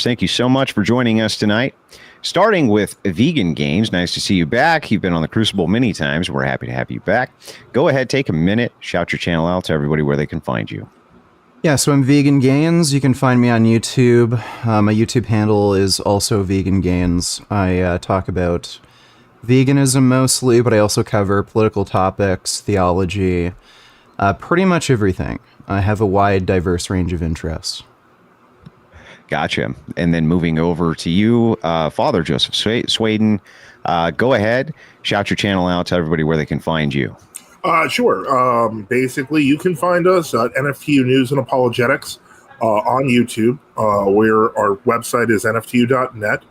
Thank you so much for joining us tonight. Starting with Vegan Games, nice to see you back. You've been on the Crucible many times. We're happy to have you back. Go ahead, take a minute, shout your channel out to everybody where they can find you. Yeah, so I'm Vegan Gains. You can find me on YouTube. My YouTube handle is also Vegan Gains. I talk about veganism mostly, but I also cover political topics, theology, pretty much everything. I have a wide, diverse range of interests. Gotcha. And then moving over to you, Father Joseph Suaidan, go ahead, shout your channel out to everybody where they can find you. Sure. Basically, you can find us at NFTU News and Apologetics on YouTube, where our website is nftu.net.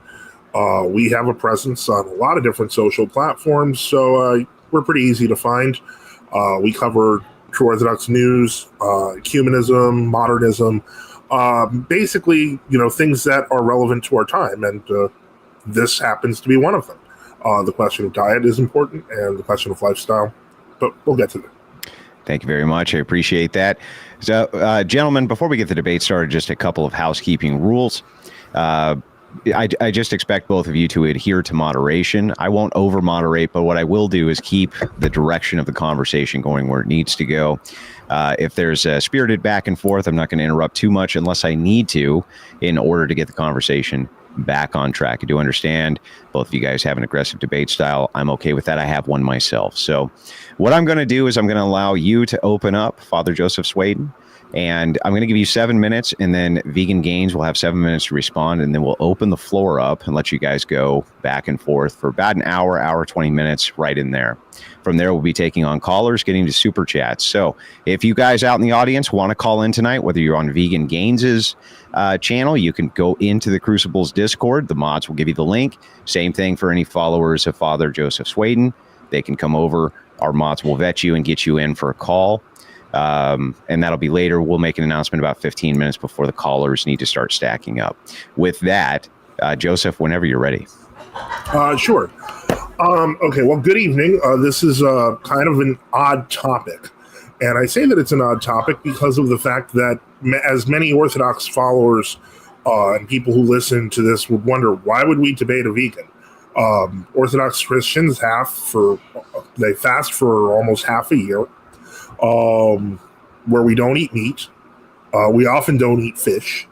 We have a presence on a lot of different social platforms, so we're pretty easy to find. We cover True Orthodox news, ecumenism, modernism, basically, things that are relevant to our time, and this happens to be one of them. The question of diet is important, and the question of lifestyle, but we'll get to that. Thank you very much. I appreciate that. So, gentlemen, before we get the debate started, just a couple of housekeeping rules. I just expect both of you to adhere to moderation. I won't over-moderate, but what I will do is keep the direction of the conversation going where it needs to go. If there's a spirited back and forth, I'm not going to interrupt too much unless I need to in order to get the conversation back on track. I do understand both of you guys have an aggressive debate style. I'm okay with that. I have one myself. So what I'm going to do is I'm going to allow you to open up, Father Joseph Suaidan, and I'm going to give you 7 minutes, and then Vegan Gains will have 7 minutes to respond, and then we'll open the floor up and let you guys go back and forth for about an hour, 20 minutes right in there. From there, we'll be taking on callers, getting to super chats. So if you guys out in the audience want to call in tonight, whether you're on Vegan Gains' channel, you can go into the Crucible's Discord. The mods will give you the link. Same thing for any followers of Father Joseph Suaidan. They can come over. Our mods will vet you and get you in for a call. And that'll be later. We'll make an announcement about 15 minutes before the callers need to start stacking up. With that, Joseph, whenever you're ready. Sure. Okay, well, good evening. This is kind of an odd topic. And I say that it's an odd topic because of the fact that as many Orthodox followers and people who listen to this would wonder, why would we debate a vegan? Orthodox Christians they fast for almost half a year. Where we don't eat meat. We often don't eat fish.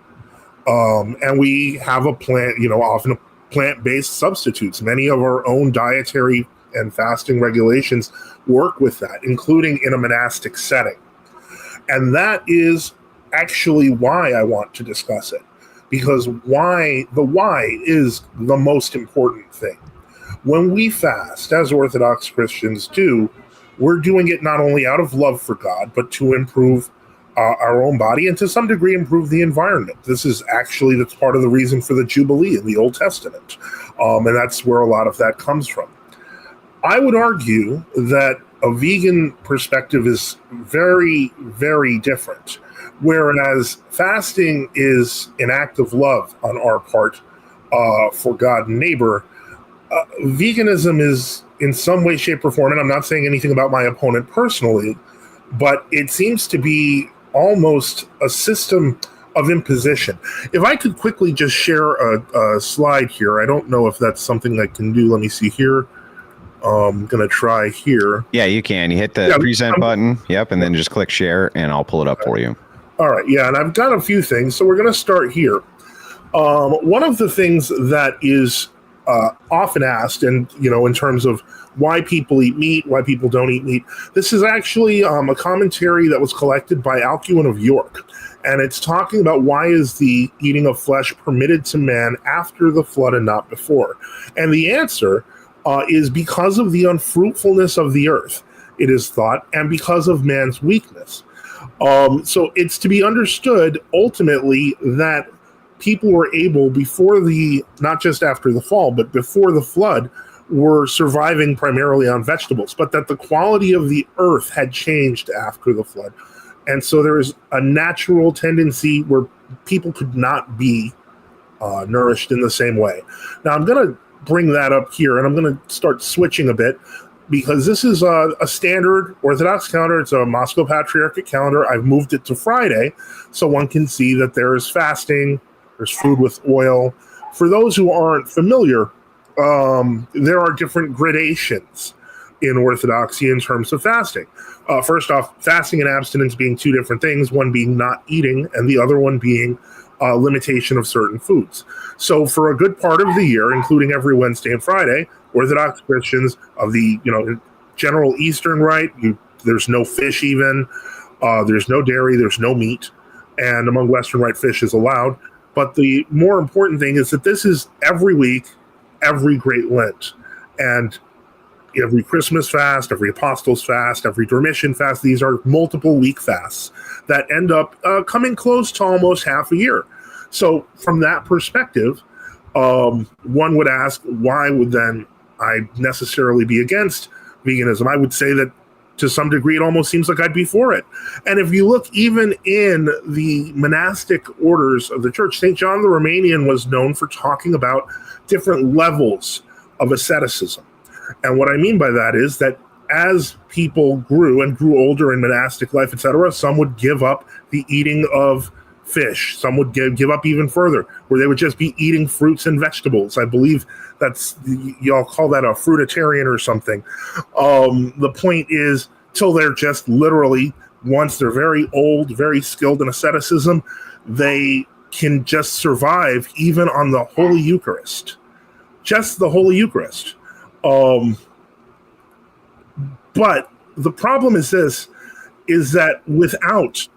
And we have often plant-based substitutes. Many of our own dietary and fasting regulations work with that, including in a monastic setting. And that is actually why I want to discuss it, because the why is the most important thing. When we fast, as Orthodox Christians do, we're doing it not only out of love for God, but to improve our own body and to some degree improve the environment. That's part of the reason for the Jubilee in the Old Testament. And that's where a lot of that comes from. I would argue that a vegan perspective is very, very different. Whereas fasting is an act of love on our part for God and neighbor, veganism is in some way, shape, or form, and I'm not saying anything about my opponent personally, but it seems to be almost a system of imposition. If I could quickly just share a slide here, I don't know if that's something I can do. Let me see here. I'm going to try here. Yeah, you can. You hit the present button. Yep, and then just click share, and I'll pull it up for you. All right, yeah, and I've got a few things, so we're going to start here. One of the things that is often asked, and in terms of why people eat meat, why people don't eat meat, this is actually a commentary that was collected by Alcuin of York, and it's talking about why is the eating of flesh permitted to man after the flood and not before. And the answer is because of the unfruitfulness of the earth, it is thought, and because of man's weakness. So it's to be understood ultimately that people were able, not just after the fall, but before the flood, were surviving primarily on vegetables, but that the quality of the earth had changed after the flood. And so there is a natural tendency where people could not be nourished in the same way. Now, I'm going to bring that up here, and I'm going to start switching a bit, because this is a standard Orthodox calendar. It's a Moscow Patriarchate calendar. I've moved it to Friday, so one can see that there is fasting there's food with oil. For those who aren't familiar, there are different gradations in Orthodoxy in terms of fasting. First off, fasting and abstinence being two different things, one being not eating and the other one being limitation of certain foods. So for a good part of the year, including every Wednesday and Friday, Orthodox Christians of the general Eastern Rite, there's no fish even, there's no dairy, there's no meat, and among Western Rite, fish is allowed. But the more important thing is that this is every week, every Great Lent, and every Christmas fast, every Apostles' fast, every Dormition fast. These are multiple week fasts that end up coming close to almost half a year. So from that perspective, one would ask, why would then I necessarily be against veganism? I would say that to some degree, it almost seems like I'd be for it. And if you look even in the monastic orders of the church, St. John the Romanian was known for talking about different levels of asceticism. And what I mean by that is that as people grew older in monastic life, etc., some would give up the eating of fish. Some would give up even further, where they would just be eating fruits and vegetables. I believe y'all call that a fruitarian or something. The point is, till they're just literally, once they're very old, very skilled in asceticism, they can just survive even on the Holy Eucharist. Just the Holy Eucharist. But the problem is that without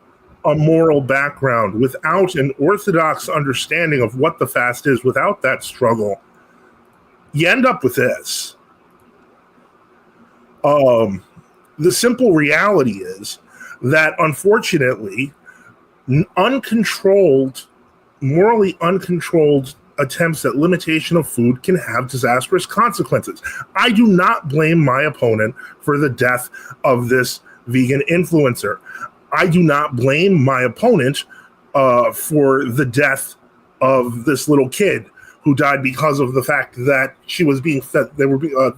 a moral background, without an orthodox understanding of what the fast is, without that struggle, you end up with this. The simple reality is that, unfortunately, morally uncontrolled attempts at limitation of food can have disastrous consequences. I do not blame my opponent for the death of this vegan influencer. I do not blame my opponent for the death of this little kid who died because of the fact that she was being fed. The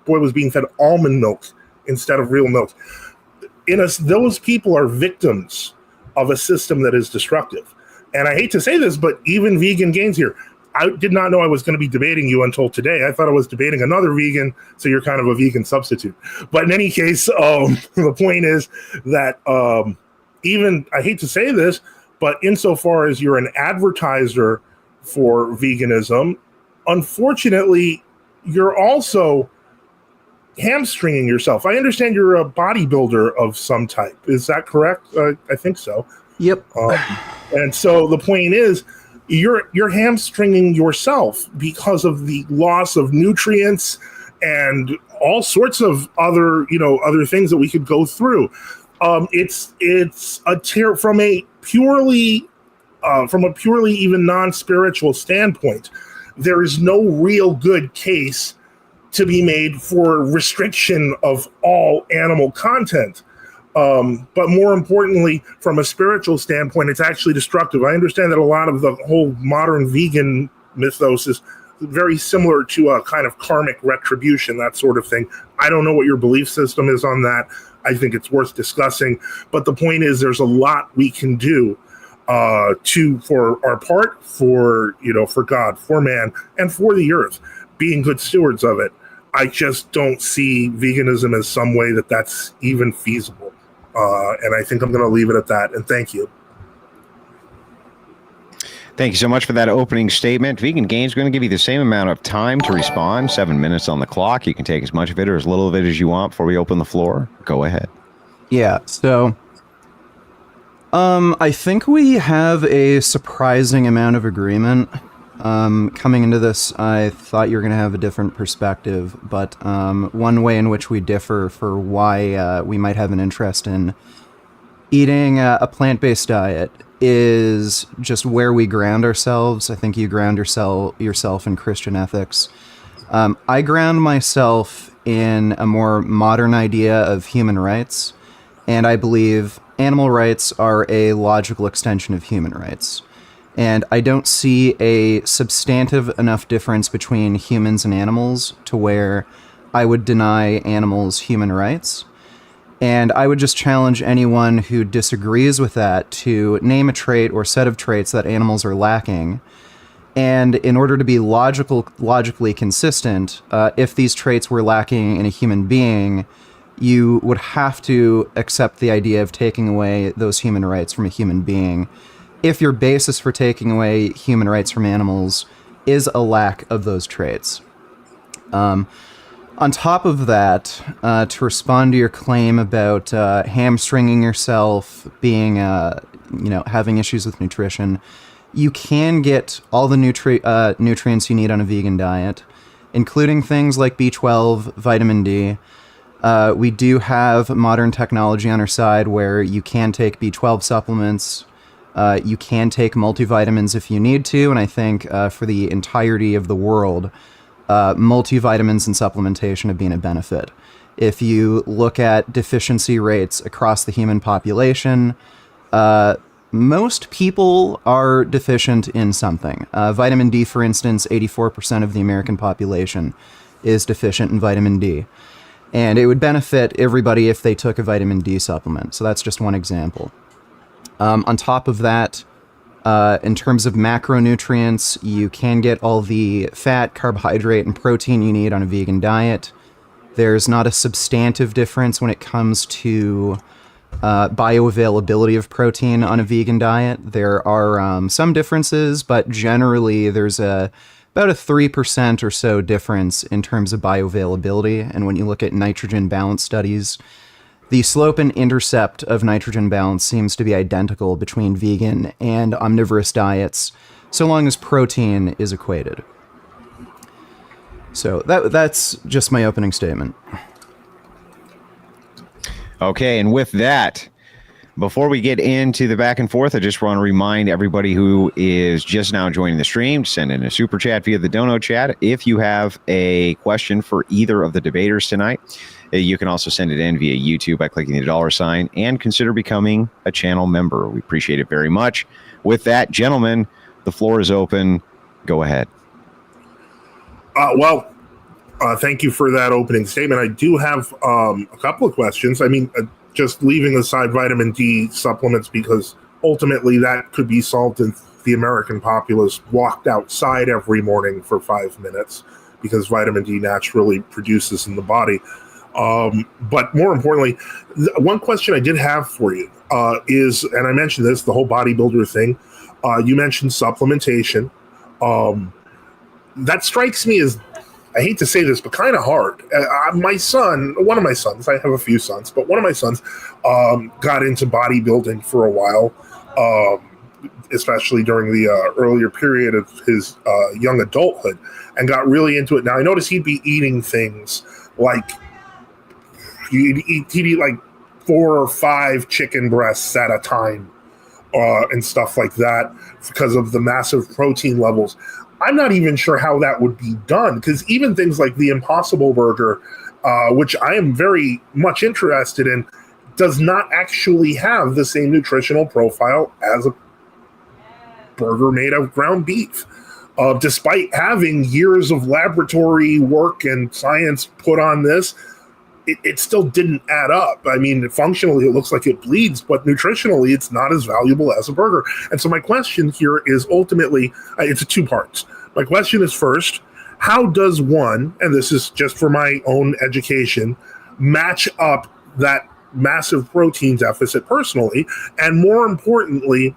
boy was being fed almond milk instead of real milk. Those people are victims of a system that is destructive. And I hate to say this, but even Vegan Gains here, I did not know I was going to be debating you until today. I thought I was debating another vegan, so you're kind of a vegan substitute. But in any case, the point is that even, I hate to say this, but insofar as you're an advertiser for veganism, unfortunately, you're also hamstringing yourself. I understand you're a bodybuilder of some type. Is that correct? I think so. Yep. And so the point is, you're hamstringing yourself because of the loss of nutrients and all sorts of other things that we could go through. It's a from a purely even non-spiritual standpoint, there is no real good case to be made for restriction of all animal content. But more importantly, from a spiritual standpoint, it's actually destructive. I understand that a lot of the whole modern vegan mythos is very similar to a kind of karmic retribution, that sort of thing. I don't know what your belief system is on that. I think it's worth discussing. But the point is, there's a lot we can do for our part, for God, for man, and for the earth, being good stewards of it. I just don't see veganism as some way that's even feasible. And I think I'm going to leave it at that. And thank you. Thank you so much for that opening statement. Vegan Gains is going to give you the same amount of time to respond, 7 minutes on the clock. You can take as much of it or as little of it as you want before we open the floor. Go ahead. Yeah, so I think we have a surprising amount of agreement. Coming into this, I thought you were going to have a different perspective, but one way in which we differ for why we might have an interest in eating a plant-based diet is just where we ground ourselves. I think you ground yourself in Christian ethics. I ground myself in a more modern idea of human rights, and I believe animal rights are a logical extension of human rights. And I don't see a substantive enough difference between humans and animals to where I would deny animals human rights. And I would just challenge anyone who disagrees with that to name a trait or set of traits that animals are lacking. And in order to be logically consistent, if these traits were lacking in a human being, you would have to accept the idea of taking away those human rights from a human being, if your basis for taking away human rights from animals is a lack of those traits. On top of that, to respond to your claim about hamstringing yourself, being, having issues with nutrition, you can get all the nutrients you need on a vegan diet, including things like B12, vitamin D. We do have modern technology on our side where you can take B12 supplements. You can take multivitamins if you need to, and I think for the entirety of the world, multivitamins and supplementation have been a benefit. If you look at deficiency rates across the human population, most people are deficient in something. Vitamin D, for instance, 84% of the American population is deficient in vitamin D. And it would benefit everybody if they took a vitamin D supplement. So that's just one example. On top of that, in terms of macronutrients, you can get all the fat, carbohydrate, and protein you need on a vegan diet. There's not a substantive difference when it comes to bioavailability of protein on a vegan diet. There are some differences, but generally there's about a 3% or so difference in terms of bioavailability. And when you look at nitrogen balance studies, the slope and intercept of nitrogen balance seems to be identical between vegan and omnivorous diets, so long as protein is equated. So that's just my opening statement. Okay, and with that, before we get into the back and forth, I just want to remind everybody who is just now joining the stream to send in a super chat via the Dono chat. If you have a question for either of the debaters tonight, you can also send it in via YouTube by clicking the $sign and consider becoming a channel member. We appreciate it very much. With that, gentlemen, the floor is open. Go ahead. Thank you for that opening statement. I do have a couple of questions. I mean, just leaving aside vitamin D supplements, because ultimately that could be solved if the American populace walked outside every morning for 5 minutes, because vitamin D naturally produces in the body. But more importantly, one question I did have for you is, and I mentioned this, the whole bodybuilder thing. You mentioned supplementation. That strikes me as, I hate to say this, but kind of hard. One of my sons, I have a few sons, but one of my sons got into bodybuilding for a while, especially during the earlier period of his young adulthood, and got really into it. Now, I noticed he'd be eating things like, he'd eat like 4 or 5 chicken breasts at a time and stuff like that because of the massive protein levels. I'm not even sure how that would be done, because even things like the Impossible Burger, which I am very much interested in, does not actually have the same nutritional profile as a burger made of ground beef. Despite having years of laboratory work and science put on this, it still didn't add up. I mean, functionally, it looks like it bleeds, but nutritionally, it's not as valuable as a burger. And so my question here is ultimately, it's 2 parts. My question is, first, how does one, and this is just for my own education, match up that massive protein deficit personally? And more importantly,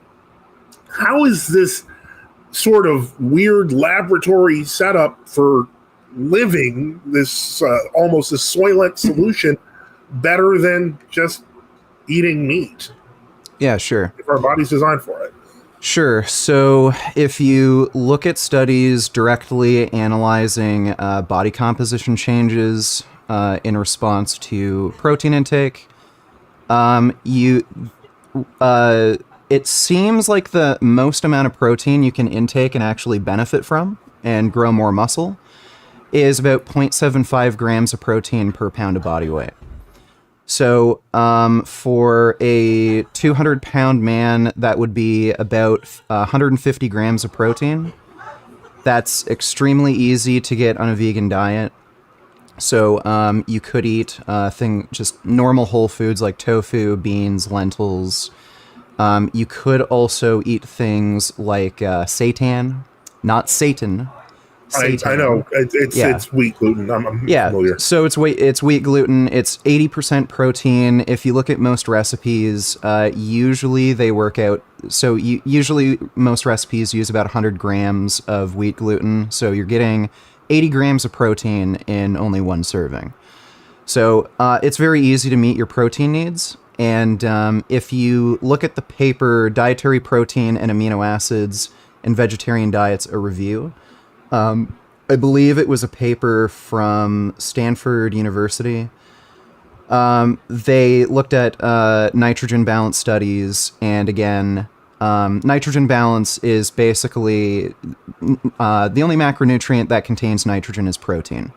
how is this sort of weird laboratory setup for living, this almost a Soylent solution, better than just eating meat? Yeah, sure. If our body's designed for it. Sure. So if you look at studies directly analyzing body composition changes in response to protein intake, it seems like the most amount of protein you can intake and actually benefit from and grow more muscle is about 0.75 grams of protein per pound of body weight. So for a 200-pound man, that would be about 150 grams of protein. That's extremely easy to get on a vegan diet. So you could eat just normal whole foods like tofu, beans, lentils. You could also eat things like seitan, not Satan. I Seitan. know it's wheat gluten. I'm Yeah, familiar. so it's wheat gluten. It's 80% protein. If you look at most recipes, usually they work out. So usually most recipes use about 100 grams of wheat gluten. So you're getting 80 grams of protein in only one serving. So it's very easy to meet your protein needs. And if you look at the paper, Dietary Protein and Amino Acids in Vegetarian Diets, a review, I believe it was a paper from Stanford University. They looked at nitrogen balance studies, and again, nitrogen balance is basically the only macronutrient that contains nitrogen is protein.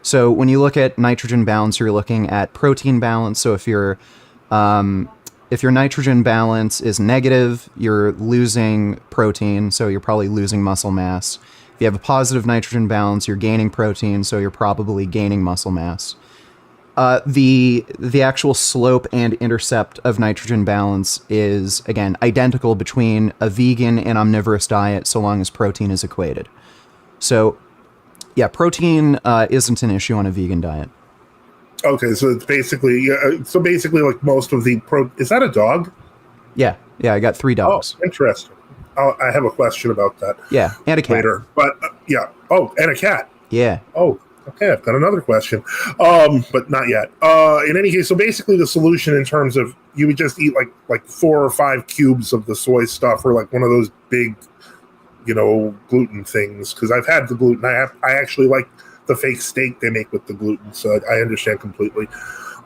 So when you look at nitrogen balance, you're looking at protein balance. So if your nitrogen balance is negative, you're losing protein, so you're probably losing muscle mass. If you have a positive nitrogen balance, you're gaining protein, so you're probably gaining muscle mass. The actual slope and intercept of nitrogen balance is, again, identical between a vegan and omnivorous diet so long as protein is equated. So, yeah, protein isn't an issue on a vegan diet. Okay, so it's basically like most of the is that a dog? Yeah, I got 3 dogs. Oh, interesting. I have a question about that. Yeah, and a cat. Later, but yeah. Oh, and a cat. Yeah. Oh, okay. I've got another question, but not yet. In any case, so basically the solution in terms of you would just eat like 4 or 5 cubes of the soy stuff, or like one of those big, gluten things. Because I've had the gluten. I actually like the fake steak they make with the gluten, so I understand completely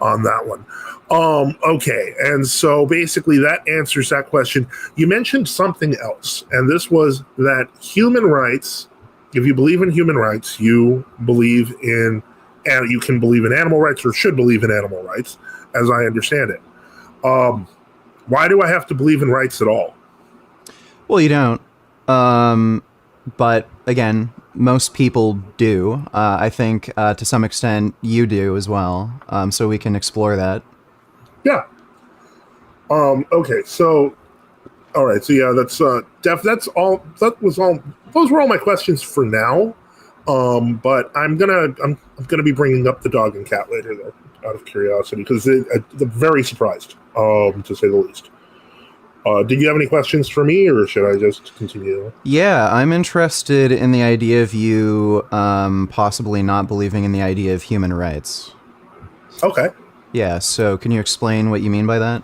on that one. Okay, and so basically that answers that question. You mentioned something else, and this was that human rights, if you believe in human rights, you believe in, and you can believe in animal rights or should believe in animal rights, as I understand it. Why do I have to believe in rights at all? Well, you don't. But again, most people do. I think to some extent you do as well. So we can explore that. Yeah. Okay. So, all right. So yeah, that's that's all. Those were all my questions for now. But I'm gonna be bringing up the dog and cat later, though, out of curiosity, because they're very surprised, to say the least. Did you have any questions for me, or should I just continue? Yeah, I'm interested in the idea of you possibly not believing in the idea of human rights. Okay. Yeah, so can you explain what you mean by that?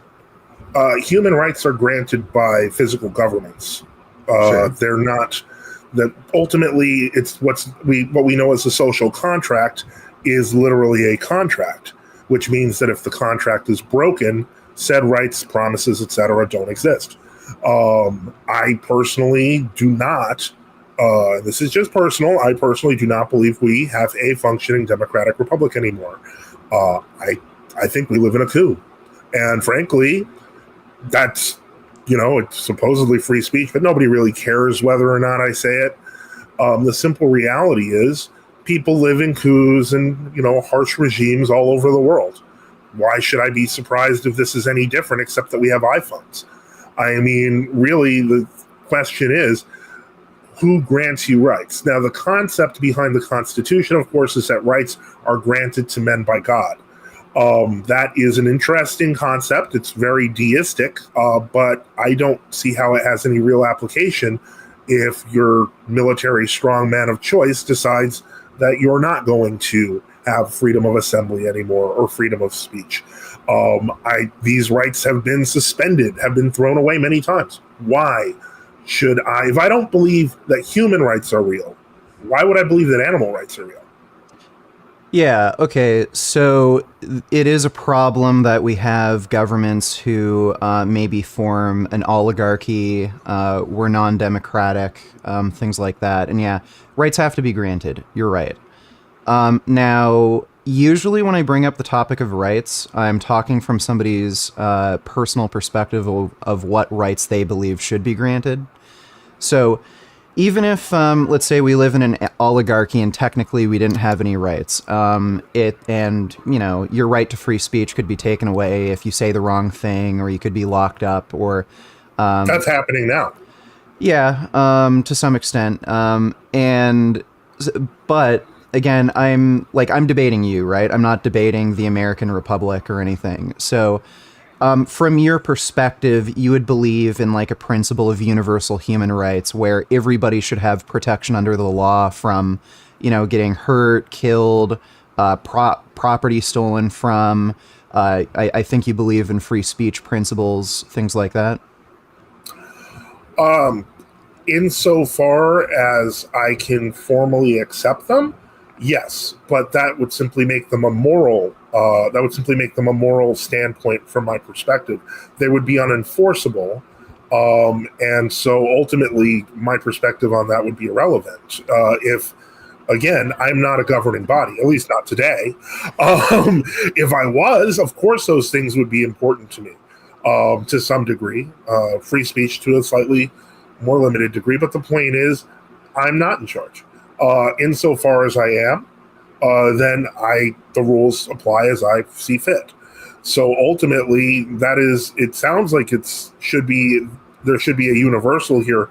Human rights are granted by physical governments. Sure. They're not. That ultimately, it's what we know as a social contract is literally a contract, which means that if the contract is broken, said rights, promises, etc., don't exist. I personally do not. This is just personal. I personally do not believe we have a functioning democratic republic anymore. I think we live in a coup, and frankly, that's it's supposedly free speech, but nobody really cares whether or not I say it. The simple reality is people live in coups and harsh regimes all over the world. Why should I be surprised if this is any different, except that we have iPhones? I mean, really, the question is, who grants you rights? Now, the concept behind the Constitution, of course, is that rights are granted to men by God. That is an interesting concept. It's very deistic, but I don't see how it has any real application if your military strongman of choice decides that you're not going to have freedom of assembly anymore or freedom of speech. These rights have been suspended, have been thrown away many times. Why should I, if I don't believe that human rights are real, why would I believe that animal rights are real? Yeah, okay, so it is a problem that we have governments who maybe form an oligarchy, we're non-democratic, things like that. And yeah, rights have to be granted. You're right. Now, usually when I bring up the topic of rights, I'm talking from somebody's personal perspective of what rights they believe should be granted. So even if, let's say we live in an oligarchy and technically we didn't have any rights, your right to free speech could be taken away if you say the wrong thing, or you could be locked up, or... That's happening now. Yeah, to some extent. But again, I'm debating you, right? I'm not debating the American Republic or anything. So, from your perspective, you would believe in like a principle of universal human rights where everybody should have protection under the law from, getting hurt, killed, property stolen from. I think you believe in free speech principles, things like that. Insofar as I can formally accept them, yes, but that would simply make them a moral. That would simply make them a moral standpoint from my perspective. They would be unenforceable, and so ultimately, my perspective on that would be irrelevant. If again, I'm not a governing body, at least not today. If I was, of course, those things would be important to me. To some degree, free speech to a slightly more limited degree. But the point is, I'm not in charge. Insofar as I am, then the rules apply as I see fit. So ultimately, it sounds like there should be a universal here,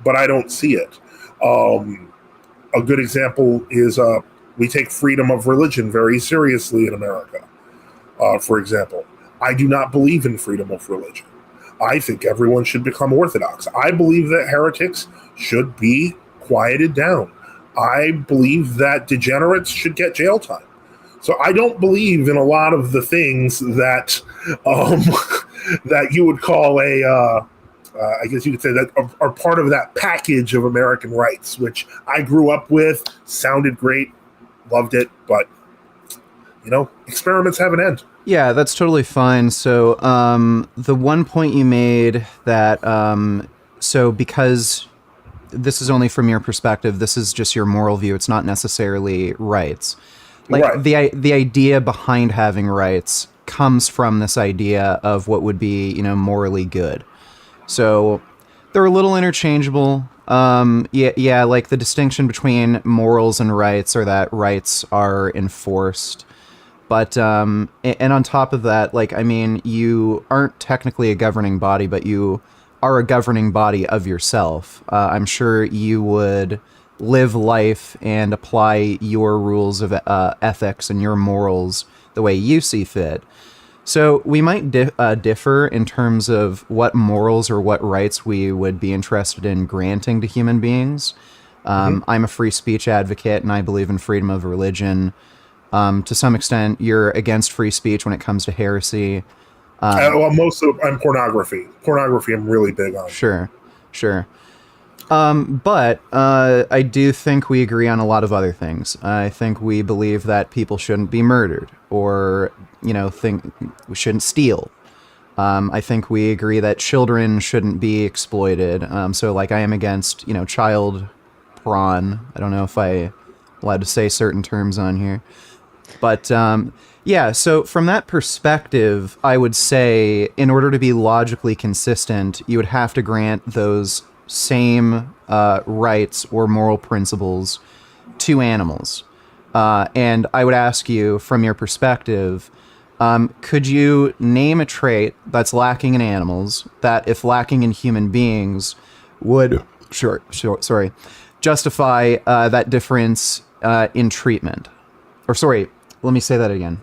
but I don't see it. A good example is we take freedom of religion very seriously in America, for example. I do not believe in freedom of religion. I think everyone should become Orthodox. I believe that heretics should be quieted down. I believe that degenerates should get jail time. So I don't believe in a lot of the things that that you would call I guess you could say that are part of that package of American rights, which I grew up with, sounded great, loved it, but experiments have an end. Yeah, that's totally fine. So the one point you made that, so because this is only from your perspective, this is just your moral view, it's not necessarily rights. Like right. The idea behind having rights comes from this idea of what would be, morally good. So they're a little interchangeable. Yeah, like the distinction between morals and rights are that rights are enforced. But, and on top of that, you aren't technically a governing body, but you are a governing body of yourself. I'm sure you would live life and apply your rules of ethics and your morals the way you see fit. So we might differ in terms of what morals or what rights we would be interested in granting to human beings. I'm a free speech advocate, and I believe in freedom of religion. To some extent, you're against free speech when it comes to heresy. I'm pornography. Pornography I'm really big on. Sure. But I do think we agree on a lot of other things. I think we believe that people shouldn't be murdered, or, think we shouldn't steal. I think we agree that children shouldn't be exploited. So, I am against, child prawn. I don't know if I'm allowed to say certain terms on here. But, yeah, so from that perspective, I would say in order to be logically consistent, you would have to grant those same rights or moral principles to animals. And I would ask you, from your perspective, could you name a trait that's lacking in animals that, if lacking in human beings, would justify that difference in treatment? Or sorry, let me say that again.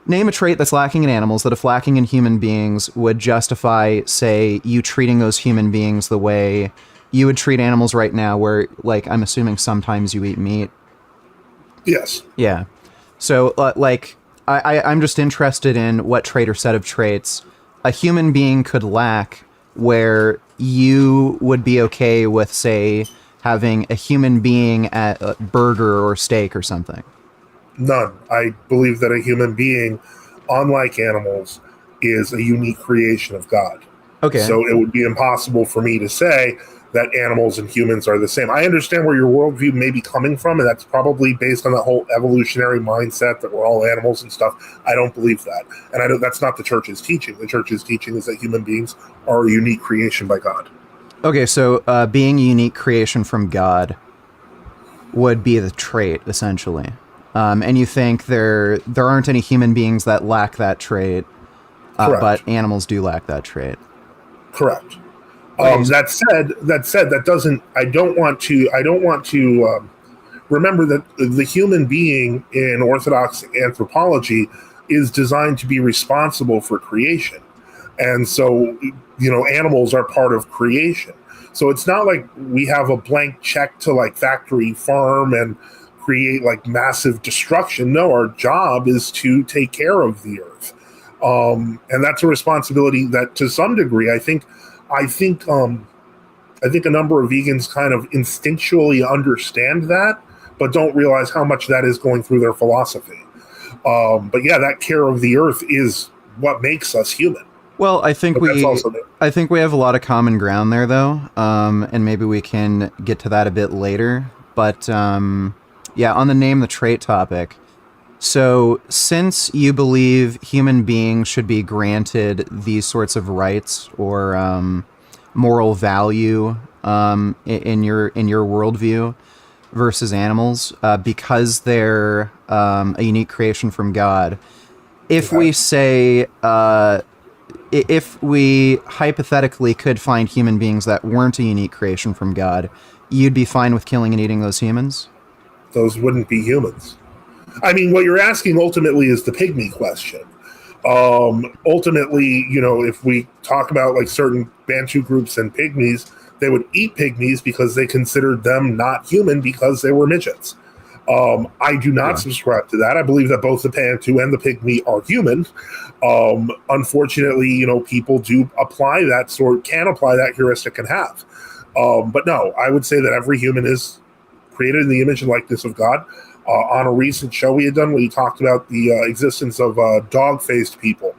Name a trait that's lacking in animals that, if lacking in human beings, would justify, say, you treating those human beings the way you would treat animals right now, where, I'm assuming sometimes you eat meat. Yes. Yeah. So, I'm just interested in what trait or set of traits a human being could lack where you would be okay with, say, having a human being at a burger or steak or something. None. I believe that a human being, unlike animals, is a unique creation of God. Okay. So it would be impossible for me to say that animals and humans are the same. I understand where your worldview may be coming from, and that's probably based on that whole evolutionary mindset that we're all animals and stuff. I don't believe that. And that's not the church's teaching. The church's teaching is that human beings are a unique creation by God. Okay, so being a unique creation from God would be the trait, essentially. And you think there aren't any human beings that lack that trait, Correct. but animals do lack that trait. Correct. Okay. That said, that doesn't. I don't want to. Remember that the human being in Orthodox anthropology is designed to be responsible for creation. And so, animals are part of creation. So it's not like we have a blank check to like factory farm and create like massive destruction. No, our job is to take care of the earth. And that's a responsibility that to some degree, I think a number of vegans kind of instinctually understand that, but don't realize how much that is going through their philosophy. But yeah, that care of the earth is what makes us human. Well, I think we have a lot of common ground there, though, and maybe we can get to that a bit later. But yeah, on the name the trait topic. So, since you believe human beings should be granted these sorts of rights or moral value in your worldview versus animals, because they're a unique creation from God, if we say if we hypothetically could find human beings that weren't a unique creation from God, you'd be fine with killing and eating those humans? Those wouldn't be humans. I mean, what you're asking ultimately is the pygmy question. Ultimately, if we talk about like certain Bantu groups and pygmies, they would eat pygmies because they considered them not human because they were midgets. I do not subscribe to that. I believe that both the Bantu and the pygmy are human. Unfortunately, people can apply that heuristic and have. But no, I would say that every human is created in the image and likeness of God. On a recent show we had done, we talked about the existence of dog-faced people.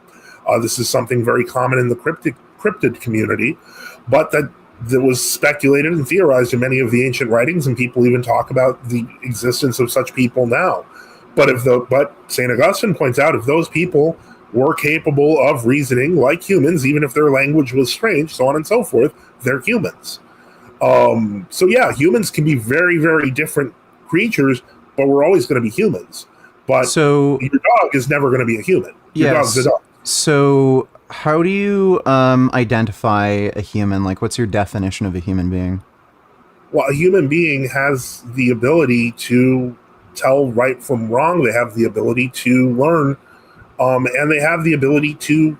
This is something very common in the cryptid community, but that was speculated and theorized in many of the ancient writings, and people even talk about the existence of such people now. But St. Augustine points out, if those people were capable of reasoning like humans, even if their language was strange, so on and so forth, they're humans. So yeah, humans can be very, very different creatures, but we're always going to be humans. But your dog is never going to be a human. Your dog's a dog. So how do you identify a human? Like, what's your definition of a human being? Well, a human being has the ability to tell right from wrong. They have the ability to learn, and they have the ability to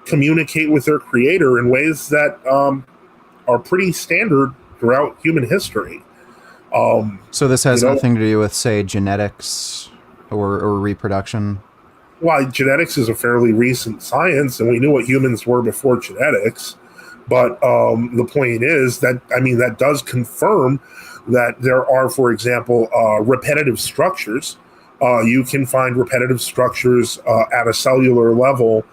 communicate with their creator in ways that are pretty standard throughout human history. So this has nothing to do with, say, genetics or reproduction? Well, genetics is a fairly recent science, and we knew what humans were before genetics. But the point is that does confirm that there are, for example, repetitive structures. You can find repetitive structures at a cellular level,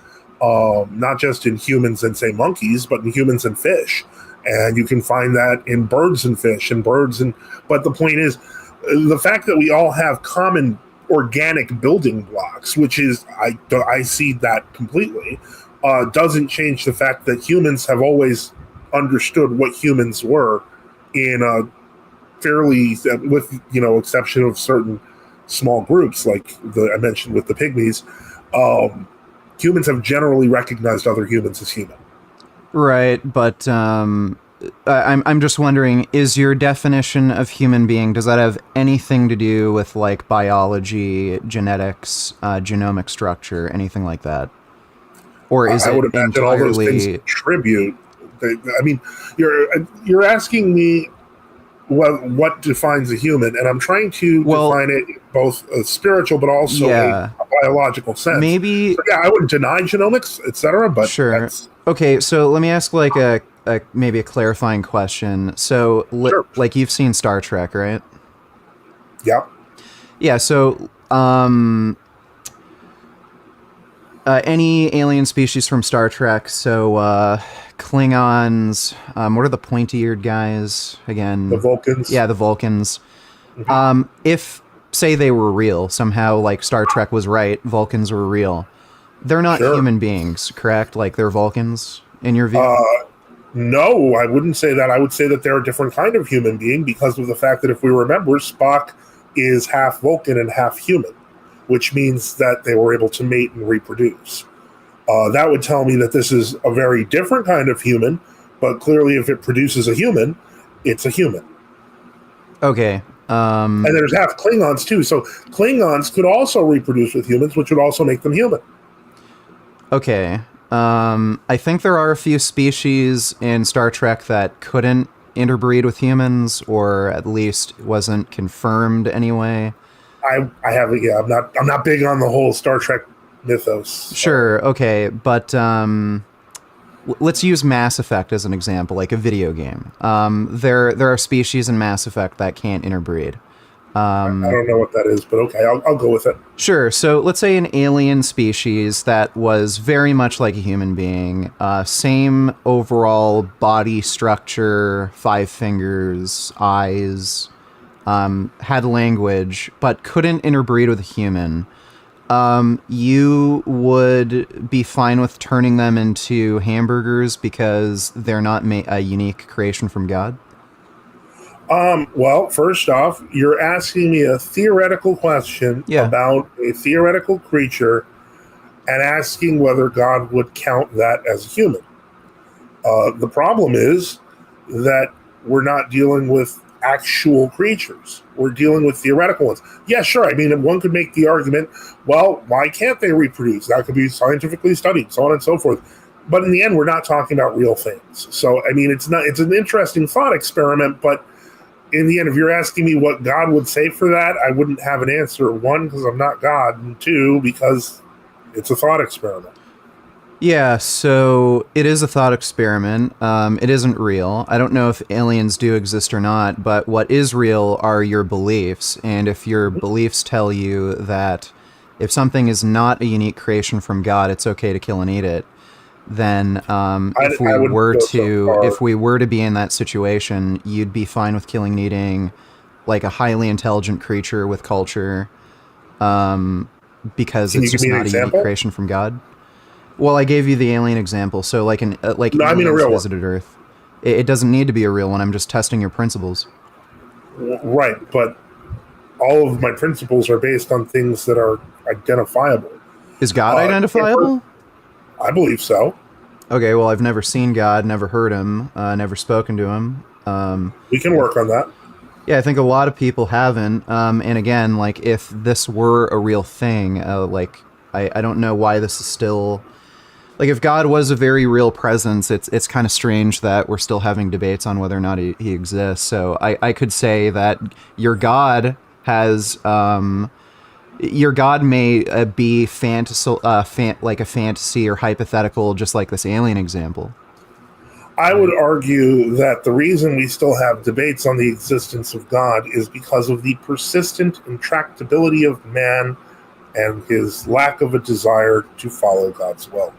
not just in humans and, say, monkeys, but in humans and fish. And you can find that in birds and fish and but the point is, the fact that we all have common organic building blocks, which is, I see that completely, doesn't change the fact that humans have always understood what humans were in a fairly, with, exception of certain small groups, like I mentioned with the pygmies, humans have generally recognized other humans as human. Right, but I'm just wondering, is your definition of human being, does that have anything to do with like biology, genetics, genomic structure, anything like that? Or is it entirely... all those things contribute? I mean, you're asking me what defines a human, and I'm trying to define it both spiritual but also a biological sense. Maybe, so, I wouldn't deny genomics, etc. But sure. Okay, so let me ask like maybe a clarifying question. So, like you've seen Star Trek, right? Yeah. Yeah. So, any alien species from Star Trek? So, Klingons. What are the pointy-eared guys again? The Vulcans. Yeah, the Vulcans. Mm-hmm. If say they were real somehow, like Star Trek was right, Vulcans were real. They're not human beings, correct? Like they're Vulcans in your view. No, I wouldn't say that. I would say that they're a different kind of human being because of the fact that if we remember, Spock is half Vulcan and half human, which means that they were able to mate and reproduce. That would tell me that this is a very different kind of human, but clearly if it produces a human, it's a human. Okay. And there's half Klingons too, so Klingons could also reproduce with humans, which would also make them human. Okay. I think there are a few species in Star Trek that couldn't interbreed with humans, or at least wasn't confirmed anyway. I haven't. Yeah, I'm not big on the whole Star Trek mythos. Sure. Okay, but let's use Mass Effect as an example, like a video game. There are species in Mass Effect that can't interbreed. I don't know what that is, but okay, I'll go with it. Sure. So let's say an alien species that was very much like a human being, same overall body structure, 5 fingers, eyes, had language, but couldn't interbreed with a human. You would be fine with turning them into hamburgers because they're not a unique creation from God? Well, first off, you're asking me a theoretical question about a theoretical creature and asking whether God would count that as a human. The problem is that we're not dealing with actual creatures. We're dealing with theoretical ones. Yeah, sure. I mean, one could make the argument, well, why can't they reproduce? That could be scientifically studied, so on and so forth. But in the end, we're not talking about real things. So, I mean, it's an interesting thought experiment, but in the end, if you're asking me what God would say for that, I wouldn't have an answer. 1, because I'm not God, and 2, because it's a thought experiment. Yeah, so it is a thought experiment. It isn't real. I don't know if aliens do exist or not, but what is real are your beliefs. And if your beliefs tell you that if something is not a unique creation from God, it's okay to kill and eat it, then if we were to be in that situation, you'd be fine with killing and eating like a highly intelligent creature with culture, because it's just not a unique creation from God. Well, I gave you the alien example, so like aliens visited Earth. It doesn't need to be a real one. I'm just testing your principles. Right, but all of my principles are based on things that are identifiable. Is God identifiable? I believe so. Okay, well, I've never seen God, never heard him, never spoken to him. We can work on that. Yeah, I think a lot of people haven't. And again, like, if this were a real thing, I don't know why this is still... Like, if God was a very real presence, it's kind of strange that we're still having debates on whether or not he exists. So I could say that your God has... your God may be like a fantasy or hypothetical, just like this alien example. I would argue that the reason we still have debates on the existence of God is because of the persistent intractability of man and his lack of a desire to follow God's will.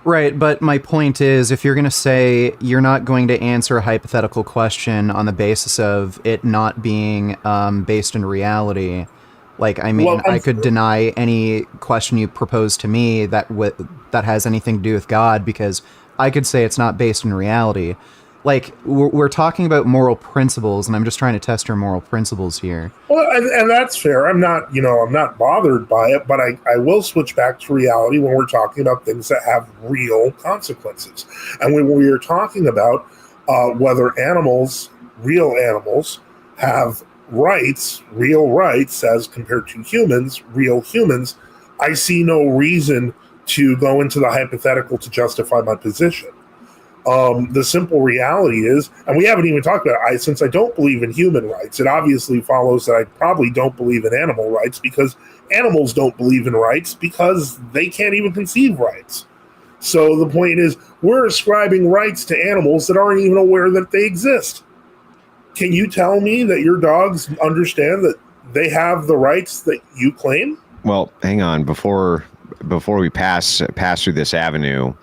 Right, but my point is, if you're going to say you're not going to answer a hypothetical question on the basis of it not being based in reality, like, I mean, I could deny any question you propose to me that has anything to do with God, because I could say it's not based in reality. Like, we're talking about moral principles, and I'm just trying to test your moral principles here. Well, and that's fair. I'm not bothered by it, but I will switch back to reality when we're talking about things that have real consequences. And when we are talking about whether real animals, have rights, real rights, as compared to humans, real humans, I see no reason to go into the hypothetical to justify my position. The simple reality is, and we haven't even talked about it, since I don't believe in human rights, it obviously follows that I probably don't believe in animal rights, because animals don't believe in rights because they can't even conceive rights. So the point is, we're ascribing rights to animals that aren't even aware that they exist. Can you tell me that your dogs understand that they have the rights that you claim? Well, hang on. Before we pass through this avenue,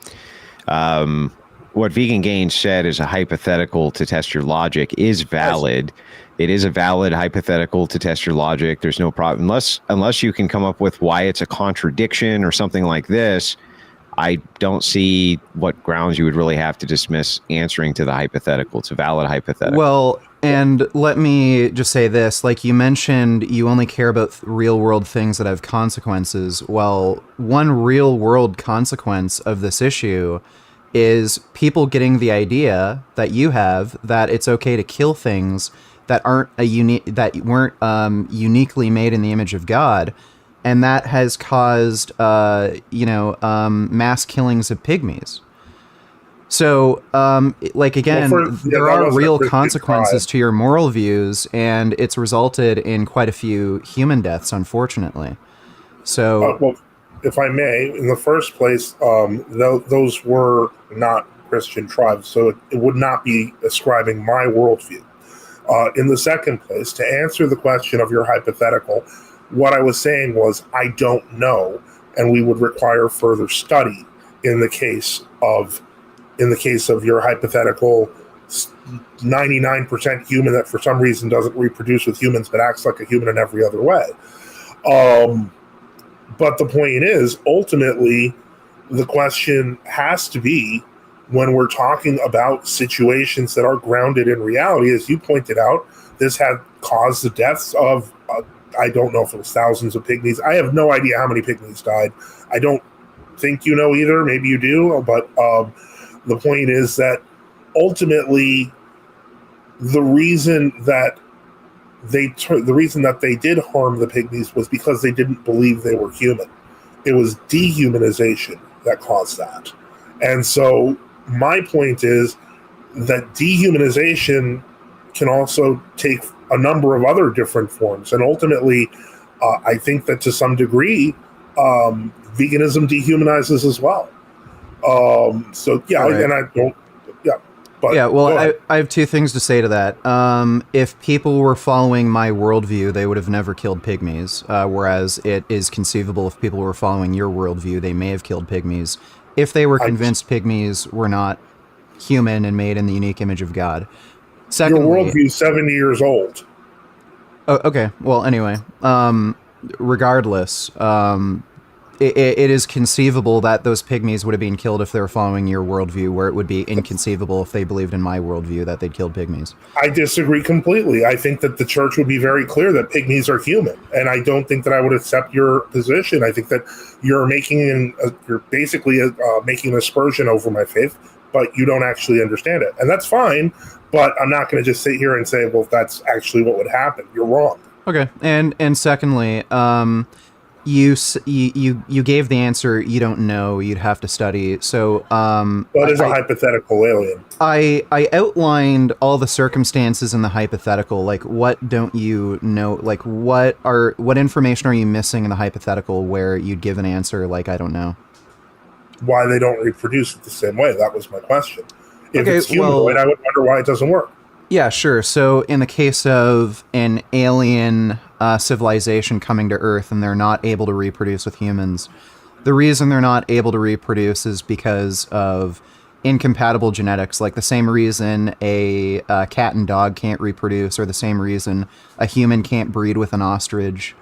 what Vegan Gains said is a hypothetical to test your logic is valid. It is a valid hypothetical to test your logic. There's no problem unless you can come up with why it's a contradiction or something like this. I don't see what grounds you would really have to dismiss answering to the hypothetical. It's a valid hypothetical. Well, and let me just say this, like you mentioned, you only care about real world things that have consequences. Well, one real world consequence of this issue is people getting the idea that you have that it's okay to kill things that aren't weren't uniquely made in the image of God, and that has caused mass killings of pygmies. So, like again, there are real consequences to your moral views, and it's resulted in quite a few human deaths, unfortunately. So, well, if I may, in the first place, those were not Christian tribes, so it would not be ascribing my worldview. In the second place, to answer the question of your hypothetical, what I was saying was I don't know, and we would require further study in the case of your hypothetical 99% human that for some reason doesn't reproduce with humans but acts like a human in every other way. But the point is, ultimately, the question has to be, when we're talking about situations that are grounded in reality, as you pointed out, this had caused the deaths of, I don't know if it was thousands of pygmies. I have no idea how many pygmies died. I don't think you know either. Maybe you do. But the point is that ultimately, the reason that they did harm the pygmies was because they didn't believe they were human. It was dehumanization that caused that. And so my point is that dehumanization can also take a number of other different forms. And ultimately, I think that to some degree, veganism dehumanizes as well. So, yeah, right. And I don't, yeah. But yeah, well, I have two things to say to that. If people were following my worldview, they would have never killed pygmies, whereas it is conceivable if people were following your worldview, they may have killed pygmies if they were convinced pygmies were not human and made in the unique image of God. Secondly, your worldview is 70 years old. Oh, okay. Well, anyway, regardless, it is conceivable that those pygmies would have been killed if they were following your worldview, where it would be inconceivable if they believed in my worldview that they'd killed pygmies. I disagree completely. I think that the church would be very clear that pygmies are human, and I don't think that I would accept your position. I think that you're basically making an aspersion over my faith, but you don't actually understand it, and that's fine. But I'm not going to just sit here and say, well, that's actually what would happen. You're wrong. Okay, and secondly, you gave the answer. You don't know. You'd have to study. So that is a hypothetical alien. I outlined all the circumstances in the hypothetical. Like, what don't you know? Like, what information are you missing in the hypothetical where you'd give an answer like I don't know? Why they don't reproduce it the same way? That was my question. If it's humanoid, I would wonder why it doesn't work. Yeah, sure. So in the case of an alien civilization coming to Earth and they're not able to reproduce with humans, the reason they're not able to reproduce is because of incompatible genetics, like the same reason a cat and dog can't reproduce, or the same reason a human can't breed with an ostrich.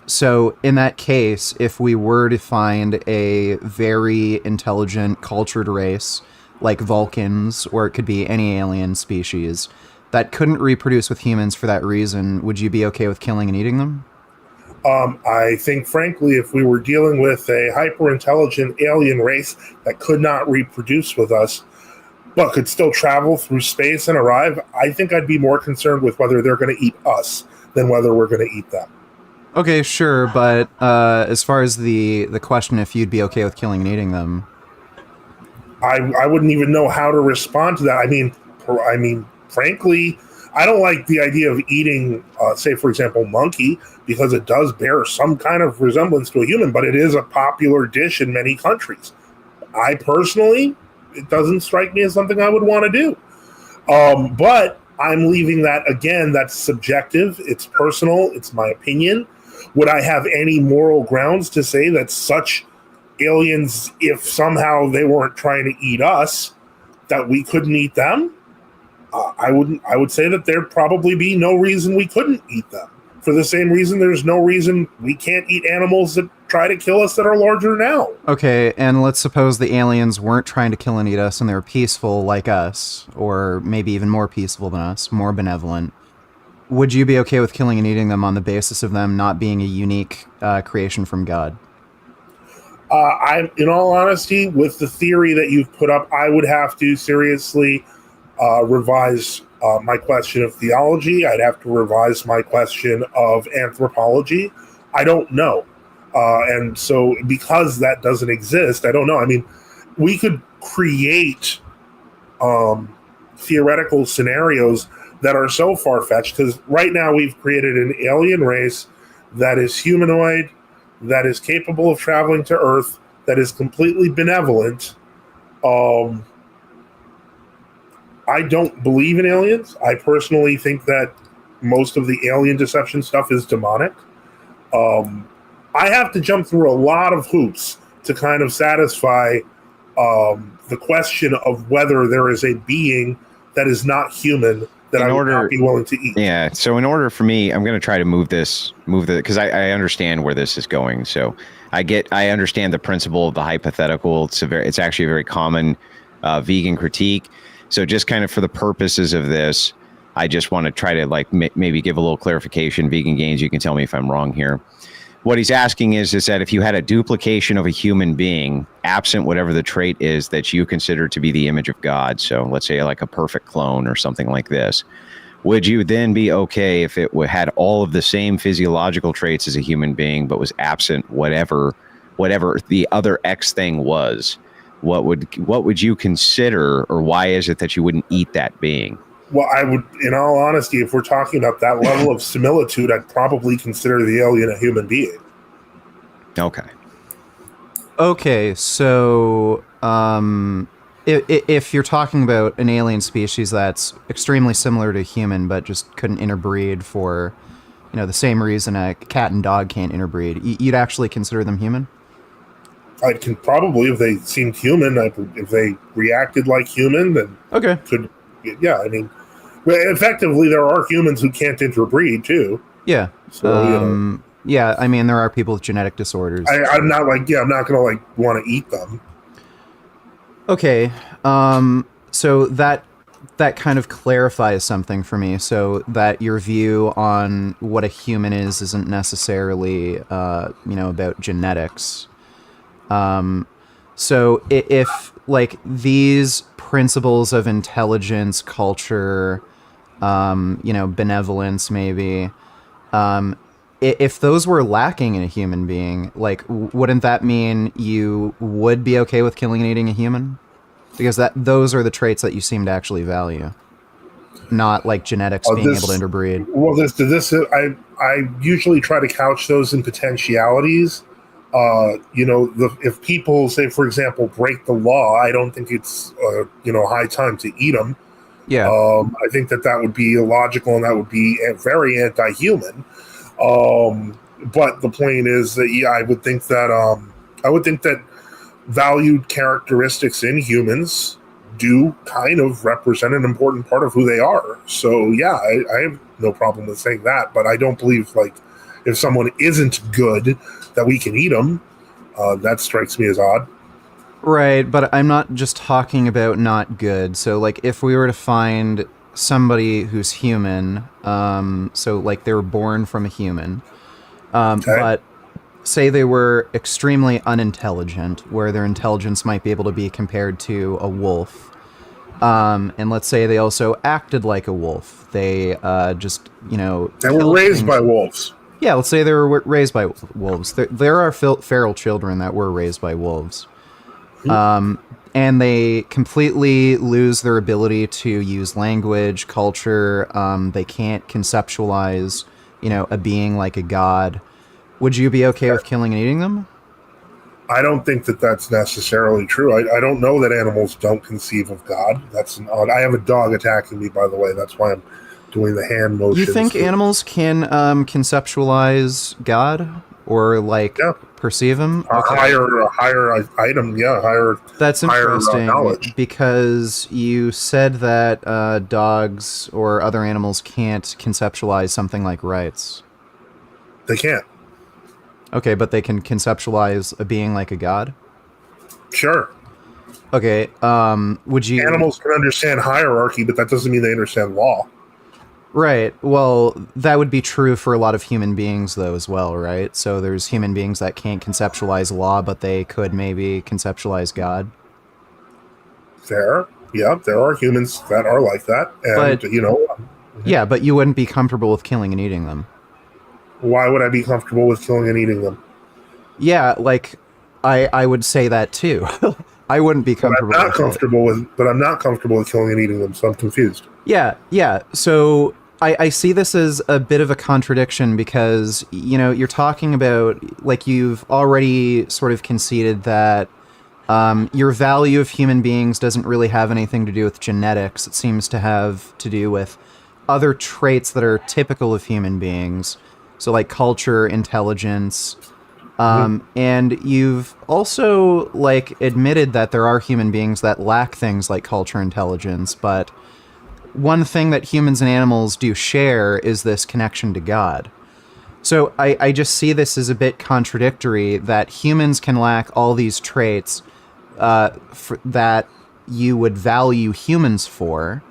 So in that case, if we were to find a very intelligent, cultured race, like Vulcans, or it could be any alien species, that couldn't reproduce with humans for that reason, would you be okay with killing and eating them? I think, frankly, if we were dealing with a hyper-intelligent alien race that could not reproduce with us, but could still travel through space and arrive, I think I'd be more concerned with whether they're going to eat us than whether we're going to eat them. Okay, sure, but as far as the question if you'd be okay with killing and eating them, I wouldn't even know how to respond to that. I mean, frankly, I don't like the idea of eating, say, for example, monkey, because it does bear some kind of resemblance to a human, but it is a popular dish in many countries. I personally, it doesn't strike me as something I would want to do. But I'm leaving that, again, that's subjective. It's personal. It's my opinion. Would I have any moral grounds to say that such aliens, if somehow they weren't trying to eat us, that we couldn't eat them? I would say that there'd probably be no reason we couldn't eat them. for the same reason there's no reason we can't eat animals that try to kill us that are larger now. Okay, and let's suppose the aliens weren't trying to kill and eat us and they were peaceful like us, or maybe even more peaceful than us, more benevolent. Would you be okay with killing and eating them on the basis of them not being a unique creation from God? In all honesty, with the theory that you've put up, I would have to seriously revise my question of theology. I'd have to revise my question of anthropology. I don't know. And so because that doesn't exist, I don't know. I mean, we could create theoretical scenarios that are so far-fetched, because right now we've created an alien race that is humanoid, that is capable of traveling to Earth, that is completely benevolent. I don't believe in aliens. I personally think that most of the alien deception stuff is demonic. I have to jump through a lot of hoops to kind of satisfy the question of whether there is a being that is not human that I would not be willing to eat. Yeah. So in order for me, I'm going to try to move because I understand where this is going. So I understand the principle of the hypothetical. It's actually a very common vegan critique. So just kind of for the purposes of this, I just want to try to maybe give a little clarification. Vegan Gains, you can tell me if I'm wrong here. What he's asking is that if you had a duplication of a human being, absent whatever the trait is that you consider to be the image of God, so let's say like a perfect clone or something like this, would you then be okay if it had all of the same physiological traits as a human being, but was absent whatever the other X thing was? What would you consider, or why is it that you wouldn't eat that being? Well, I would, in all honesty, if we're talking about that level of similitude, I'd probably consider the alien a human being. Okay. Okay, so if you're talking about an alien species that's extremely similar to human, but just couldn't interbreed for, the same reason a cat and dog can't interbreed, you'd actually consider them human? I can probably, if they seemed human, if they reacted like human, then okay. Yeah, I mean, effectively, there are humans who can't interbreed too. Yeah. So, yeah, I mean, there are people with genetic disorders. I'm not going to want to eat them. Okay. So that kind of clarifies something for me, so that your view on what a human isn't necessarily, about genetics. So if these principles of intelligence, culture, benevolence, maybe, if those were lacking in a human being, wouldn't that mean you would be okay with killing and eating a human? Because those are the traits that you seem to actually value, not genetics being able to interbreed. Well, I usually try to couch those in potentialities. If people say, for example, break the law, I don't think it's high time to eat them. Yeah. I think that would be illogical and that would be very anti-human. But the point is that I would think that valued characteristics in humans do kind of represent an important part of who they are. So yeah, I have no problem with saying that, but I don't believe if someone isn't good that we can eat them. That strikes me as odd. Right, but I'm not just talking about not good. So if we were to find somebody who's human, so they were born from a human, okay. But say they were extremely unintelligent, where their intelligence might be able to be compared to a wolf. And let's say they also acted like a wolf. They they were raised by wolves. Yeah, let's say they were raised by wolves. There are feral children that were raised by wolves. And they completely lose their ability to use language, culture. They can't conceptualize, a being like a god. Would you be okay with killing and eating them? I don't think that that's necessarily true. I don't know that animals don't conceive of God. That's an odd. I have a dog attacking me, by the way. That's why I'm doing the hand motions. You think animals can conceptualize God or perceive him? Okay. A higher item, higher. That's interesting knowledge. Because you said that dogs or other animals can't conceptualize something like rights. They can't. Okay, but they can conceptualize a being like a god? Sure. Okay, would you... Animals can understand hierarchy, but that doesn't mean they understand law. Right, well, that would be true for a lot of human beings, though, as well, right? So there's human beings that can't conceptualize law, but they could maybe conceptualize God. Fair. Yeah, there are humans that are like that. And, But- you know, Yeah, but you wouldn't be comfortable with killing and eating them. why would I be comfortable with killing and eating them? Yeah, like, I would say that, too. I wouldn't be But I'm comfortable not with it. comfortable with killing and eating them, so I'm confused. Yeah. So I see this as a bit of a contradiction because, you know, you're talking about, like, you've already sort of conceded that your value of human beings doesn't really have anything to do with genetics. It seems to have to do with other traits that are typical of human beings. So, like, culture, intelligence. And you've also, like, admitted that there are human beings that lack things like culture, intelligence, but one thing that humans and animals do share is this connection to God. So I just see this as a bit contradictory that humans can lack all these traits that you would value humans for,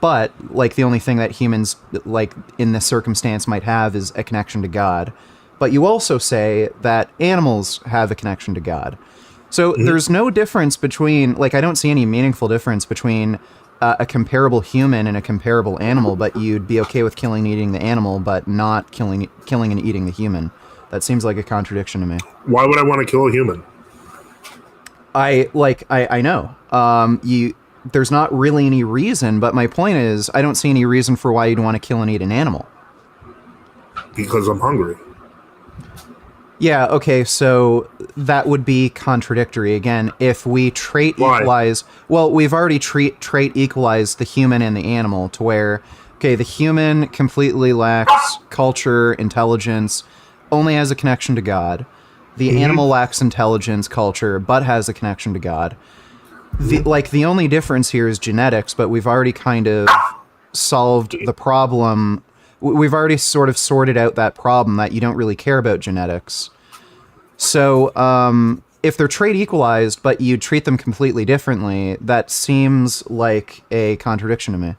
but, like, the only thing that humans, like, in this circumstance might have is a connection to God. But you also say that animals have a connection to God. So there's no difference between, like, I don't see any meaningful difference between a comparable human and a comparable animal, but you'd be okay with killing and eating the animal, but not killing and eating the human. That seems like a contradiction to me. Why would I want to kill a human? I know. There's not really any reason, but my point is, I don't see any reason for why you'd want to kill and eat an animal. Because I'm hungry. Yeah, okay, so that would be contradictory. Again, if we trait Why? equalize... Well, we've already trait equalized the human and the animal to where, okay, the human completely lacks culture, intelligence, only has a connection to God. The animal lacks intelligence, culture, but has a connection to God. The only difference here is genetics, but we've already kind of solved the problem. We've already sort of sorted out that problem that you don't really care about genetics. So, if they're trait equalized, but you treat them completely differently, that seems like a contradiction to me.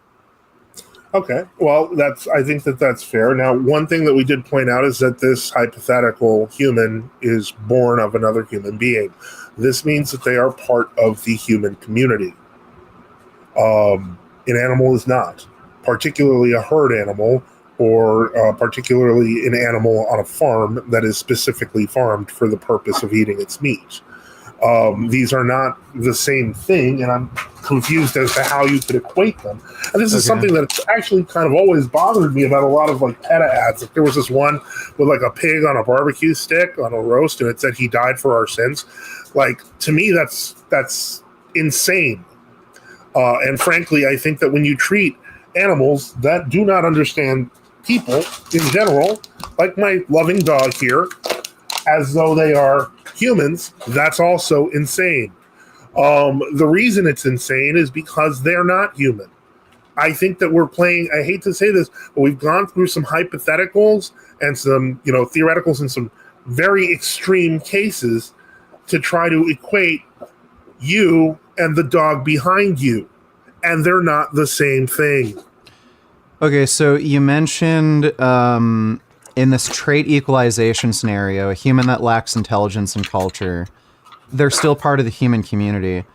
Okay, well, I think that's fair. Now, one thing that we did point out is that this hypothetical human is born of another human being. This means that they are part of the human community. An animal is not, particularly a herd animal, or particularly an animal on a farm that is specifically farmed for the purpose of eating its meat. These are not the same thing, and I'm confused as to how you could equate them. And this is something that's actually kind of always bothered me about a lot of, like, PETA ads. Like, there was this one with, like, a pig on a barbecue stick on a roast, and it said he died for our sins. Like, to me, that's insane. And frankly, I think that when you treat animals that do not understand people in general, like my loving dog here, as though they are humans, that's also insane. The reason it's insane is because they're not human. I think that we're playing, I hate to say this, but we've gone through some hypotheticals and some, theoreticals and some very extreme cases to try to equate you and the dog behind you. And they're not the same thing. Okay, so you mentioned in this trait equalization scenario, a human that lacks intelligence and culture, they're still part of the human community.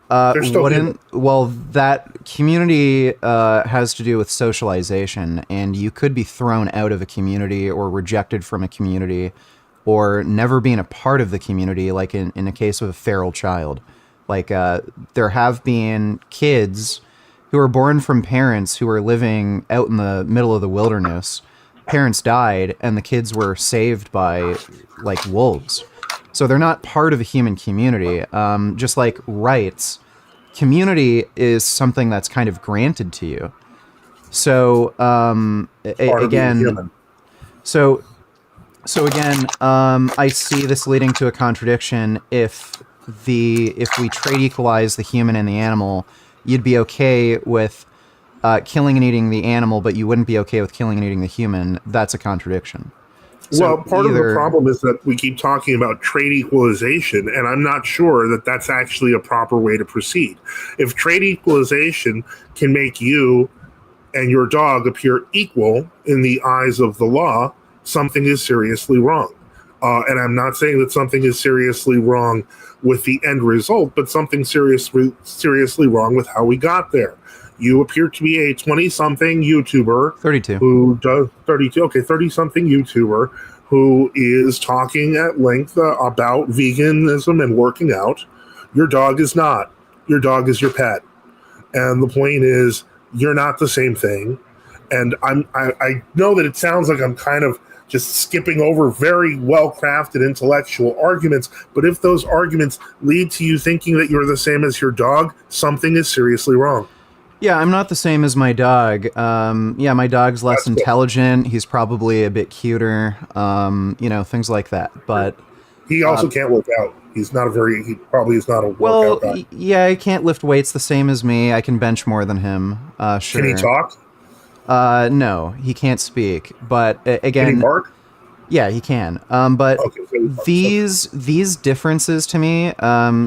They're still human. Well, that community has to do with socialization, and you could be thrown out of a community or rejected from a community or never being a part of the community, like in the case of a feral child. Like, there have been kids who are born from parents who are living out in the middle of the wilderness. Parents died, and the kids were saved by, like, wolves. So they're not part of a human community. Just like rights, community is something that's kind of granted to you. So, again, so again, I see this leading to a contradiction. If we trait equalize the human and the animal, you'd be okay with killing and eating the animal, but you wouldn't be okay with killing and eating the human. That's a contradiction. So Well, part of the problem is that we keep talking about trade equalization, and I'm not sure that that's actually a proper way to proceed. If trade equalization can make you and your dog appear equal in the eyes of the law, something is seriously wrong. And I'm not saying that something is seriously wrong with the end result, but something seriously wrong with how we got there. You appear to be a 20-something YouTuber. 32. Who does 32? Okay, 30-something YouTuber who is talking at length about veganism and working out. Your dog is not. Your dog is your pet. And the point is, you're not the same thing. And I know that it sounds like I'm kind of just skipping over very well-crafted intellectual arguments, but if those arguments lead to you thinking that you're the same as your dog, something is seriously wrong. Yeah, I'm not the same as my dog. Yeah, my dog's less intelligent. He's probably a bit cuter. Things like that. But he also can't work out. He probably is not a workout guy. Yeah, he can't lift weights the same as me. I can bench more than him. Sure. Can he talk? No, he can't speak. But again, can he bark? Yeah, he can. But okay, so these differences to me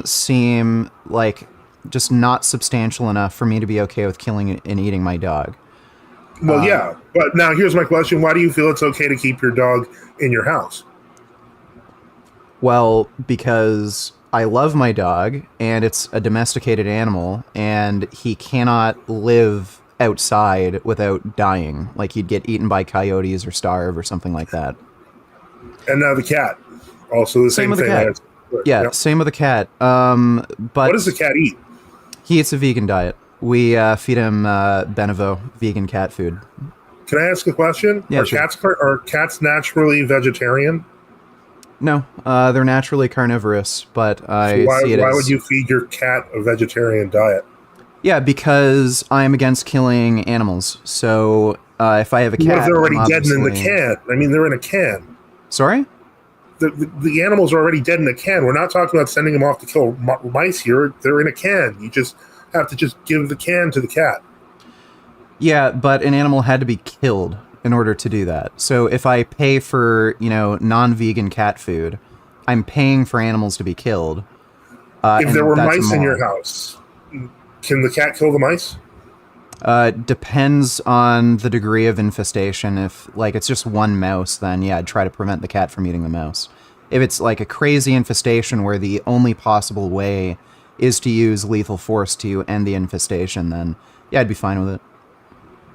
seem like just not substantial enough for me to be okay with killing and eating my dog. Well, yeah, but now here's my question: why do you feel it's okay to keep your dog in your house? Well, because I love my dog, and it's a domesticated animal, and he cannot live outside without dying. Like, he'd get eaten by coyotes or starve or something like that. And now the cat. Also the same with thing. The cat. Yeah, same with the cat. But what does the cat eat? He eats a vegan diet. We feed him Benevo, vegan cat food. Can I ask a question? Yeah, are cats naturally vegetarian? No, they're naturally carnivorous, but why would you feed your cat a vegetarian diet? Yeah, because I'm against killing animals. So if I have a cat, what if they're already dead and in the can? I mean, they're in a can. Sorry? The animals are already dead in a can. We're not talking about sending them off to kill mice here. They're in a can. You just have to just give the can to the cat. Yeah, but an animal had to be killed in order to do that. So if I pay for, non-vegan cat food, I'm paying for animals to be killed. If there were mice in your house, can the cat kill the mice? Depends on the degree of infestation. If, it's just one mouse, then yeah, I'd try to prevent the cat from eating the mouse. If it's, a crazy infestation where the only possible way is to use lethal force to end the infestation, then yeah, I'd be fine with it.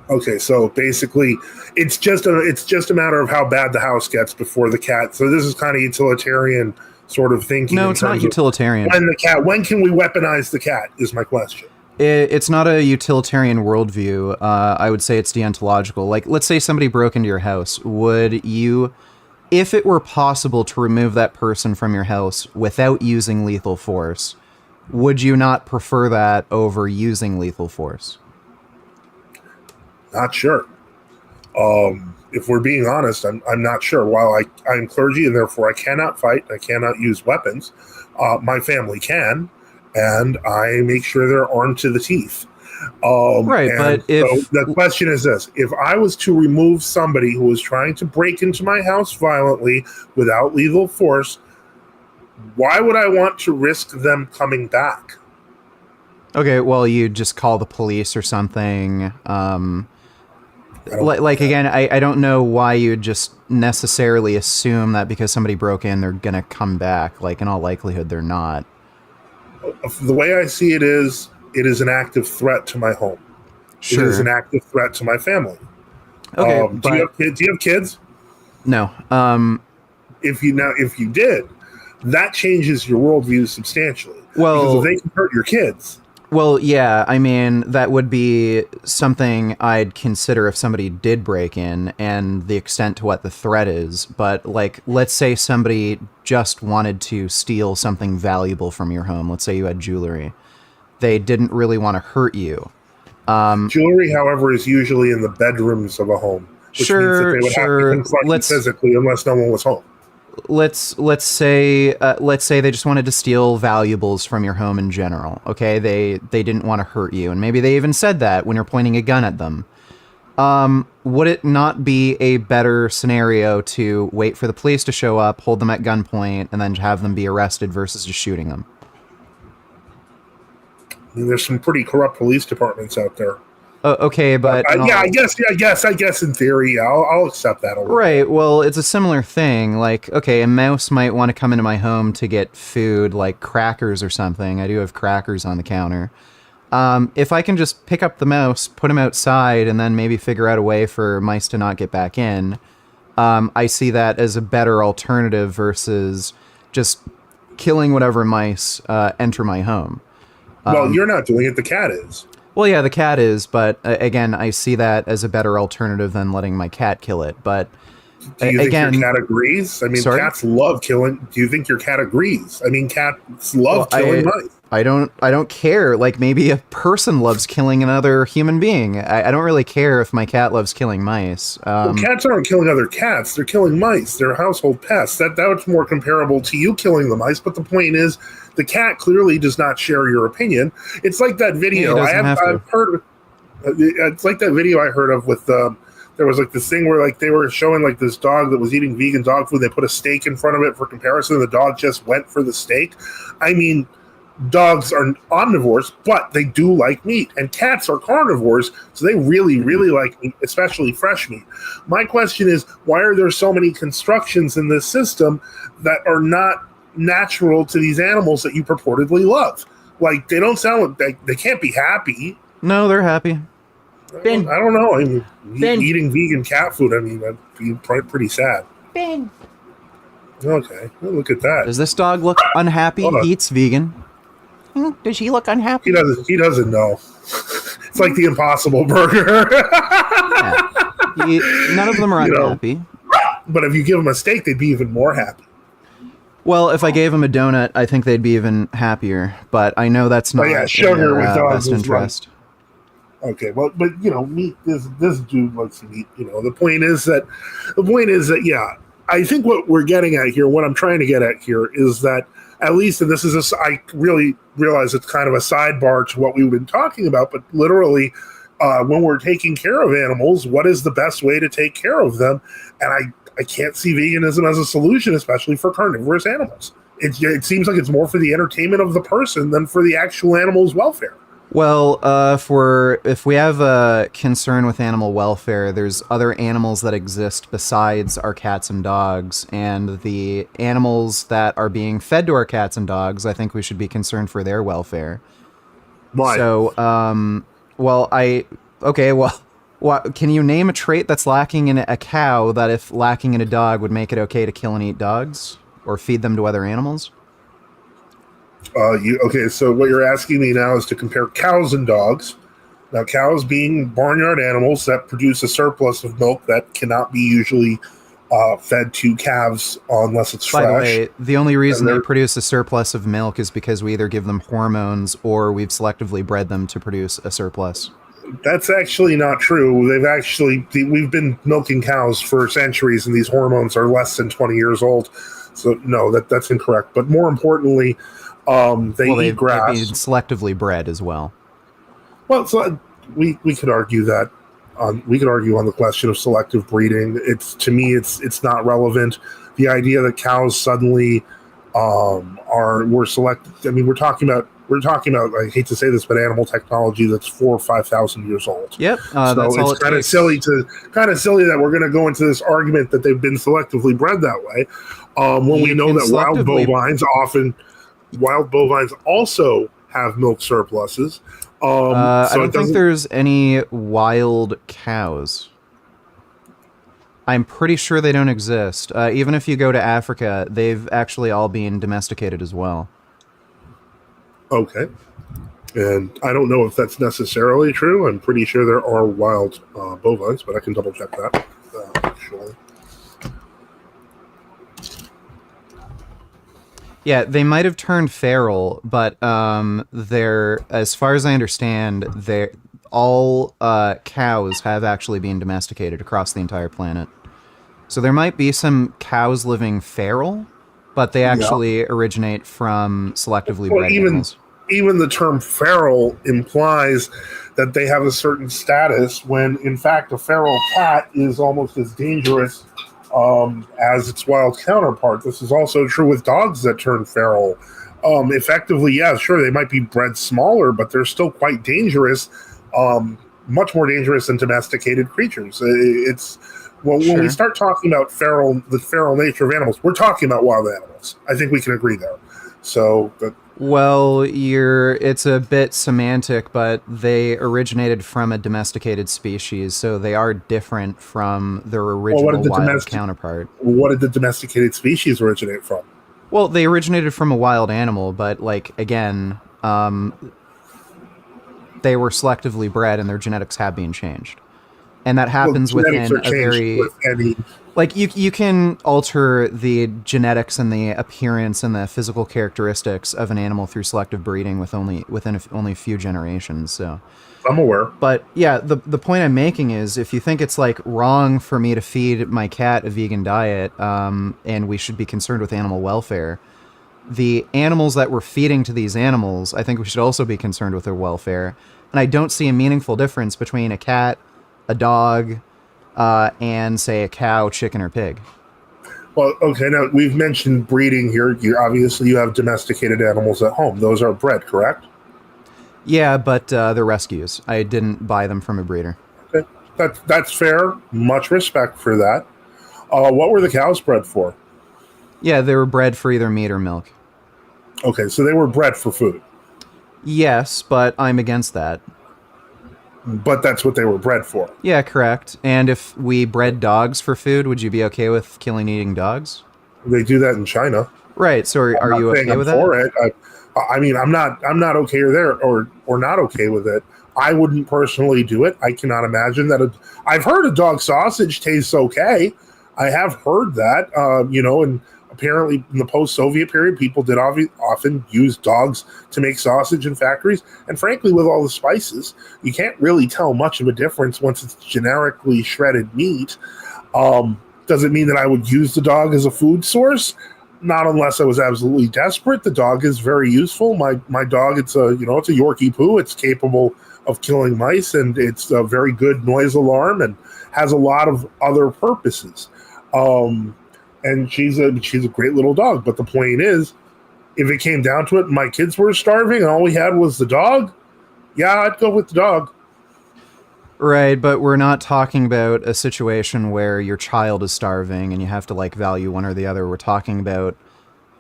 Okay, so basically, it's just a matter of how bad the house gets before the cat. So this is kind of utilitarian sort of thinking. No, it's not utilitarian. When can we weaponize the cat? Is my question. It's not a utilitarian worldview. I would say it's deontological. Let's say somebody broke into your house. Would you, if it were possible to remove that person from your house without using lethal force, would you not prefer that over using lethal force? Not sure. If we're being honest, I'm not sure. While I'm clergy and therefore I cannot fight, I cannot use weapons, my family can, and I make sure they're armed to the teeth. Right, but so the question is this: if I was to remove somebody who was trying to break into my house violently without lethal force, why would I want to risk them coming back? Okay, well, you just call the police or something. Again, I don't know why you'd just necessarily assume that because somebody broke in, they're going to come back. In all likelihood, they're not. The way I see it is an active threat to my home. Sure. It is an active threat to my family. Okay, do you have kids? No. If you did, that changes your worldview substantially. Well, because if they can hurt your kids. Well, yeah, I mean, that would be something I'd consider if somebody did break in and the extent to what the threat is. But, let's say somebody just wanted to steal something valuable from your home. Let's say you had jewelry. They didn't really want to hurt you. Jewelry, however, is usually in the bedrooms of a home. Which means that they would have to confront you physically unless no one was home. Let's say they just wanted to steal valuables from your home in general. Okay, they didn't want to hurt you, and maybe they even said that when you're pointing a gun at them. Would it not be a better scenario to wait for the police to show up, hold them at gunpoint, and then have them be arrested versus just shooting them? I mean, there's some pretty corrupt police departments out there. Okay, but I guess in theory, yeah, I'll accept that. Right. Well, it's a similar thing. Like, okay, a mouse might want to come into my home to get food, like crackers or something. I do have crackers on the counter. If I can just pick up the mouse, put him outside, and then maybe figure out a way for mice to not get back in, I see that as a better alternative versus just killing whatever mice enter my home. Well, you're not doing it. The cat is. Well, yeah, the cat is, but again, I see that as a better alternative than letting my cat kill it. But do you think your cat agrees? I mean, sorry? Cats love killing. Do you think your cat agrees? I mean, cats love killing mice. I don't care. Like, maybe a person loves killing another human being. I don't really care if my cat loves killing mice. Well, cats aren't killing other cats. They're killing mice. They're household pests. That's more comparable to you killing the mice. But the point is, the cat clearly does not share your opinion. It's like that video I've heard. It's like that video I heard of with there was like this thing where like they were showing like this dog that was eating vegan dog food. They put a steak in front of it for comparison. The dog just went for the steak. I mean, dogs are omnivores, but they do like meat, and cats are carnivores, so they really, really like meat, especially fresh meat. My question is, why are there so many constructions in this system that are not natural to these animals that you purportedly love? Like, they don't sound like they can't be happy. No, they're happy. Ben, I don't know. I mean, eating vegan cat food, I mean, that'd be pretty sad. Ben. Okay, well, look at that. Does this dog look unhappy? He eats vegan. Does he look unhappy? He doesn't know. It's like the Impossible Burger. None of them are unhappy. But if you give them a steak, they'd be even more happy. Well, if I gave them a donut, I think they'd be even happier. But I know that's not sugar with dogs best interest. Okay, well, but meat. This dude likes meat. The point is that yeah, I think what we're getting at here, what I'm trying to get at here, is that at least, and this is I really realize it's kind of a sidebar to what we've been talking about, but literally, when we're taking care of animals, what is the best way to take care of them? And I can't see veganism as a solution, especially for carnivorous animals. It seems like it's more for the entertainment of the person than for the actual animal's welfare. Well, if we have a concern with animal welfare, there's other animals that exist besides our cats and dogs, and the animals that are being fed to our cats and dogs, I think we should be concerned for their welfare. Why? So, can you name a trait that's lacking in a cow that, if lacking in a dog, would make it okay to kill and eat dogs or feed them to other animals? So what you're asking me now is to compare cows and dogs. Now, cows being barnyard animals that produce a surplus of milk that cannot be usually fed to calves unless it's fresh. By the way, the only reason they produce a surplus of milk is because we either give them hormones or we've selectively bred them to produce a surplus. That's actually not true. We've been milking cows for centuries, and these hormones are less than 20 years old. So no, that's incorrect. But more importantly, they eat grass. They've been selectively bred as well. Well, so we could argue that. We could argue on the question of selective breeding. To me, it's not relevant. The idea that cows suddenly were selected. I mean, we're talking about. I hate to say this, but animal technology that's 4,000 or 5,000 years old. Yep. So it's kind of silly that we're going to go into this argument that they've been selectively bred that way, when we know that wild bovines also have milk surpluses. I don't think there's any wild cows. I'm pretty sure they don't exist. Even if you go to Africa, they've actually all been domesticated as well. Okay. And I don't know if that's necessarily true. I'm pretty sure there are wild bovines, but I can double check that. Actually. Yeah, they might have turned feral, but they're, as far as I understand, all cows have actually been domesticated across the entire planet. So there might be some cows living feral, but they actually originate from selectively bred animals. even the term feral implies that they have a certain status when, in fact, a feral cat is almost as dangerous as its wild counterpart. This is also true with dogs that turn feral. Effectively, yeah, sure, they might be bred smaller, but they're still quite dangerous, much more dangerous than domesticated creatures. When we start talking about the feral nature of animals, we're talking about wild animals. I think we can agree there. So, well, it's a bit semantic, but they originated from a domesticated species, so they are different from their original wild counterpart. What did the domesticated species originate from? Well, they originated from a wild animal, but, like, again, they were selectively bred and their genetics have been changed. And that happens within a very... Like, you can alter the genetics and the appearance and the physical characteristics of an animal through selective breeding within only a few generations, so... I'm aware. But, yeah, the point I'm making is, if you think it's, like, wrong for me to feed my cat a vegan diet, and we should be concerned with animal welfare, the animals that we're feeding to these animals, I think we should also be concerned with their welfare. And I don't see a meaningful difference between a cat, a dog, and, say, a cow, chicken, or pig. Well, okay, now we've mentioned breeding here. Obviously, you have domesticated animals at home. Those are bred, correct? Yeah, but they're rescues. I didn't buy them from a breeder. Okay, that's fair. Much respect for that. What were the cows bred for? Yeah, they were bred for either meat or milk. Okay, so they were bred for food. Yes, but I'm against that. But that's what they were bred for. Yeah, correct. And if we bred dogs for food, would you be okay with killing eating dogs? They do that in China. Right. So are you okay with that? For it. I mean, I'm not okay or not okay with it. I wouldn't personally do it. I cannot imagine that. I've heard a dog sausage tastes okay. I have heard that. And apparently in the post-Soviet period, people did often use dogs to make sausage in factories. And frankly, with all the spices, you can't really tell much of a difference once it's generically shredded meat. Does it mean that I would use the dog as a food source? Not unless I was absolutely desperate. The dog is very useful. My dog, it's a Yorkie poo. It's capable of killing mice, and it's a very good noise alarm and has a lot of other purposes. And she's a great little dog. But the point is, if it came down to it, my kids were starving and all we had was the dog, yeah, I'd go with the dog. Right, but we're not talking about a situation where your child is starving and you have to, like, value one or the other. We're talking about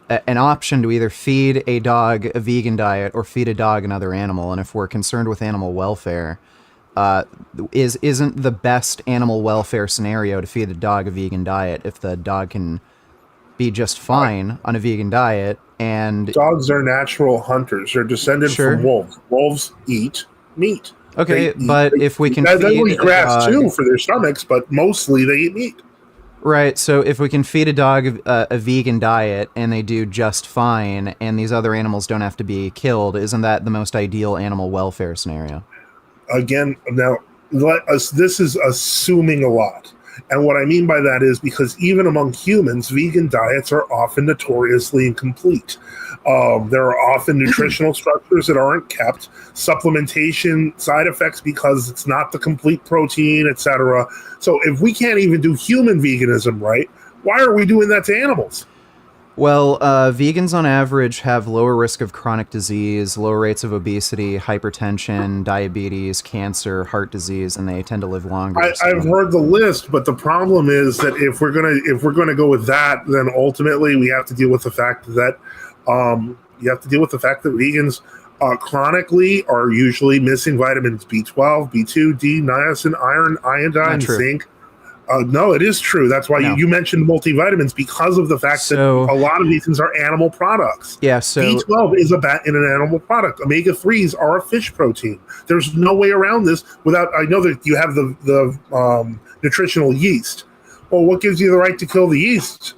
an option to either feed a dog a vegan diet or feed a dog another animal. And if we're concerned with animal welfare, isn't the best animal welfare scenario to feed a dog a vegan diet if the dog can be just fine on a vegan diet? And dogs are natural hunters. They're descended from wolves. Wolves eat meat. Okay, if we can feed they eat grass too for their stomachs, but mostly they eat meat. Right, so if we can feed a dog a vegan diet and they do just fine and these other animals don't have to be killed, isn't that the most ideal animal welfare scenario? Again, now, this is assuming a lot. And what I mean by that is because even among humans, vegan diets are often notoriously incomplete. There are often nutritional structures that aren't kept, supplementation side effects because it's not the complete protein, etc. So if we can't even do human veganism right, why are we doing that to animals? Well, vegans on average have lower risk of chronic disease, lower rates of obesity, hypertension, diabetes, cancer, heart disease, and they tend to live longer. I've heard the list, but the problem is that if we're gonna go with that, then ultimately we have to deal with the fact that vegans chronically are usually missing vitamins B12, B2, D, niacin, iron, iodine, zinc. No, it is true. That's why you mentioned multivitamins, because of the fact that a lot of these things are animal products. Yeah, so B12 is in an animal product. Omega-3s are a fish protein. There's no way around this without. I know that you have the nutritional yeast. Well, what gives you the right to kill the yeast?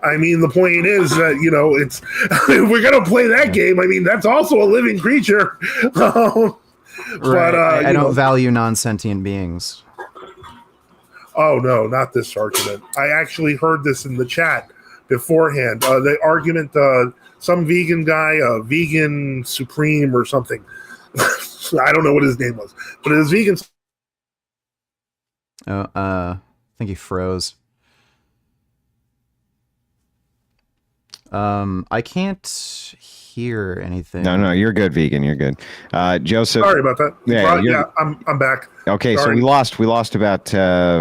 I mean, the point is that, it's if we're going to play that game, I mean, that's also a living creature. Right. But I don't value non-sentient beings. Oh, no, not this argument. I actually heard this in the chat beforehand. The argument, some vegan guy, Vegan Supreme or something. I don't know what his name was, but it was vegan. Oh, I think he froze. I can't hear anything. No, you're good, vegan. You're good. Joseph. Sorry about that. Yeah, I'm back. Okay, Sorry. so we lost about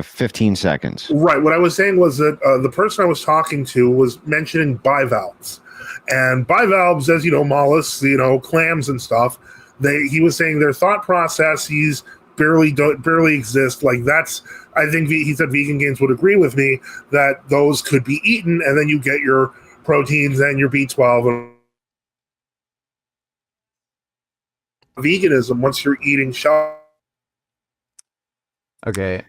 15 seconds. Right. What I was saying was that the person I was talking to was mentioning bivalves, and bivalves, as you know, mollusks, clams and stuff. He was saying their thought processes barely exist. Like that's, I think he said Vegan Gains would agree with me that those could be eaten, and then you get your proteins and your B12 and veganism once you're eating shell. Okay.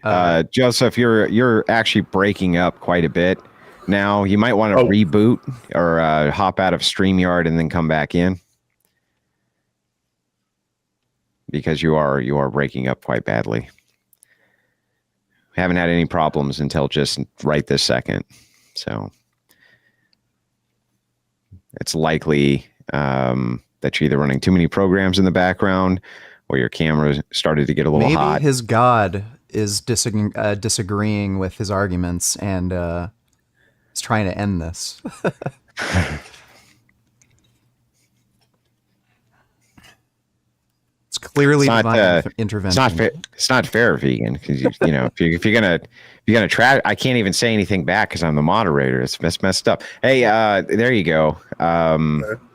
Joseph, you're actually breaking up quite a bit now. You might want to reboot or hop out of StreamYard and then come back in, because you are breaking up quite badly. Haven't had any problems until just right this second. So it's likely that you're either running too many programs in the background or your camera started to get a little hot. Maybe his God is disagreeing with his arguments and is trying to end this. It's clearly divine intervention. It's not fair, vegan, because if you're gonna try, I can't even say anything back because I'm the moderator. It's messed up. Hey, there you go.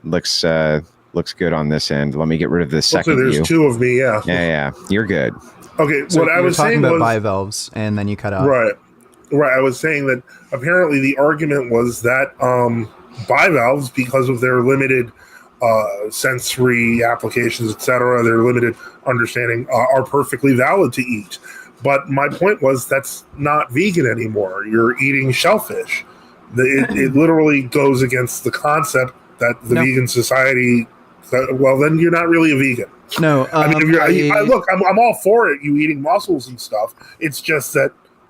Looks good on this end. Let me get rid of this second view. There's two of me. Yeah. You're good. Okay. So what I was talking saying about was bivalves, and then you cut out. Right. I was saying that apparently the argument was that bivalves, because of their limited sensory applications, etc., their limited understanding, are perfectly valid to eat. But my point was that's not vegan anymore. You're eating shellfish. It literally goes against the concept that the vegan society. Well, then you're not really a vegan. No, I mean, look, I'm all for it. You eating mussels and stuff. It's just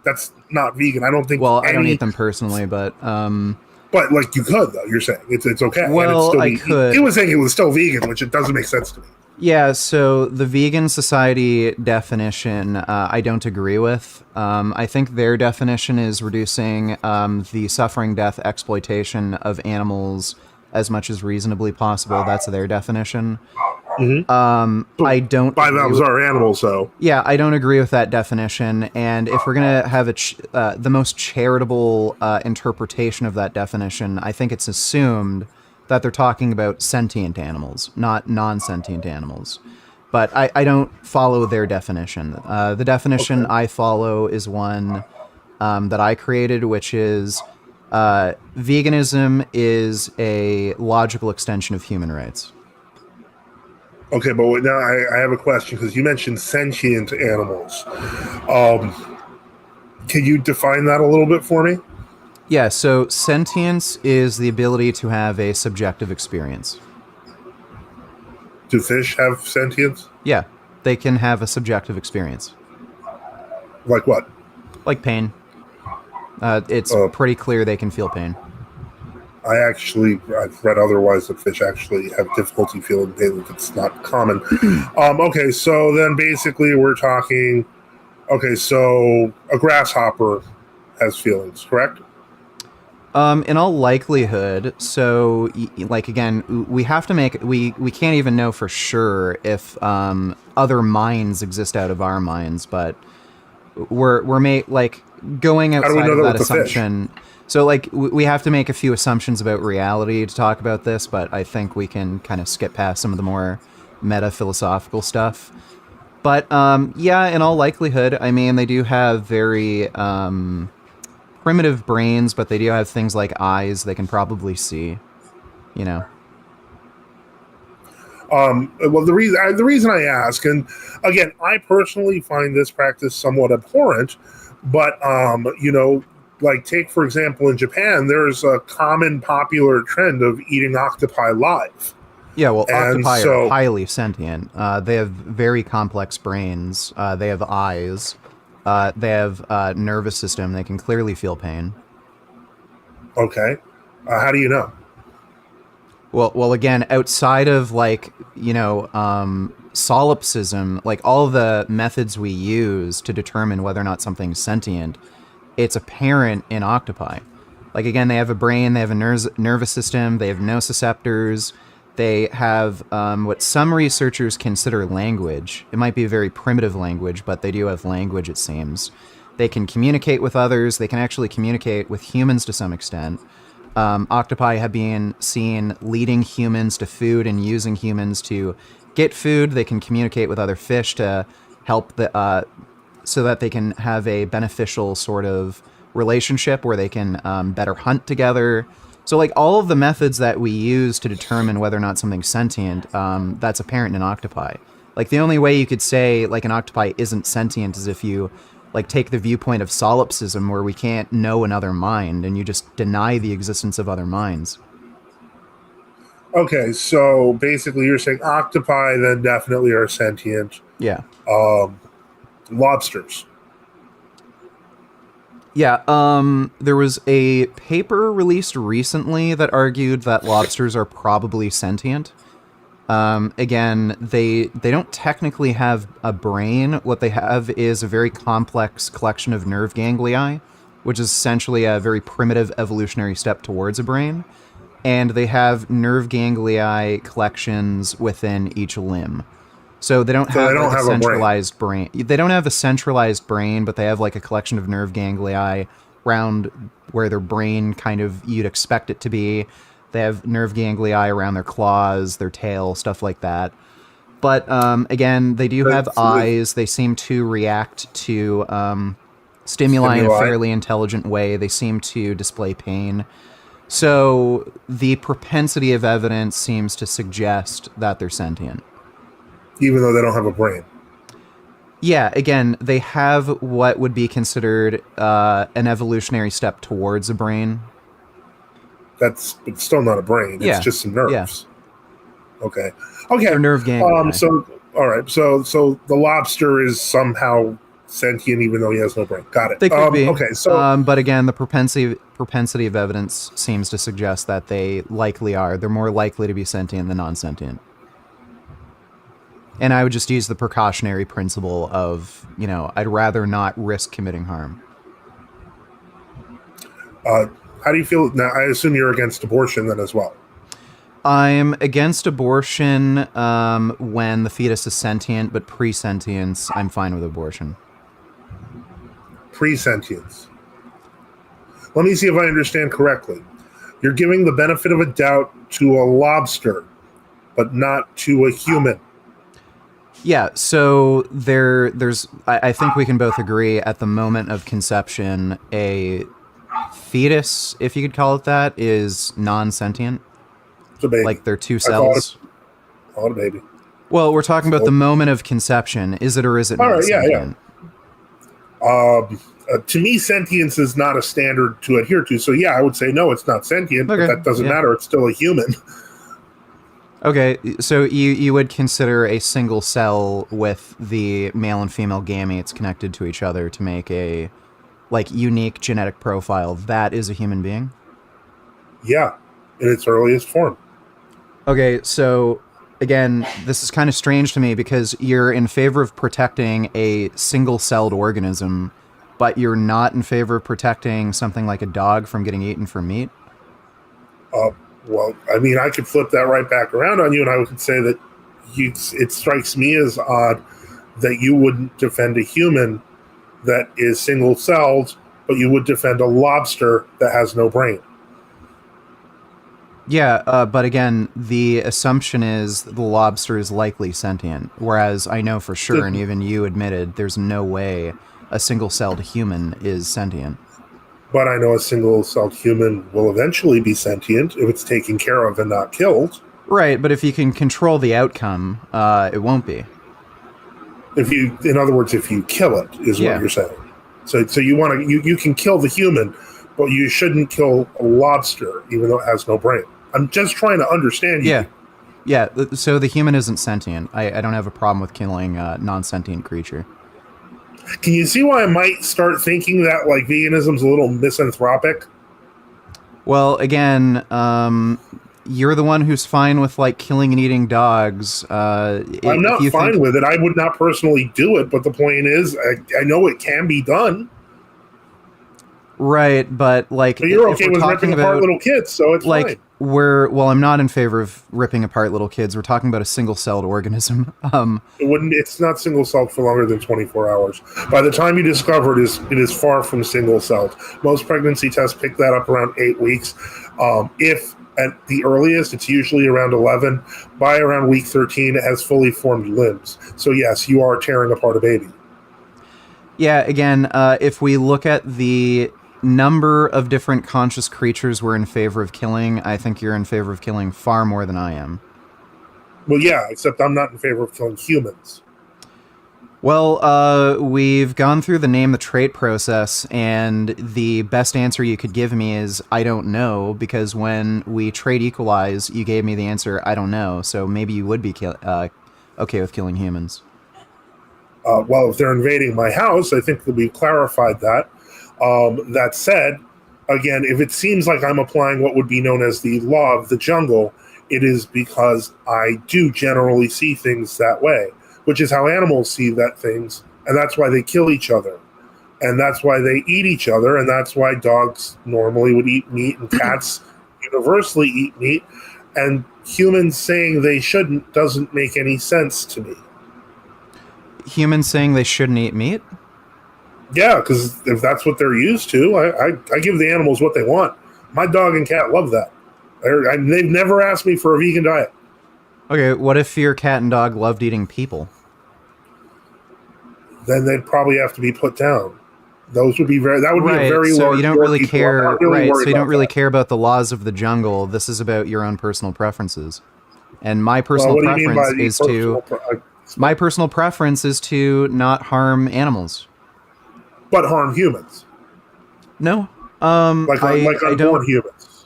that's not vegan. I don't think. Well, I don't eat them personally, but. But like you could though. You're saying it's okay. Well, I could. He was saying it was still vegan, which it doesn't make sense to me. Yeah, so the vegan society definition, I don't agree with. I think their definition is reducing the suffering, death, exploitation of animals as much as reasonably possible. That's their definition. Mm-hmm. I don't. Bivalves are animals, though. Yeah, I don't agree with that definition. And if we're gonna have the most charitable interpretation of that definition, I think it's assumed that they're talking about sentient animals, not non-sentient animals. But I don't follow their definition. The definition I follow is one that I created, which is veganism is a logical extension of human rights. Okay, but now I have a question, because you mentioned sentient animals. Can you define that a little bit for me? Yeah, so sentience is the ability to have a subjective experience. Do fish have sentience? Yeah, they can have a subjective experience. Like what? Like pain. It's pretty clear they can feel pain. I've read otherwise that fish actually have difficulty feeling pain. It's not common. Okay, so then basically we're talking. Okay, so a grasshopper has feelings, correct? In all likelihood, so like again, we have to make we can't even know for sure if other minds exist out of our minds, but we're going outside of that assumption. So like we have to make a few assumptions about reality to talk about this, but I think we can kind of skip past some of the more meta-philosophical stuff. But yeah, in all likelihood, I mean, they do have very primitive brains, but they do have things like eyes they can probably see, Well, the reason I ask, and again, I personally find this practice somewhat abhorrent, but like take for example in Japan, there's a common popular trend of eating octopi live. Yeah, well, octopi are highly sentient. They have very complex brains. They have eyes. They have a nervous system. They can clearly feel pain. Okay. How do you know? Well, again, outside of solipsism, like all the methods we use to determine whether or not something's sentient, it's apparent in octopi. Like again, they have a brain, they have a nervous system, they have nociceptors, they have what some researchers consider language. It might be a very primitive language, but they do have language, it seems. They can communicate with others. They can actually communicate with humans to some extent. Octopi have been seen leading humans to food and using humans to get food. They can communicate with other fish to help so that they can have a beneficial sort of relationship where they can better hunt together. So like all of the methods that we use to determine whether or not something's sentient, that's apparent in octopi. Like the only way you could say like an octopi isn't sentient is if you like take the viewpoint of solipsism, where we can't know another mind and you just deny the existence of other minds. Okay, so basically you're saying octopi then definitely are sentient. Yeah. Lobsters. Yeah, there was a paper released recently that argued that lobsters are probably sentient. Again, they don't technically have a brain. What they have is a very complex collection of nerve ganglia, which is essentially a very primitive evolutionary step towards a brain. And they have nerve ganglia collections within each limb. So they don't have a centralized brain. They don't have a centralized brain, but they have like a collection of nerve ganglia around where their brain kind of you'd expect it to be. They have nerve ganglia around their claws, their tail, stuff like that. But again, they do have eyes. They seem to react to stimuli in a fairly intelligent way. They seem to display pain. So the propensity of evidence seems to suggest that they're sentient. Even though they don't have a brain. Yeah, again, they have what would be considered an evolutionary step towards a brain. It's still not a brain. It's just some nerves. Yeah. Okay. They're nerve ganglia. So all right. So the lobster is somehow sentient, even though he has no brain. Got it. They could be. Okay. So, but again, the propensity of evidence seems to suggest that they likely are. They're more likely to be sentient than non-sentient. And I would just use the precautionary principle of, I'd rather not risk committing harm. how do you feel now? I assume you're against abortion then as well. I'm against abortion when the fetus is sentient, but pre-sentience, I'm fine with abortion. Pre-sentience. Let me see if I understand correctly. You're giving the benefit of a doubt to a lobster, but not to a human. Yeah, so there's I think we can both agree at the moment of conception, a fetus, if you could call it that, is non-sentient. It's a baby. Like they're two cells. Call it a baby. Well, we're talking about the moment of conception. Is it or is it not? All right, sentient? To me, sentience is not a standard to adhere to. So yeah, I would say no, it's not sentient, okay. But that doesn't matter. It's still a human. Okay, so you would consider a single cell with the male and female gametes connected to each other to make a unique genetic profile. That is a human being? Yeah, in its earliest form. Okay, so again, this is kind of strange to me because you're in favor of protecting a single-celled organism, but you're not in favor of protecting something like a dog from getting eaten for meat? Well, I mean, I could flip that right back around on you, and I would say that it strikes me as odd that you wouldn't defend a human that is single-celled, but you would defend a lobster that has no brain. Yeah, but again, the assumption is the lobster is likely sentient, whereas I know for sure, and even you admitted, there's no way a single-celled human is sentient. But I know a single-celled human will eventually be sentient if it's taken care of and not killed. Right, but if you can control the outcome, it won't be. In other words, if you kill it, is what you're saying. So you can kill the human, but you shouldn't kill a lobster, even though it has no brain. I'm just trying to understand you. Yeah. So the human isn't sentient. I don't have a problem with killing a non-sentient creature. Can you see why I might start thinking that veganism's a little misanthropic? Well, again, you're the one who's fine with like killing and eating dogs. I'm not fine with it. I would not personally do it, but the point is, I know it can be done. Right, but like, but you're okay if we're with talking ripping apart about little kids, so it's like fine. well, I'm not in favor of ripping apart little kids. We're talking about a single-celled organism. It's not single-celled for longer than 24 hours. By the time you discover it is far from single-celled. Most pregnancy tests pick that up around 8 weeks. If at the earliest, it's usually around 11. By around week 13, it has fully formed limbs. So yes, you are tearing apart a baby. Yeah, again, if we look at the number of different conscious creatures we're in favor of killing, I think you're in favor of killing far more than I am. Well, yeah, except I'm not in favor of killing humans. Well, we've gone through the name the trait process, and the best answer you could give me is I don't know, because when we trait equalize, you gave me the answer I don't know, so maybe you would be okay with killing humans. Well, if they're invading my house, I think that we've clarified that. That said, again, if it seems like I'm applying what would be known as the law of the jungle, it is because I do generally see things that way, which is how animals see that things, and that's why they kill each other, and that's why they eat each other, and that's why dogs normally would eat meat, and cats universally eat meat, and humans saying they shouldn't doesn't make any sense to me. Humans saying they shouldn't eat meat? Yeah, because if that's what they're used to, I give the animals what they want. My dog and cat love that. They've never asked me for a vegan diet. Okay, what if your cat and dog loved eating people? Then they'd probably have to be put down. Those would be be a very so large. You don't really people. care, really right? So you don't really that. care about the laws of the jungle. This is about your own personal preferences, and my personal preference is to. My personal preference is to not harm animals. But harm humans. No. Like unborn humans.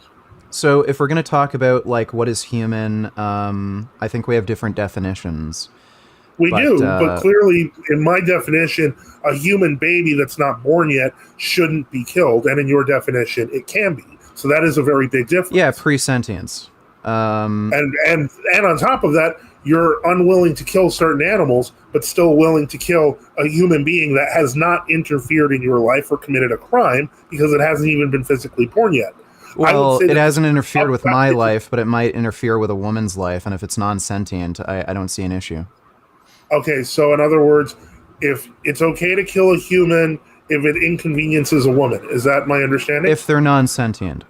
So if we're going to talk about like what is human, I think we have different definitions. We do, but clearly in my definition, a human baby that's not born yet shouldn't be killed, and in your definition, it can be. So that is a very big difference. Yeah, pre-sentience. And on top of that, you're unwilling to kill certain animals, but still willing to kill a human being that has not interfered in your life or committed a crime because it hasn't even been physically born yet. Well, it hasn't interfered with my life, but it might interfere with a woman's life, and if it's non-sentient, I don't see an issue. Okay, so in other words, if it's okay to kill a human if it inconveniences a woman, is that my understanding? If they're non-sentient.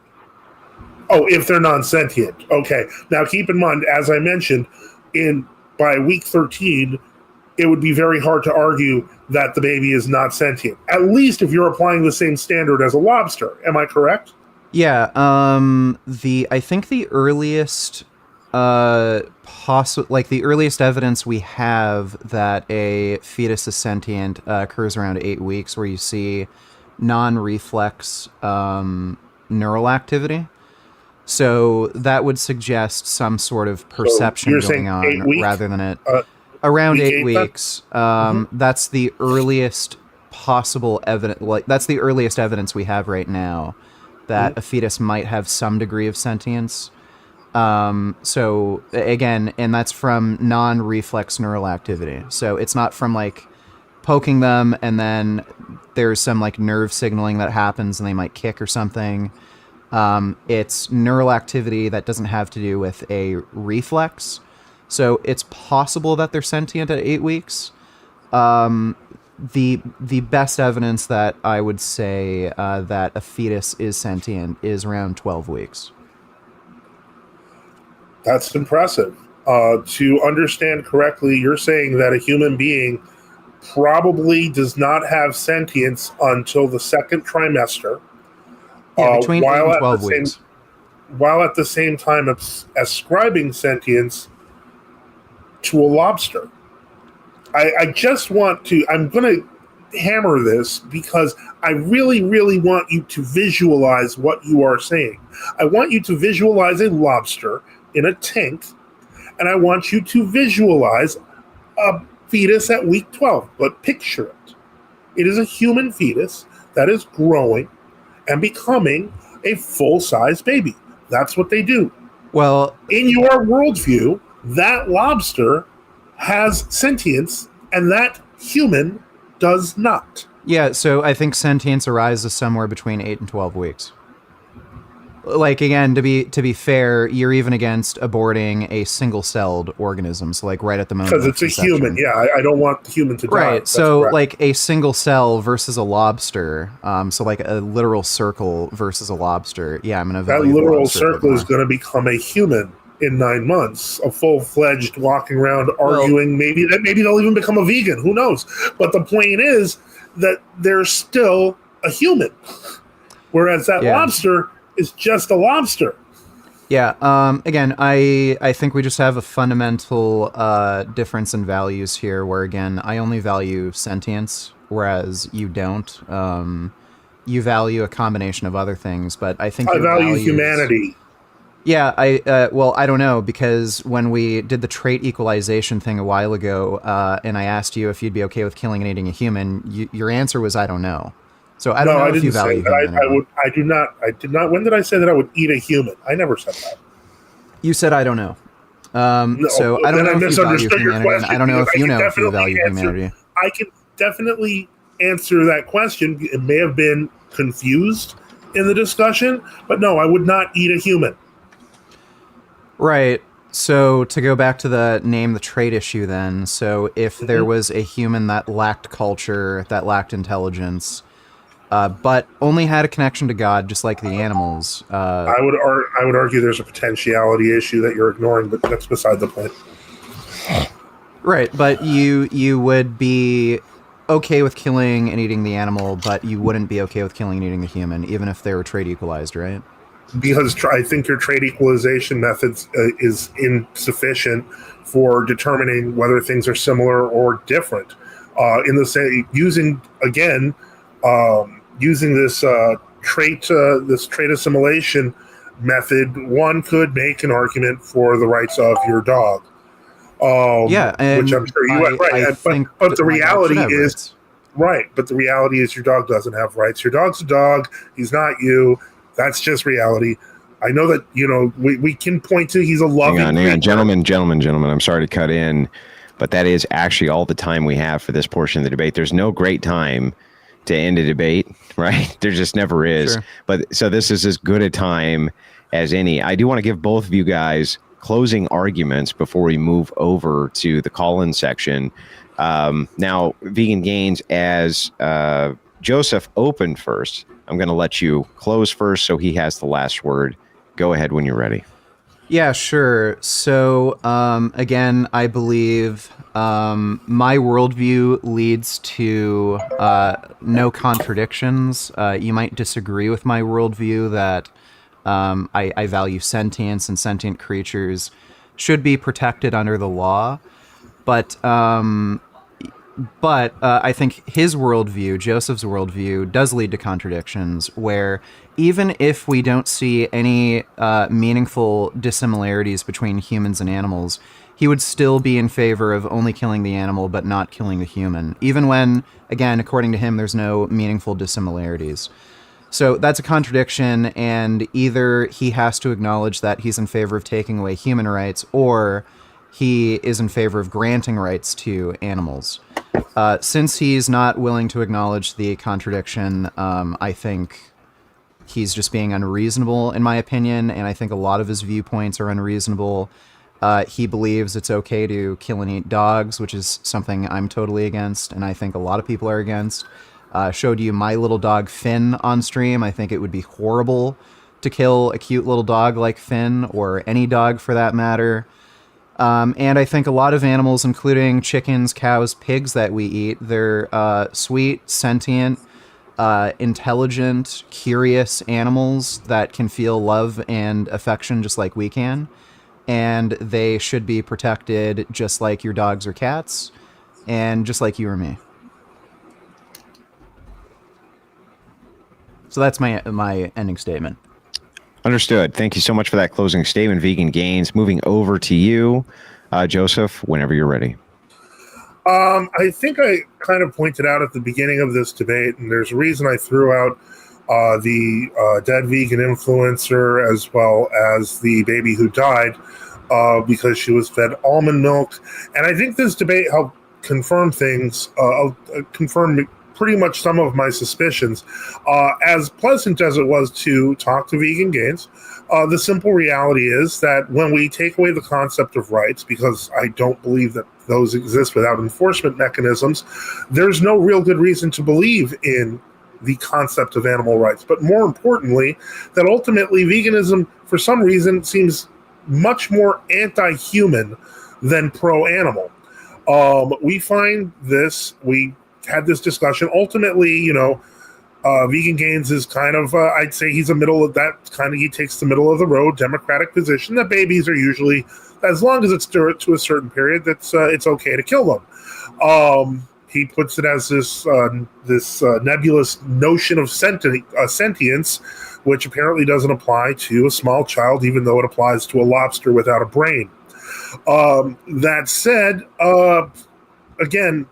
Oh, if they're non-sentient. Okay. Now keep in mind, as I mentioned, by week 13, it would be very hard to argue that the baby is not sentient. At least if you're applying the same standard as a lobster. Am I correct? Yeah. I think the earliest the earliest evidence we have that a fetus is sentient occurs around 8 weeks, where you see non-reflex neural activity. So that would suggest some sort of perception going on rather than it. Around 8 weeks. That's the earliest possible evidence. That's the earliest evidence we have right now that a fetus might have some degree of sentience. So again, and that's from non-reflex neural activity. So it's not from like poking them and then there's some like nerve signaling that happens and they might kick or something. It's neural activity that doesn't have to do with a reflex. So it's possible that they're sentient at 8 weeks. The best evidence that I would say that a fetus is sentient is around 12 weeks. That's impressive. To understand correctly, you're saying that a human being probably does not have sentience until the second trimester. Yeah, between 8 and 12 weeks. While at the same time ascribing sentience to a lobster. I just want to, I'm going to hammer this because I really, really want you to visualize what you are saying. I want you to visualize a lobster in a tank, and I want you to visualize a fetus at week 12, but picture it. It is a human fetus that is growing and becoming a full-size baby. That's what they do. Well, in your worldview, that lobster has sentience and that human does not. yeah, so I think sentience arises somewhere between 8 and 12 weeks. Like, again, to be fair, you're even against aborting a single-celled organism, so like right at the moment Because of it's a conception. human. Yeah, I don't want the human to die. Right, That's so correct. like a single cell versus a lobster, so like a literal circle versus a lobster. Yeah, I'm gonna That value the literal lobster a bit circle more. is going to become a human in 9 months, a full-fledged walking around arguing. Maybe they'll even become a vegan. Who knows? But the point is that they're still a human, whereas that Yeah. lobster is just a lobster. Yeah. Again, I think we just have a fundamental difference in values here. Where again, I only value sentience, whereas you don't. You value a combination of other things, but I think I your value values, humanity. Yeah, well, I don't know, because when we did the trait equalization thing a while ago, and I asked you if you'd be okay with killing and eating a human, your answer was I don't know. So I don't know if you value humanity. I do not. I did not. When did I say that I would eat a human? I never said that. You said I don't know. No, So I don't then know I if you value misunderstood your humanity, and question. I don't know if because you I can know if you definitely value answer- humanity. I can definitely answer that question. It may have been confused in the discussion, but no, I would not eat a human. Right. So to go back to the name the trait issue then, so if there was a human that lacked culture, that lacked intelligence, but only had a connection to God, just like the animals. I would argue there's a potentiality issue that you're ignoring, but that's beside the point. Right, but you would be okay with killing and eating the animal, but you wouldn't be okay with killing and eating the human, even if they were trait equalized, right? Because I think your trait equalization methods is insufficient for determining whether things are similar or different. In the same, using this trait assimilation method, one could make an argument for the rights of your dog. Yeah, and which I'm sure you would, right? But the reality is, right? But the reality is, your dog doesn't have rights. Your dog's a dog. He's not you. That's just reality. I know that, we can point to he's a loving Hang on, gentlemen. I'm sorry to cut in, but that is actually all the time we have for this portion of the debate. There's no great time to end a debate, right? There just never is. Sure. But so this is as good a time as any. I do want to give both of you guys closing arguments before we move over to the call-in section. Now, Vegan Gains, as Joseph opened first, I'm going to let you close first so he has the last word. Go ahead when you're ready. Yeah, sure. So, again, I believe my worldview leads to no contradictions. You might disagree with my worldview that I value sentience and sentient creatures should be protected under the law. But I think his worldview, Joseph's worldview, does lead to contradictions where even if we don't see any meaningful dissimilarities between humans and animals, he would still be in favor of only killing the animal but not killing the human, even when, again, according to him, there's no meaningful dissimilarities. So that's a contradiction, and either he has to acknowledge that he's in favor of taking away human rights, or he is in favor of granting rights to animals. Since he's not willing to acknowledge the contradiction, I think he's just being unreasonable, in my opinion, and I think a lot of his viewpoints are unreasonable. He believes it's okay to kill and eat dogs, which is something I'm totally against, and I think a lot of people are against. Showed you my little dog Finn on stream. I think it would be horrible to kill a cute little dog like Finn, or any dog for that matter. And I think a lot of animals, including chickens, cows, pigs that we eat, they're sweet, sentient, intelligent, curious animals that can feel love and affection just like we can. And they should be protected just like your dogs or cats, and just like you or me. So that's my ending statement. Understood. Thank you so much for that closing statement, Vegan Gains. Moving over to you, Joseph, whenever you're ready. I think I kind of pointed out at the beginning of this debate, and there's a reason I threw out the dead vegan influencer, as well as the baby who died because she was fed almond milk. And I think this debate helped confirm things, confirm pretty much some of my suspicions. As pleasant as it was to talk to Vegan Gains, the simple reality is that when we take away the concept of rights, because I don't believe that those exist without enforcement mechanisms, there's no real good reason to believe in the concept of animal rights. But more importantly, that ultimately veganism, for some reason, seems much more anti-human than pro-animal. We find this, we had this discussion. Ultimately, Vegan Gains is kind of, I'd say he's a middle of that kind of, he takes the middle of the road democratic position that babies are usually, as long as it's to a certain period, that's it's okay to kill them. He puts it as this nebulous notion of sentience, which apparently doesn't apply to a small child, even though it applies to a lobster without a brain. That said, again,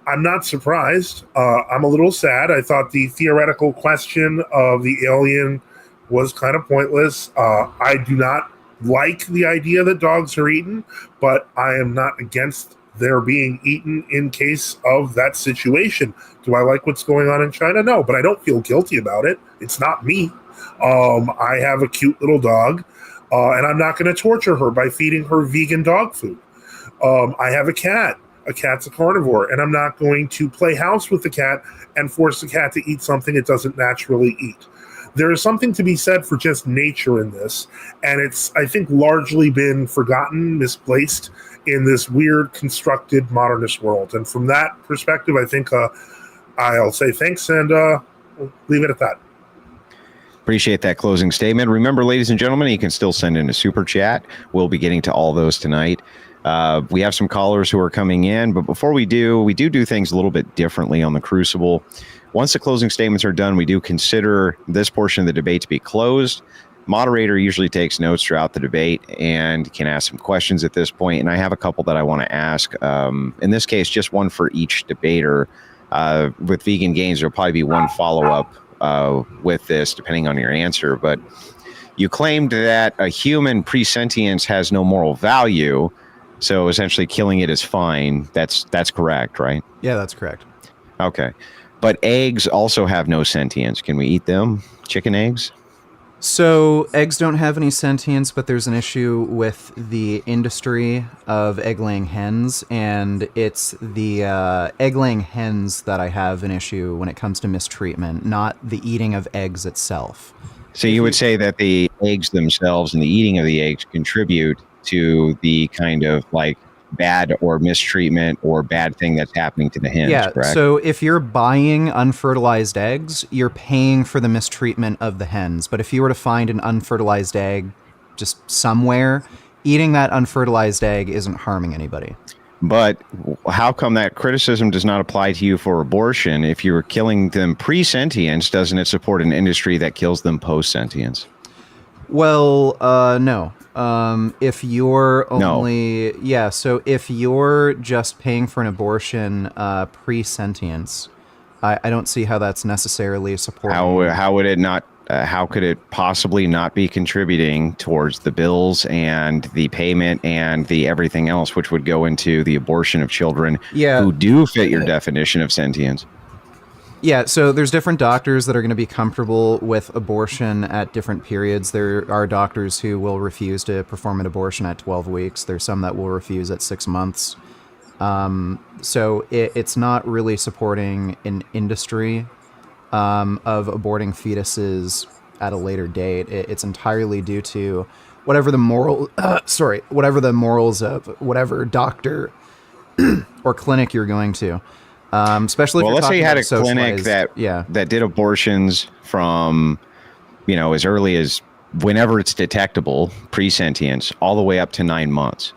I'm not surprised. I'm a little sad. I thought the theoretical question of the alien was kind of pointless. I do not like the idea that dogs are eaten, but I am not against their being eaten in case of that situation. Do I like what's going on in China? No, but I don't feel guilty about it. It's not me. I have a cute little dog, and I'm not going to torture her by feeding her vegan dog food. I have a cat. A cat's a carnivore, and I'm not going to play house with the cat and force the cat to eat something it doesn't naturally eat. There is something to be said for just nature in this, and it's, I think, largely been forgotten, misplaced in this weird, constructed modernist world. And from that perspective, I think I'll say thanks, and we'll leave it at that. Appreciate that closing statement. Remember, ladies and gentlemen, you can still send in a super chat. We'll be getting to all those tonight. We have some callers who are coming in, but before we do things a little bit differently on the Crucible. Once the closing statements are done, we do consider this portion of the debate to be closed. Moderator usually takes notes throughout the debate and can ask some questions at this point. And I have a couple that I want to ask. In this case, just one for each debater. With Vegan Gains, there'll probably be one follow-up with this, depending on your answer. But you claimed that a human pre-sentience has no moral value. So essentially killing it is fine. That's correct, right? Yeah, that's correct. Okay. But eggs also have no sentience. Can we eat them? Chicken eggs? So eggs don't have any sentience, but there's an issue with the industry of egg-laying hens, and it's the egg-laying hens that I have an issue when it comes to mistreatment, not the eating of eggs itself. So you would say that the eggs themselves and the eating of the eggs contribute to the kind of like bad or mistreatment or bad thing that's happening to the hens, correct? So if you're buying unfertilized eggs, you're paying for the mistreatment of the hens. But if you were to find an unfertilized egg just somewhere, eating that unfertilized egg isn't harming anybody. But how come that criticism does not apply to you for abortion? If you're killing them pre-sentience, doesn't it support an industry that kills them post-sentience? Well, no. If you're only... Yeah, so if you're just paying for an abortion pre-sentience, I don't see how that's necessarily supporting... How would it not... how could it possibly not be contributing towards the bills and the payment and the everything else, which would go into the abortion of children who do fit your definition of sentience? Yeah, so there's different doctors that are going to be comfortable with abortion at different periods. There are doctors who will refuse to perform an abortion at 12 weeks. There's some that will refuse at 6 months. So it's not really supporting an industry of aborting fetuses at a later date. It's entirely due to whatever the morals of whatever doctor or clinic you're going to. Especially if let's say you had a clinic that did abortions from, as early as whenever it's detectable, pre-sentience, all the way up to 9 months.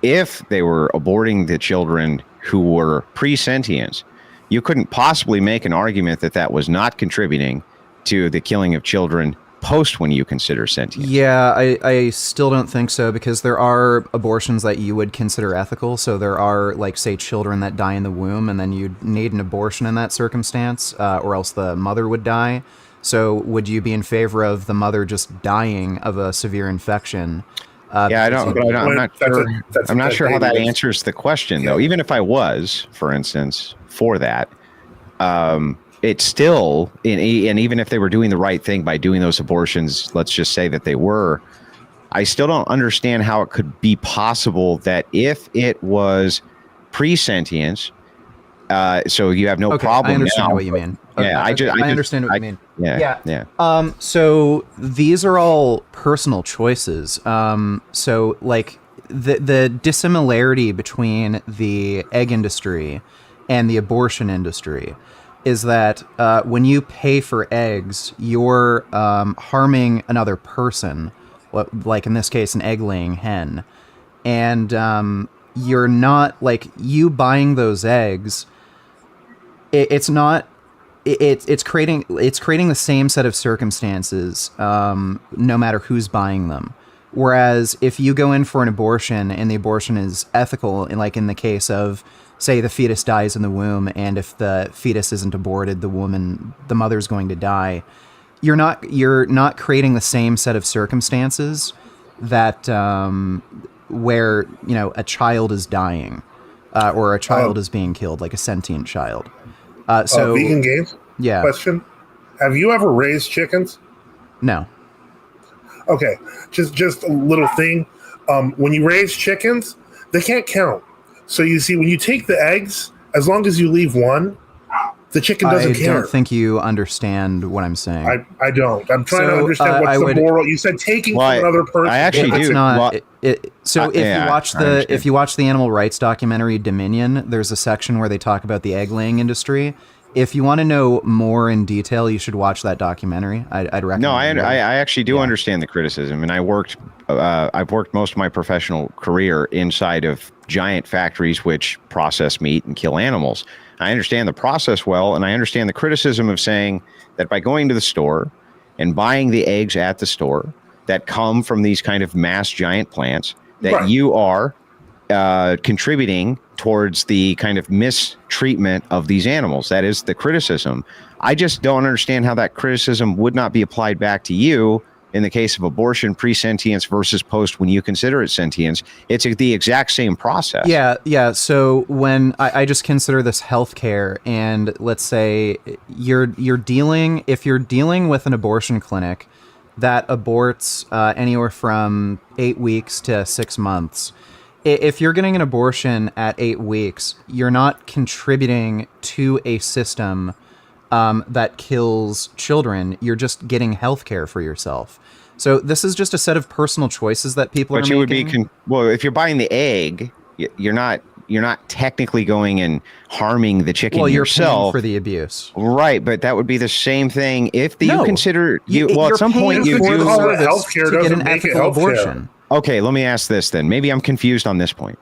If they were aborting the children who were pre-sentience, you couldn't possibly make an argument that that was not contributing to the killing of children post when you consider sentience. Yeah, I still don't think so, because there are abortions that you would consider ethical. So there are, like, say, children that die in the womb, and then you'd need an abortion in that circumstance, or else the mother would die. So would you be in favor of the mother just dying of a severe infection? Yeah, I don't. But I'm not sure. I'm not sure how that answers the question, though. Even if I was, for instance, for that, it's still, and even if they were doing the right thing by doing those abortions, let's just say that they were, I still don't understand how it could be possible that if it was pre-sentience, so you have no problem. I understand now, what you mean. Yeah, I understand what you mean. Yeah. So these are all personal choices. So like the dissimilarity between the egg industry and the abortion industry is that when you pay for eggs, you're harming another person, like in this case, an egg-laying hen. And you're not, like, you buying those eggs, it's creating the same set of circumstances no matter who's buying them. Whereas if you go in for an abortion and the abortion is ethical, and like in the case of, say, the fetus dies in the womb, and if the fetus isn't aborted, the mother's going to die. You're not creating the same set of circumstances that where a child is dying or a child is being killed, like a sentient child. So Vegan Games. Yeah. Question: have you ever raised chickens? No. Okay, just a little thing. When you raise chickens, they can't count. So you see, when you take the eggs, as long as you leave one, the chicken doesn't care. I don't think you understand what I'm saying. I don't. I'm trying to understand what's the moral. You said taking from another person. I actually do. It's not. If you watch the animal rights documentary Dominion, there's a section where they talk about the egg laying industry. If you want to know more in detail, you should watch that documentary. I'd recommend. No, I actually do understand the criticism, and I've worked most of my professional career inside of giant factories which process meat and kill animals. I understand the process well, and I understand the criticism of saying that by going to the store and buying the eggs at the store that come from these kind of mass giant plants, that you are contributing towards the kind of mistreatment of these animals. That is the criticism. I just don't understand how that criticism would not be applied back to you in the case of abortion, pre-sentience versus post when you consider it sentience. It's the exact same process. Yeah. So when I just consider this healthcare, and let's say you're dealing with an abortion clinic that aborts anywhere from 8 weeks to 6 months. If you're getting an abortion at 8 weeks, you're not contributing to a system that kills children. You're just getting healthcare for yourself. So this is just a set of personal choices that people are making. But you would be well, if you're buying the egg, you're not technically going and harming the chicken yourself. Well, you're paying for the abuse, right? But that would be the same thing if you consider you. Well, at some point you do healthcare to get an doesn't make it ethical healthcare. abortion. Okay, let me ask this then. Maybe I'm confused on this point.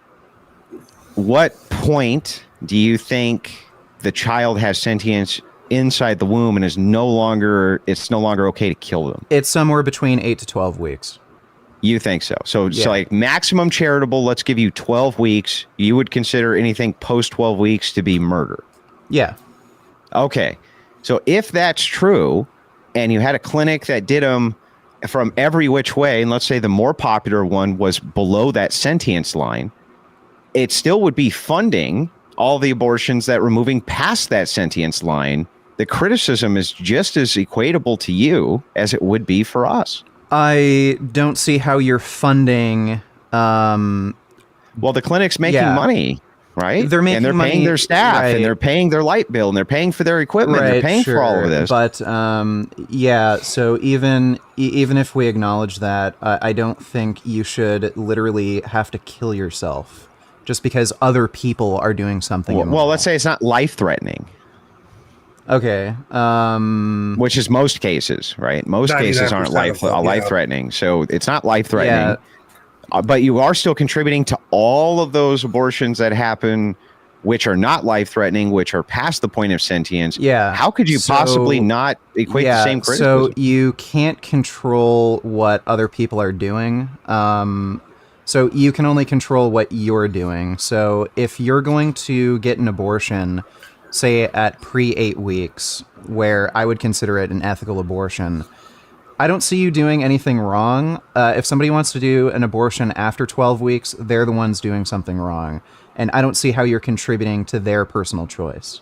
What point do you think the child has sentience inside the womb and it's no longer okay to kill them? It's somewhere between 8 to 12 weeks. You think so? So like maximum charitable, let's give you 12 weeks. You would consider anything post 12 weeks to be murder? Yeah. Okay. So if that's true, and you had a clinic that did them from every which way, and let's say the more popular one was below that sentience line, it still would be funding all the abortions that were moving past that sentience line. The criticism is just as equatable to you as it would be for us. I don't see how you're funding. Well, the clinic's making money, right? They're making and they're money, paying their staff, right, and they're paying their light bill, and they're paying for their equipment. Right, they're paying for all of this. But so even if we acknowledge that, I don't think you should literally have to kill yourself just because other people are doing something. Well, let's say it's not life-threatening. Okay. Which is most cases, right? Most cases aren't life-threatening, so it's not life-threatening. Yeah. But you are still contributing to all of those abortions that happen, which are not life-threatening, which are past the point of sentience. Yeah. How could you possibly not equate the same criticism? So you can't control what other people are doing. So you can only control what you're doing. So if you're going to get an abortion, say at pre-8 weeks, where I would consider it an ethical abortion, I don't see you doing anything wrong. If somebody wants to do an abortion after 12 weeks, they're the ones doing something wrong. And I don't see how you're contributing to their personal choice.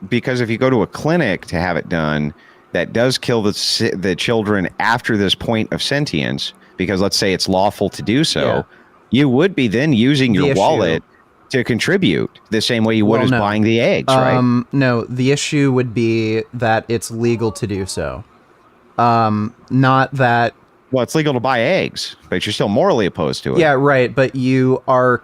Because if you go to a clinic to have it done, that does kill the children after this point of sentience, because let's say it's lawful to do so, you would be then using your wallet to contribute the same way you would buying the eggs, right? No, the issue would be that it's legal to do so. Not that... Well, it's legal to buy eggs, but you're still morally opposed to it. Yeah, right, but you are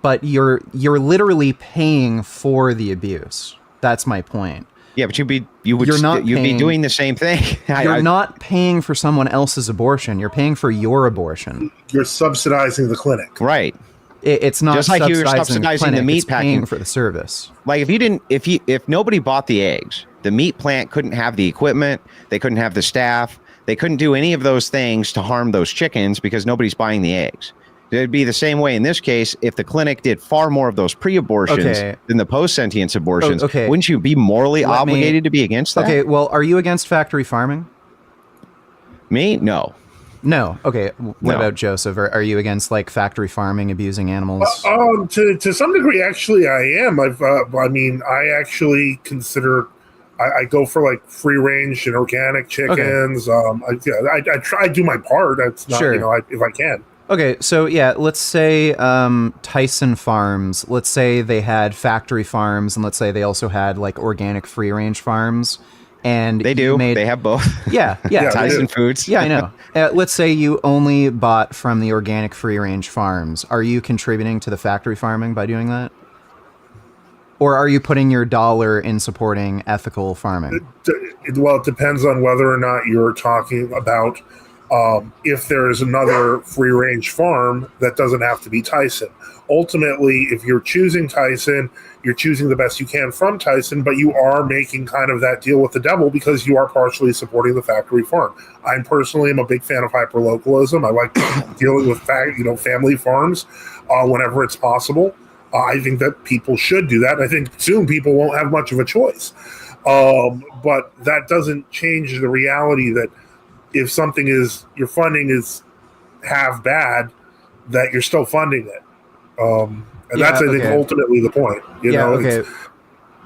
but you're literally paying for the abuse. That's my point. Yeah, but you'd be doing the same thing. You're not paying for someone else's abortion. You're paying for your abortion. You're subsidizing the clinic. Right. It's not just like you're subsidizing the meat packing. Paying for the service. Like if nobody bought the eggs, the meat plant couldn't have the equipment, they couldn't have the staff, they couldn't do any of those things to harm those chickens because nobody's buying the eggs. It'd be the same way in this case if the clinic did far more of those pre-abortions than the post-sentience abortions. Wouldn't you be morally obligated to be against that? Okay, well, are you against factory farming? Me? No. No. Okay. What about Joseph? Are you against like factory farming, abusing animals? To some degree, actually, I am. I actually consider. I go for like free range and organic chickens. I try to do my part. That's not if I can. Okay, so yeah, let's say Tyson Farms. Let's say they had factory farms, and let's say they also had like organic free range farms. And they do. They have both. Yeah. Tyson Foods. Yeah, I know. Let's say you only bought from the organic free range farms. Are you contributing to the factory farming by doing that? Or are you putting your dollar in supporting ethical farming? Well, it depends on whether or not you're talking about if there is another free range farm that doesn't have to be Tyson. Ultimately, if you're choosing Tyson, you're choosing the best you can from Tyson, but you are making kind of that deal with the devil because you are partially supporting the factory farm. I personally am a big fan of hyperlocalism. I like dealing with family farms whenever it's possible. I think that people should do that. I think soon people won't have much of a choice. But that doesn't change the reality that if something your funding is half bad, that you're still funding it. And that's, I think, ultimately the point.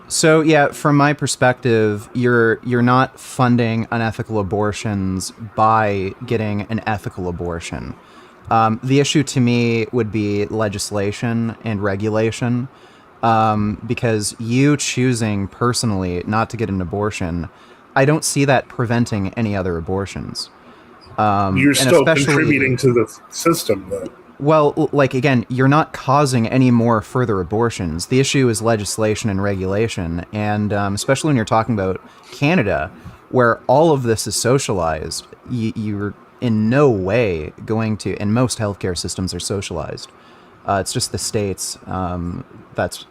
So, from my perspective, you're not funding unethical abortions by getting an ethical abortion. The issue to me would be legislation and regulation, because you choosing personally not to get an abortion, I don't see that preventing any other abortions. You're still contributing to the system, though. Well, like, again, you're not causing any more further abortions. The issue is legislation and regulation, and especially when you're talking about Canada, where all of this is socialized, you're in no way going to, and most healthcare systems are socialized. It's just the states that's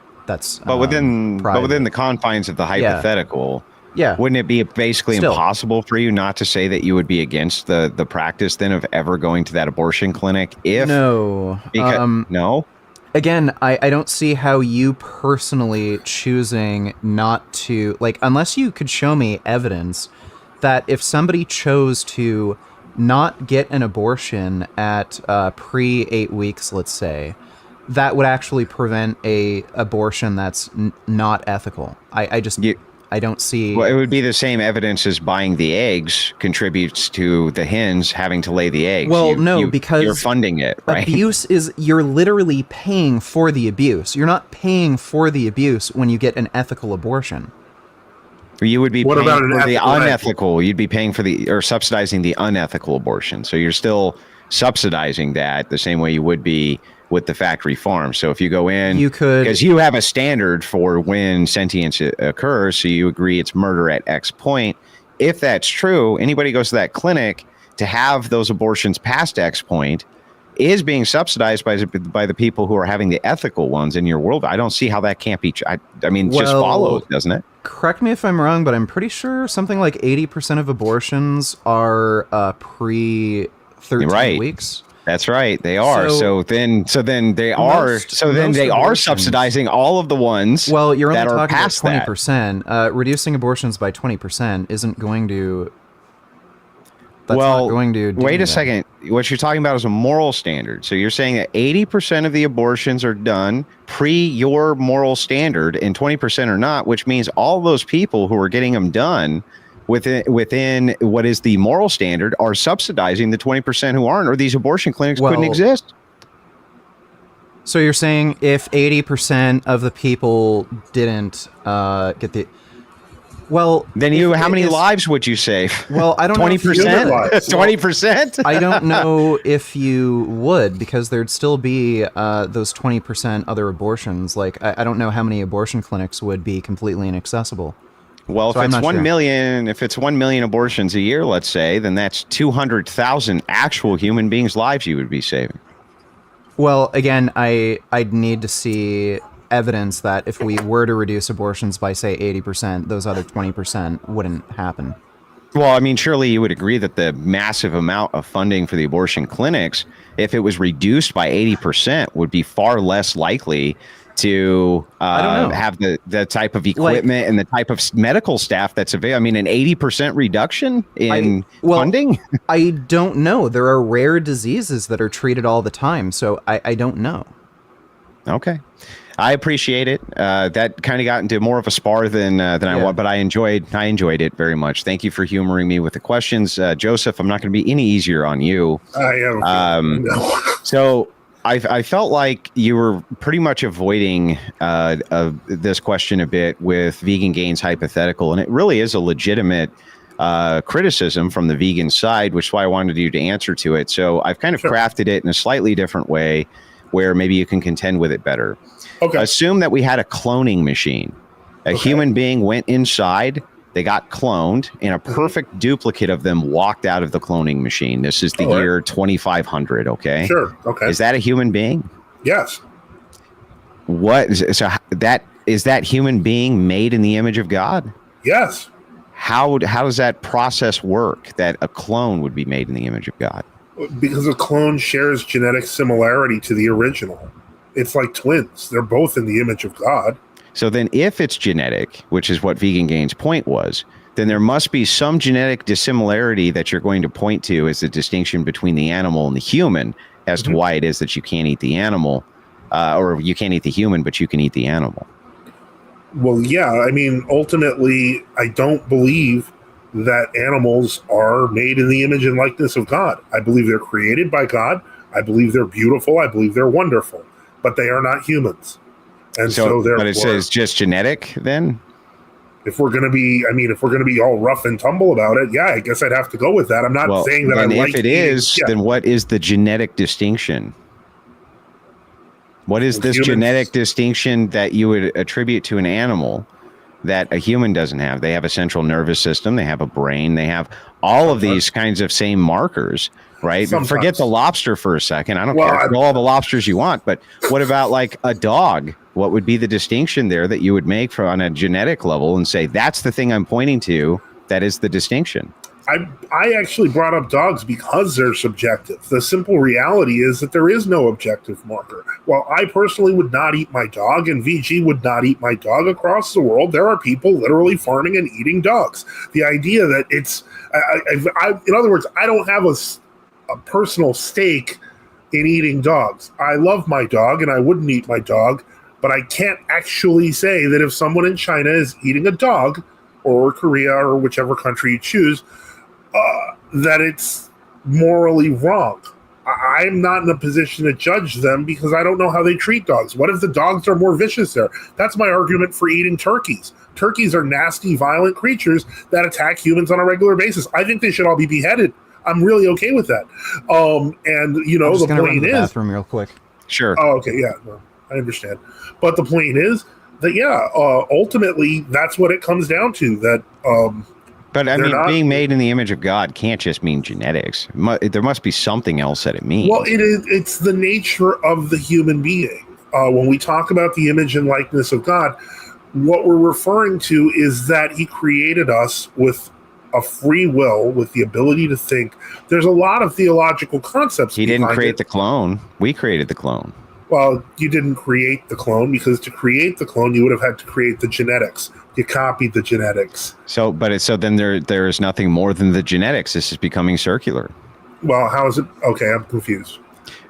but within the confines of the hypothetical. Yeah. Wouldn't it be basically impossible for you not to say that you would be against the practice then of ever going to that abortion clinic No. Again, I don't see how you personally choosing not to, like, unless you could show me evidence that if somebody chose to not get an abortion at pre-8 weeks, let's say, that would actually prevent a abortion that's not ethical. I don't see... Well, it would be the same evidence as buying the eggs contributes to the hens having to lay the eggs. Well, because you're funding it, right? Abuse you're literally paying for the abuse. You're not paying for the abuse when you get an ethical abortion. You would be paying for the unethical. You'd be paying for or subsidizing the unethical abortion. So you're still subsidizing that the same way you would be with the factory farm. So if you go in, you could, because you have a standard for when sentience occurs, so you agree it's murder at X point. If that's true, anybody goes to that clinic to have those abortions past X point is being subsidized by the people who are having the ethical ones in your world. I don't see how that can't be. Just follows, doesn't it? Correct me if I'm wrong, but I'm pretty sure something like 80% of abortions are pre 13 weeks. That's right. They are. So then they are abortions- subsidizing all of the ones Well, you're only that are talking about past that. 20%. Reducing abortions by 20% isn't going to. That's Well, not going to. Do wait a anything. second. What you're talking about is a moral standard. So you're saying that 80% of the abortions are done pre your moral standard and 20% are not, which means all those people who are getting them done within what is the moral standard are subsidizing the 20% who aren't, or these abortion clinics couldn't exist. So you're saying if 80% of the people didn't get the... Well, then how many lives would you save? Well, I don't 20%? know. 20%? I don't know if you would, because there'd still be those 20% other abortions. Like, I don't know how many abortion clinics would be completely inaccessible. Well, so if it's 1 million, if it's 1 million abortions a year, let's say, then that's 200,000 actual human beings' lives you would be saving. Well, again, I'd need to see evidence that if we were to reduce abortions by, say, 80%, those other 20% wouldn't happen. Well, I mean, surely you would agree that the massive amount of funding for the abortion clinics, if it was reduced by 80%, would be far less likely to have the type of equipment and the type of medical staff that's available. I mean, an 80% reduction in funding? I don't know. There are rare diseases that are treated all the time, so I don't know. Okay. I appreciate it. That kind of got into more of a spar than I want, but I enjoyed it very much. Thank you for humoring me with the questions. Joseph, I'm not going to be any easier on you. I am. So I felt like you were pretty much avoiding this question a bit with Vegan Gains hypothetical, and it really is a legitimate criticism from the vegan side, which is why I wanted you to answer to it. So I've kind of crafted it in a slightly different way where maybe you can contend with it better. Okay. Assume that we had a cloning machine. A human being went inside, they got cloned, and a perfect duplicate of them walked out of the cloning machine. This is the year 2500, okay? Sure, okay. Is that a human being? Yes. Is that human being made in the image of God? Yes. How does that process work, that a clone would be made in the image of God? Because a clone shares genetic similarity to the original. It's like twins. They're both in the image of God. So then if it's genetic, which is what Vegan Gains' point was, then there must be some genetic dissimilarity that you're going to point to as the distinction between the animal and the human as to why it is that you can't eat the animal, or you can't eat the human, but you can eat the animal. Well, yeah. I mean, ultimately, I don't believe that animals are made in the image and likeness of God. I believe they're created by God. I believe they're beautiful. I believe they're wonderful, but they are not humans. And so therefore, but it says just genetic then? If we're going to be all rough and tumble about it, yeah, I guess I'd have to go with that. I'm not saying that I like if it is, then what is the genetic distinction? What is this genetic distinction that you would attribute to an animal that a human doesn't have? They have a central nervous system. They have a brain. They have all of these kinds of same markers, right? Sometimes. Forget the lobster for a second. I don't care. All the lobsters you want. But what about like a dog? What would be the distinction there that you would make on a genetic level and say, that's the thing I'm pointing to, that is the distinction? I actually brought up dogs because they're subjective. The simple reality is that there is no objective marker. While I personally would not eat my dog and VG would not eat my dog across the world, there are people literally farming and eating dogs. The idea that it's, in other words, I don't have a personal stake in eating dogs. I love my dog and I wouldn't eat my dog, but I can't actually say that if someone in China is eating a dog, or Korea, or whichever country you choose, that it's morally wrong. I'm not in a position to judge them because I don't know how they treat dogs. What if the dogs are more vicious there? That's my argument for eating turkeys. Turkeys are nasty, violent creatures that attack humans on a regular basis. I think they should all be beheaded. I'm really okay with that. And you know, the point is, bathroom real quick. Sure. Oh, okay, yeah, no, I understand. But the point is that ultimately that's what it comes down to. That. But I mean, being made in the image of God can't just mean genetics. There must be something else that it means. Well, it's the nature of the human being. When we talk about the image and likeness of God, what we're referring to is that he created us with a free will with the ability to think. There's a lot of theological concepts. He didn't create the clone. We created the clone. Well, you didn't create the clone, because to create the clone, you would have had to create the genetics. You copied the genetics. So then there is nothing more than the genetics. This is becoming circular. Well, how is it? Okay, I'm confused.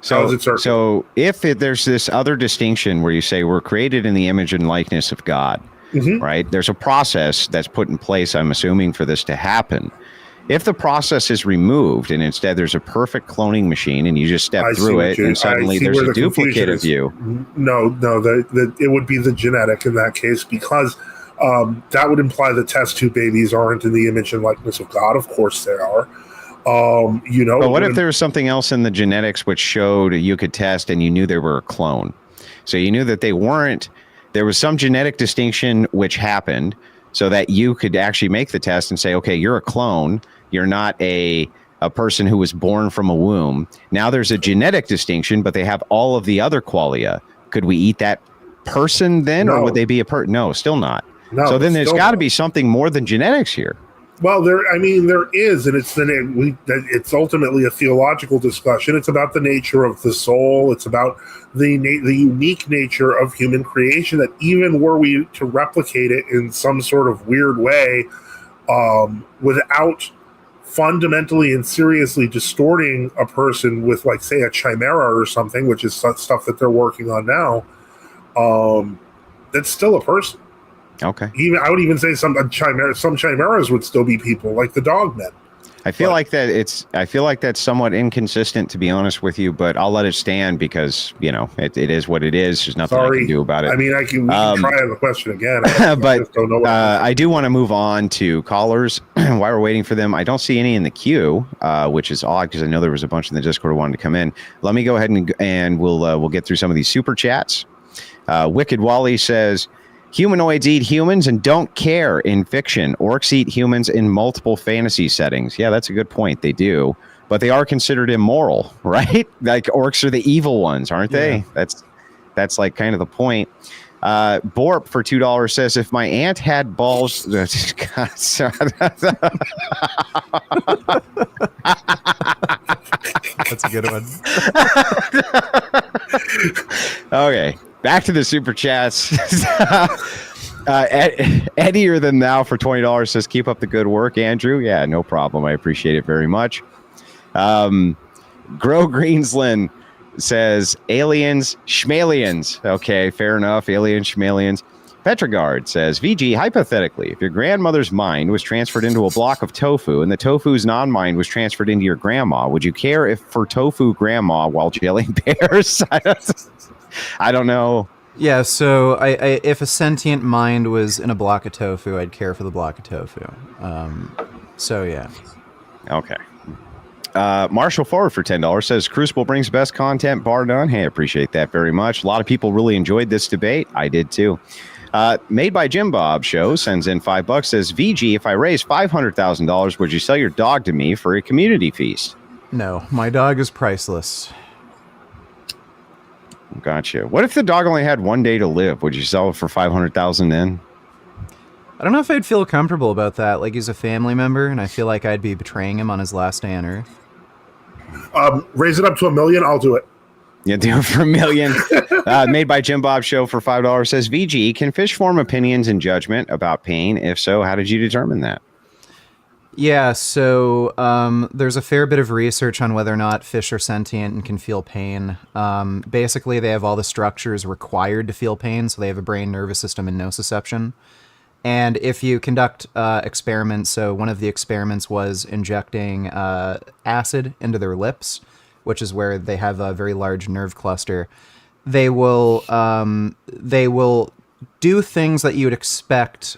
How is it circular? So if there's this other distinction where you say we're created in the image and likeness of God, right? There's a process that's put in place, I'm assuming, for this to happen. If the process is removed and instead there's a perfect cloning machine and you just step through it and suddenly there's a duplicate of you. No, it would be the genetic in that case, because that would imply the test tube babies aren't in the image and likeness of God. Of course they are. But what if there was something else in the genetics which showed you could test and you knew they were a clone? So you knew that they weren't, there was some genetic distinction which happened so that you could actually make the test and say, okay, you're a clone. You're not a person who was born from a womb. Now there's a genetic distinction, but they have all of the other qualia. Could we eat that person then, or would they be a person? No, still not. No, so then there's got to be something more than genetics here. Well, there is, and it's ultimately a theological discussion. It's about the nature of the soul. It's about the unique nature of human creation, that even were we to replicate it in some sort of weird way, without fundamentally and seriously distorting a person with, like, say, a chimera or something, which is stuff that they're working on now, that's still a person. Okay. I would even say some chimeras would still be people, like the dogmen. I feel like that's somewhat inconsistent, to be honest with you, but I'll let it stand because, it is what it is. There's nothing I can do about it. I mean, we can try the question again. But I do want to move on to callers while we're waiting for them. I don't see any in the queue, which is odd because I know there was a bunch in the Discord who wanted to come in. Let me go ahead and we'll get through some of these super chats. Wicked Wally says, humanoids eat humans and don't care in fiction. Orcs eat humans in multiple fantasy settings. Yeah, that's a good point. They do. But they are considered immoral, right? Like, orcs are the evil ones, aren't they? Yeah. That's like kind of the point. Borp for $2 says, if my aunt had balls... God, that's a good one. Okay. Back to the super chats. Eddier than thou for $20 says, keep up the good work, Andrew. Yeah, no problem. I appreciate it very much. Grow Greensland says, aliens, schmalians. Okay, fair enough. Aliens, schmalians. Petrogard says, VG, hypothetically, if your grandmother's mind was transferred into a block of tofu and the tofu's non-mind was transferred into your grandma, would you care if for tofu grandma while jailing bears? I don't know. Yeah, so I if a sentient mind was in a block of tofu, I'd care for the block of tofu. So, yeah. Okay. Marshall Forward for $10 says, Crucible brings best content, bar none. Hey, I appreciate that very much. A lot of people really enjoyed this debate. I did, too. Made by Jim Bob Show sends in $5, says, VG, if I raise $500,000, would you sell your dog to me for a community feast? No, my dog is priceless. Gotcha. What if the dog only had one day to live? Would you sell it for $500,000 then? I don't know if I'd feel comfortable about that. Like, he's a family member, and I feel like I'd be betraying him on his last day on Earth. Raise it up to $1 million. I'll do it. Yeah, do it for $1 million. Made by Jim Bob Show for $5 says, VG, can fish form opinions and judgment about pain? If so, how did you determine that? Yeah, so there's a fair bit of research on whether or not fish are sentient and can feel pain. Basically, they have all the structures required to feel pain, so they have a brain, nervous system, and nociception. And if you conduct experiments, so one of the experiments was injecting acid into their lips, which is where they have a very large nerve cluster, they will do things that you would expect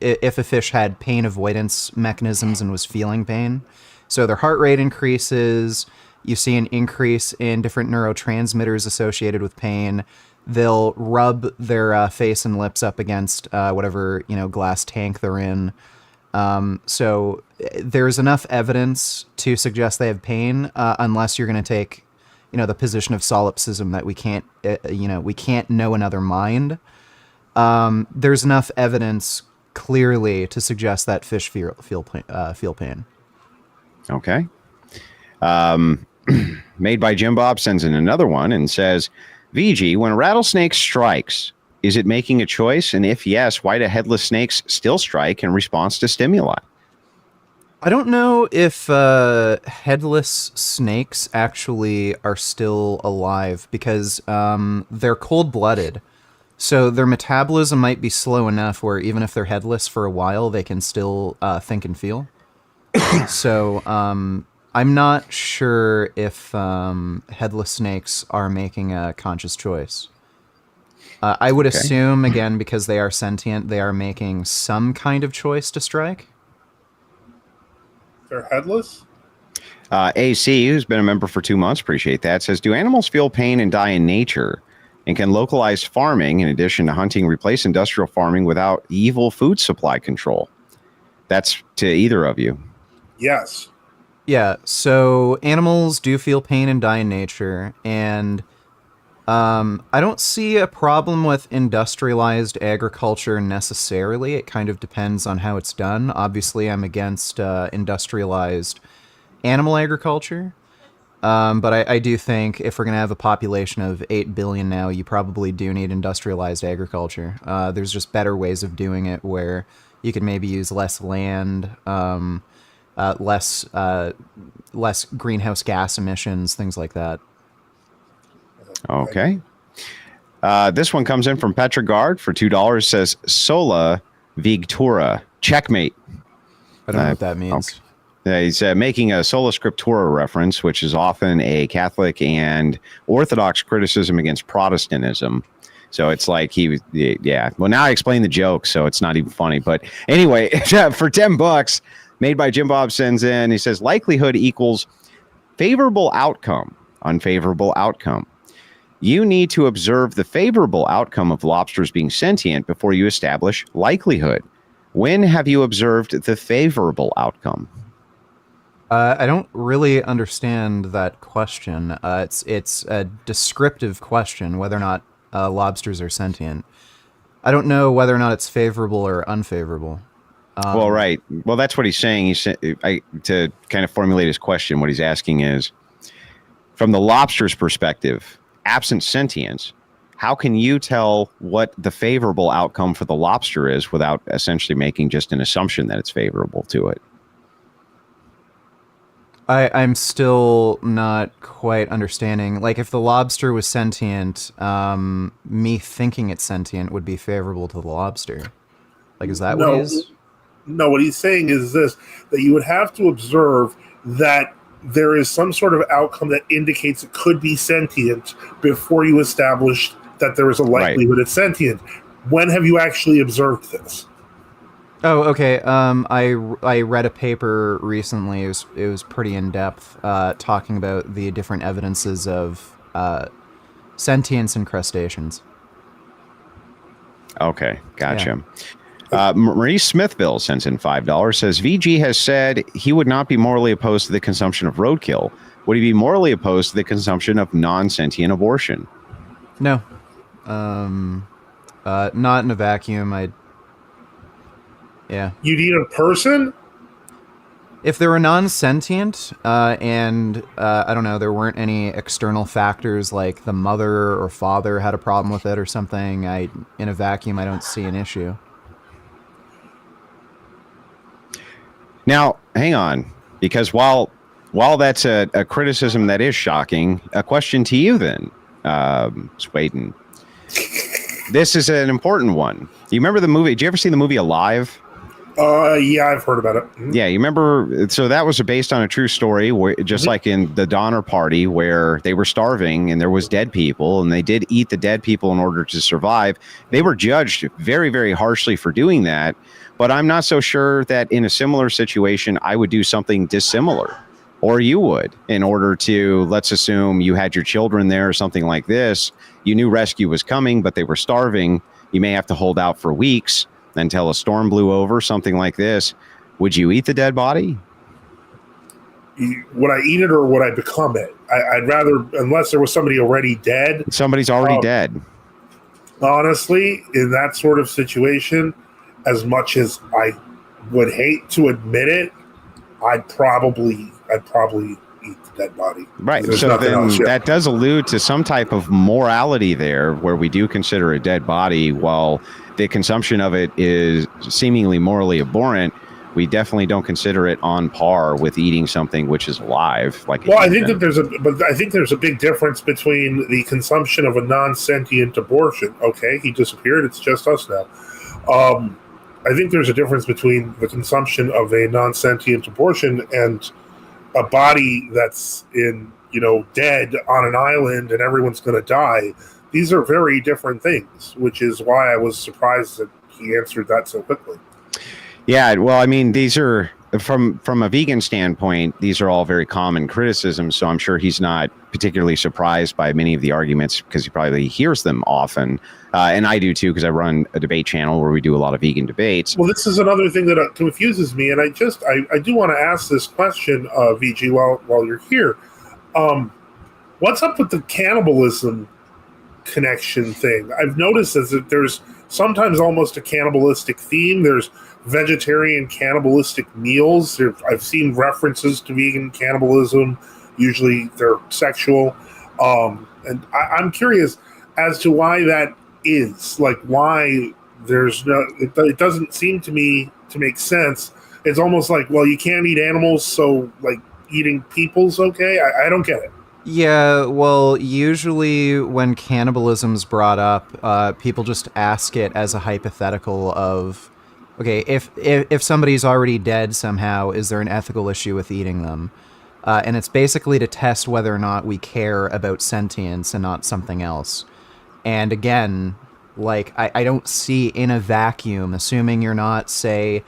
if a fish had pain avoidance mechanisms and was feeling pain. So their heart rate increases, you see an increase in different neurotransmitters associated with pain. They'll rub their face and lips up against whatever glass tank they're in. So there's enough evidence to suggest they have pain, unless you're going to take the position of solipsism that we can't know another mind. There's enough evidence clearly to suggest that fish feel pain. Okay. Made by Jim Bob sends in another one and says, VG, when a rattlesnake strikes, is it making a choice? And if yes, why do headless snakes still strike in response to stimuli? I don't know if headless snakes actually are still alive because they're cold-blooded. So their metabolism might be slow enough where even if they're headless for a while, they can still think and feel. So I'm not sure if headless snakes are making a conscious choice. I would assume, again, because they are sentient, they are making some kind of choice to strike. They're headless? AC, who's been a member for 2 months, appreciate that, says, do animals feel pain and die in nature? And can localized farming, in addition to hunting, replace industrial farming without evil food supply control? That's to either of you. Yes. Yeah, so animals do feel pain and die in nature, and I don't see a problem with industrialized agriculture necessarily. It kind of depends on how it's done. Obviously, I'm against industrialized animal agriculture. But I do think if we're going to have a population of 8 billion now, you probably do need industrialized agriculture. There's just better ways of doing it where you can maybe use less land, less greenhouse gas emissions, things like that. Okay. This one comes in from Petrogard for $2, says, Sola Vigtura. Checkmate. I don't know what that means. Okay. He's making a sola scriptura reference, which is often a Catholic and Orthodox criticism against Protestantism. So it's like yeah. Well, now I explain the joke, so it's not even funny. But anyway, for $10, made by Jim Bob sends in, he says, likelihood equals favorable outcome, unfavorable outcome. You need to observe the favorable outcome of lobsters being sentient before you establish likelihood. When have you observed the favorable outcome? I don't really understand that question. It's a descriptive question, whether or not lobsters are sentient. I don't know whether or not it's favorable or unfavorable. Well, right. Well, that's what he's saying. To kind of formulate his question, what he's asking is, from the lobster's perspective, absent sentience, how can you tell what the favorable outcome for the lobster is without essentially making just an assumption that it's favorable to it? I'm still not quite understanding. Like, if the lobster was sentient, me thinking it's sentient would be favorable to the lobster. Like, is that what he is? No, what he's saying is this, that you would have to observe that there is some sort of outcome that indicates it could be sentient before you establish that there is a likelihood it's sentient. When have you actually observed this? Oh, okay. I read a paper recently. It was pretty in depth, talking about the different evidences of sentience in crustaceans. Okay, gotcha. Yeah. Marie Smithville sends in $5. Says VG has said he would not be morally opposed to the consumption of roadkill. Would he be morally opposed to the consumption of non-sentient abortion? No, not in a vacuum. Yeah. You'd eat a person? If they were non-sentient, and I don't know, there weren't any external factors like the mother or father had a problem with it or something, in a vacuum, I don't see an issue. Now, hang on, because while that's a criticism that is shocking, a question to you then, Suaidan. This is an important one. You remember the movie? Did you ever see the movie Alive? Yeah, I've heard about it. Mm-hmm. Yeah, you remember? So that was based on a true story, where just like in the Donner Party, where they were starving and there was dead people, and they did eat the dead people in order to survive. They were judged very, very harshly for doing that. But I'm not so sure that in a similar situation, I would do something dissimilar, or you would, in order to, let's assume you had your children there or something like this. You knew rescue was coming, but they were starving. You may have to hold out for weeks until a storm blew over, something like this. Would you eat the dead body? Would I eat it or would I become it? I'd rather, unless there was somebody already dead. Somebody's already dead. Honestly, in that sort of situation, as much as I would hate to admit it, I'd probably eat the dead body. Right. There's So nothing then else, yeah. that does allude to some type of morality there where we do consider a dead body while the consumption of it is seemingly morally abhorrent. We definitely don't consider it on par with eating something which is alive. Well, I think that there's a big difference between the consumption of a non-sentient abortion. Okay, he disappeared. It's just us now. I think there's a difference between the consumption of a non-sentient abortion and a body that's dead on an island and everyone's going to die. These are very different things, which is why I was surprised that he answered that so quickly. Yeah, well, I mean, these are from a vegan standpoint, these are all very common criticisms. So I'm sure he's not particularly surprised by many of the arguments because he probably hears them often. And I do too, because I run a debate channel where we do a lot of vegan debates. Well, this is another thing that confuses me, and I do want to ask this question, VG, while you're here. What's up with the cannibalism connection thing? I've noticed that there's sometimes almost a cannibalistic theme. There's vegetarian cannibalistic meals. I've seen references to vegan cannibalism. Usually they're sexual. And I'm curious as to why that is. Like, why there's no... It doesn't seem to me to make sense. It's almost like, well, you can't eat animals, so, like, eating people's okay? I don't get it. Yeah, well, usually when cannibalism's brought up, people just ask it as a hypothetical of, okay, if somebody's already dead somehow, is there an ethical issue with eating them? And it's basically to test whether or not we care about sentience and not something else. And again, like, I don't see in a vacuum, assuming you're not, say,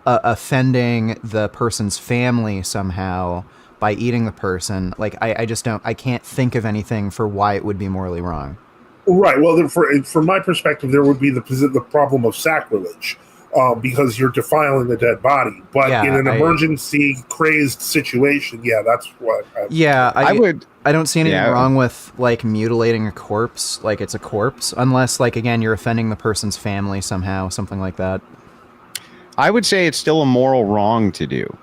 offending the person's family somehow by eating the person, like, I just don't, I can't think of anything for why it would be morally wrong. Right. Well, from my perspective, there would be the problem of sacrilege, because you're defiling the dead body. But in an emergency, crazed situation, yeah, that's what. I don't see anything wrong with, like, mutilating a corpse, like it's a corpse, unless, like, again, you're offending the person's family somehow, something like that. I would say it's still a moral wrong to do.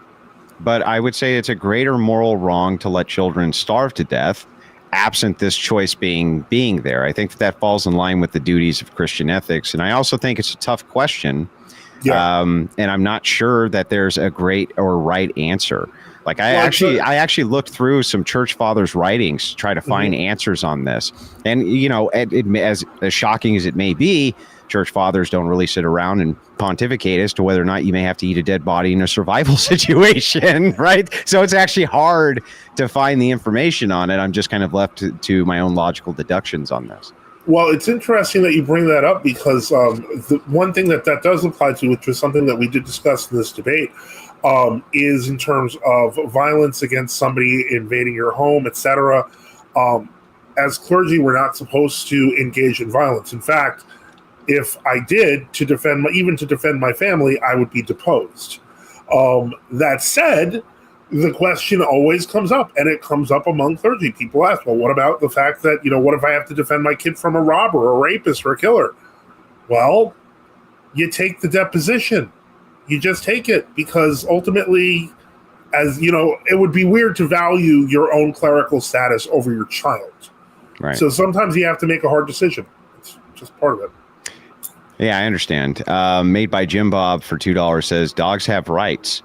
But I would say it's a greater moral wrong to let children starve to death, absent this choice being there. I think that falls in line with the duties of Christian ethics. And I also think it's a tough question. Yeah. And I'm not sure that there's a great or right answer. Like, I actually looked through some church fathers' writings to try to find answers on this. And, as shocking as it may be, church fathers don't really sit around and pontificate as to whether or not you may have to eat a dead body in a survival situation, right? So it's actually hard to find the information on it. I'm just kind of left to my own logical deductions on this. Well, it's interesting that you bring that up because the one thing that does apply to, which was something that we did discuss in this debate, is in terms of violence against somebody invading your home, etc. As clergy, we're not supposed to engage in violence. In fact, if I did, to defend my family, I would be deposed. That said, the question always comes up, and it comes up among clergy. People ask, well, what about the fact that, what if I have to defend my kid from a robber or a rapist or a killer? Well, you take the deposition. You just take it, because ultimately, as you know, it would be weird to value your own clerical status over your child. Right. So sometimes you have to make a hard decision. It's just part of it. Yeah, I understand. Made by Jim Bob for $2 says, dogs have rights.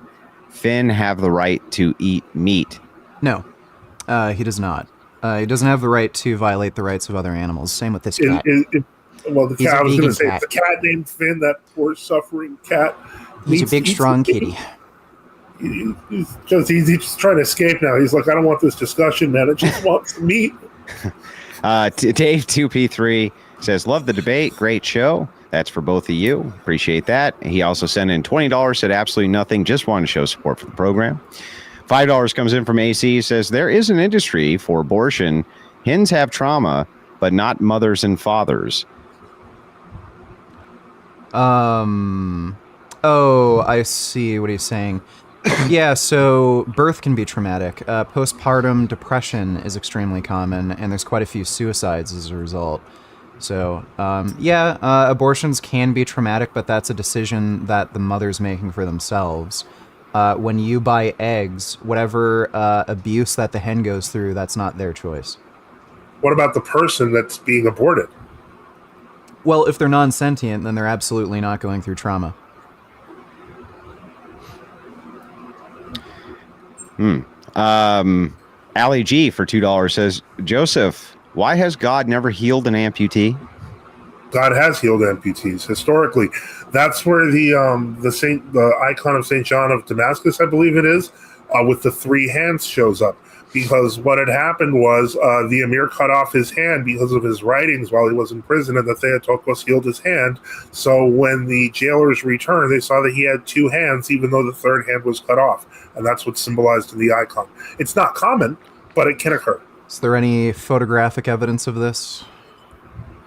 Finn have the right to eat meat. No, he does not. He doesn't have the right to violate the rights of other animals. Same with this cat. Well, the cat, I was going to say, it's a cat named Finn, that poor suffering cat. He's a big, strong kitty. He's just trying to escape now. He's like, I don't want this discussion, man. I just want some meat. Dave 2P3 says, love the debate. Great show. That's for both of you. Appreciate that. He also sent in $20, said absolutely nothing. Just wanted to show support for the program. $5 comes in from AC. Says, there is an industry for abortion. Hens have trauma, but not mothers and fathers. Oh, I see what he's saying. Yeah, so birth can be traumatic. Postpartum depression is extremely common, and there's quite a few suicides as a result. So, yeah, abortions can be traumatic, but that's a decision that the mother's making for themselves. When you buy eggs, whatever abuse that the hen goes through, that's not their choice. What about the person that's being aborted? Well, if they're non-sentient, then they're absolutely not going through trauma. Ali G for $2 says, Joseph, why has God never healed an amputee? God has healed amputees historically. That's where the icon of Saint John of Damascus, I believe it is, with the three hands shows up. Because what had happened was the emir cut off his hand because of his writings while he was in prison, and the Theotokos healed his hand. So when the jailers returned, they saw that he had two hands, even though the third hand was cut off. And that's what's symbolized in the icon. It's not common, but it can occur. Is there any photographic evidence of this?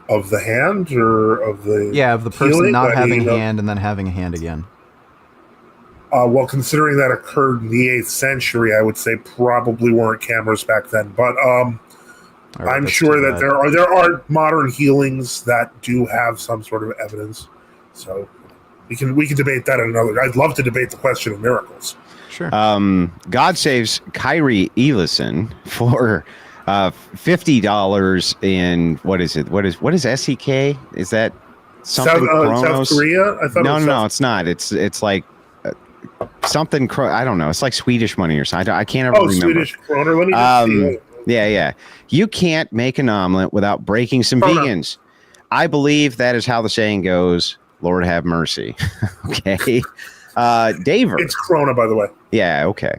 Of the hand or of the of the person healing? not having a hand and then having a hand again. Well, considering that occurred in the 8th century, I would say probably weren't cameras back then. But I'm sure that there are modern healings that do have some sort of evidence. So we can debate that in another. I'd love to debate the question of miracles. Sure. God saves Kyrie Elison for $50 in what is it? What is SEK? Is that something? South Korea? I thought. No, it's not. It's like. Something I don't know. It's like Swedish money or something. I can't ever remember. Swedish kroner. Let me just see. Yeah. You can't make an omelet without breaking some vegans. I believe that is how the saying goes. Lord have mercy. Okay. Daver. It's krona, by the way. Yeah. Okay.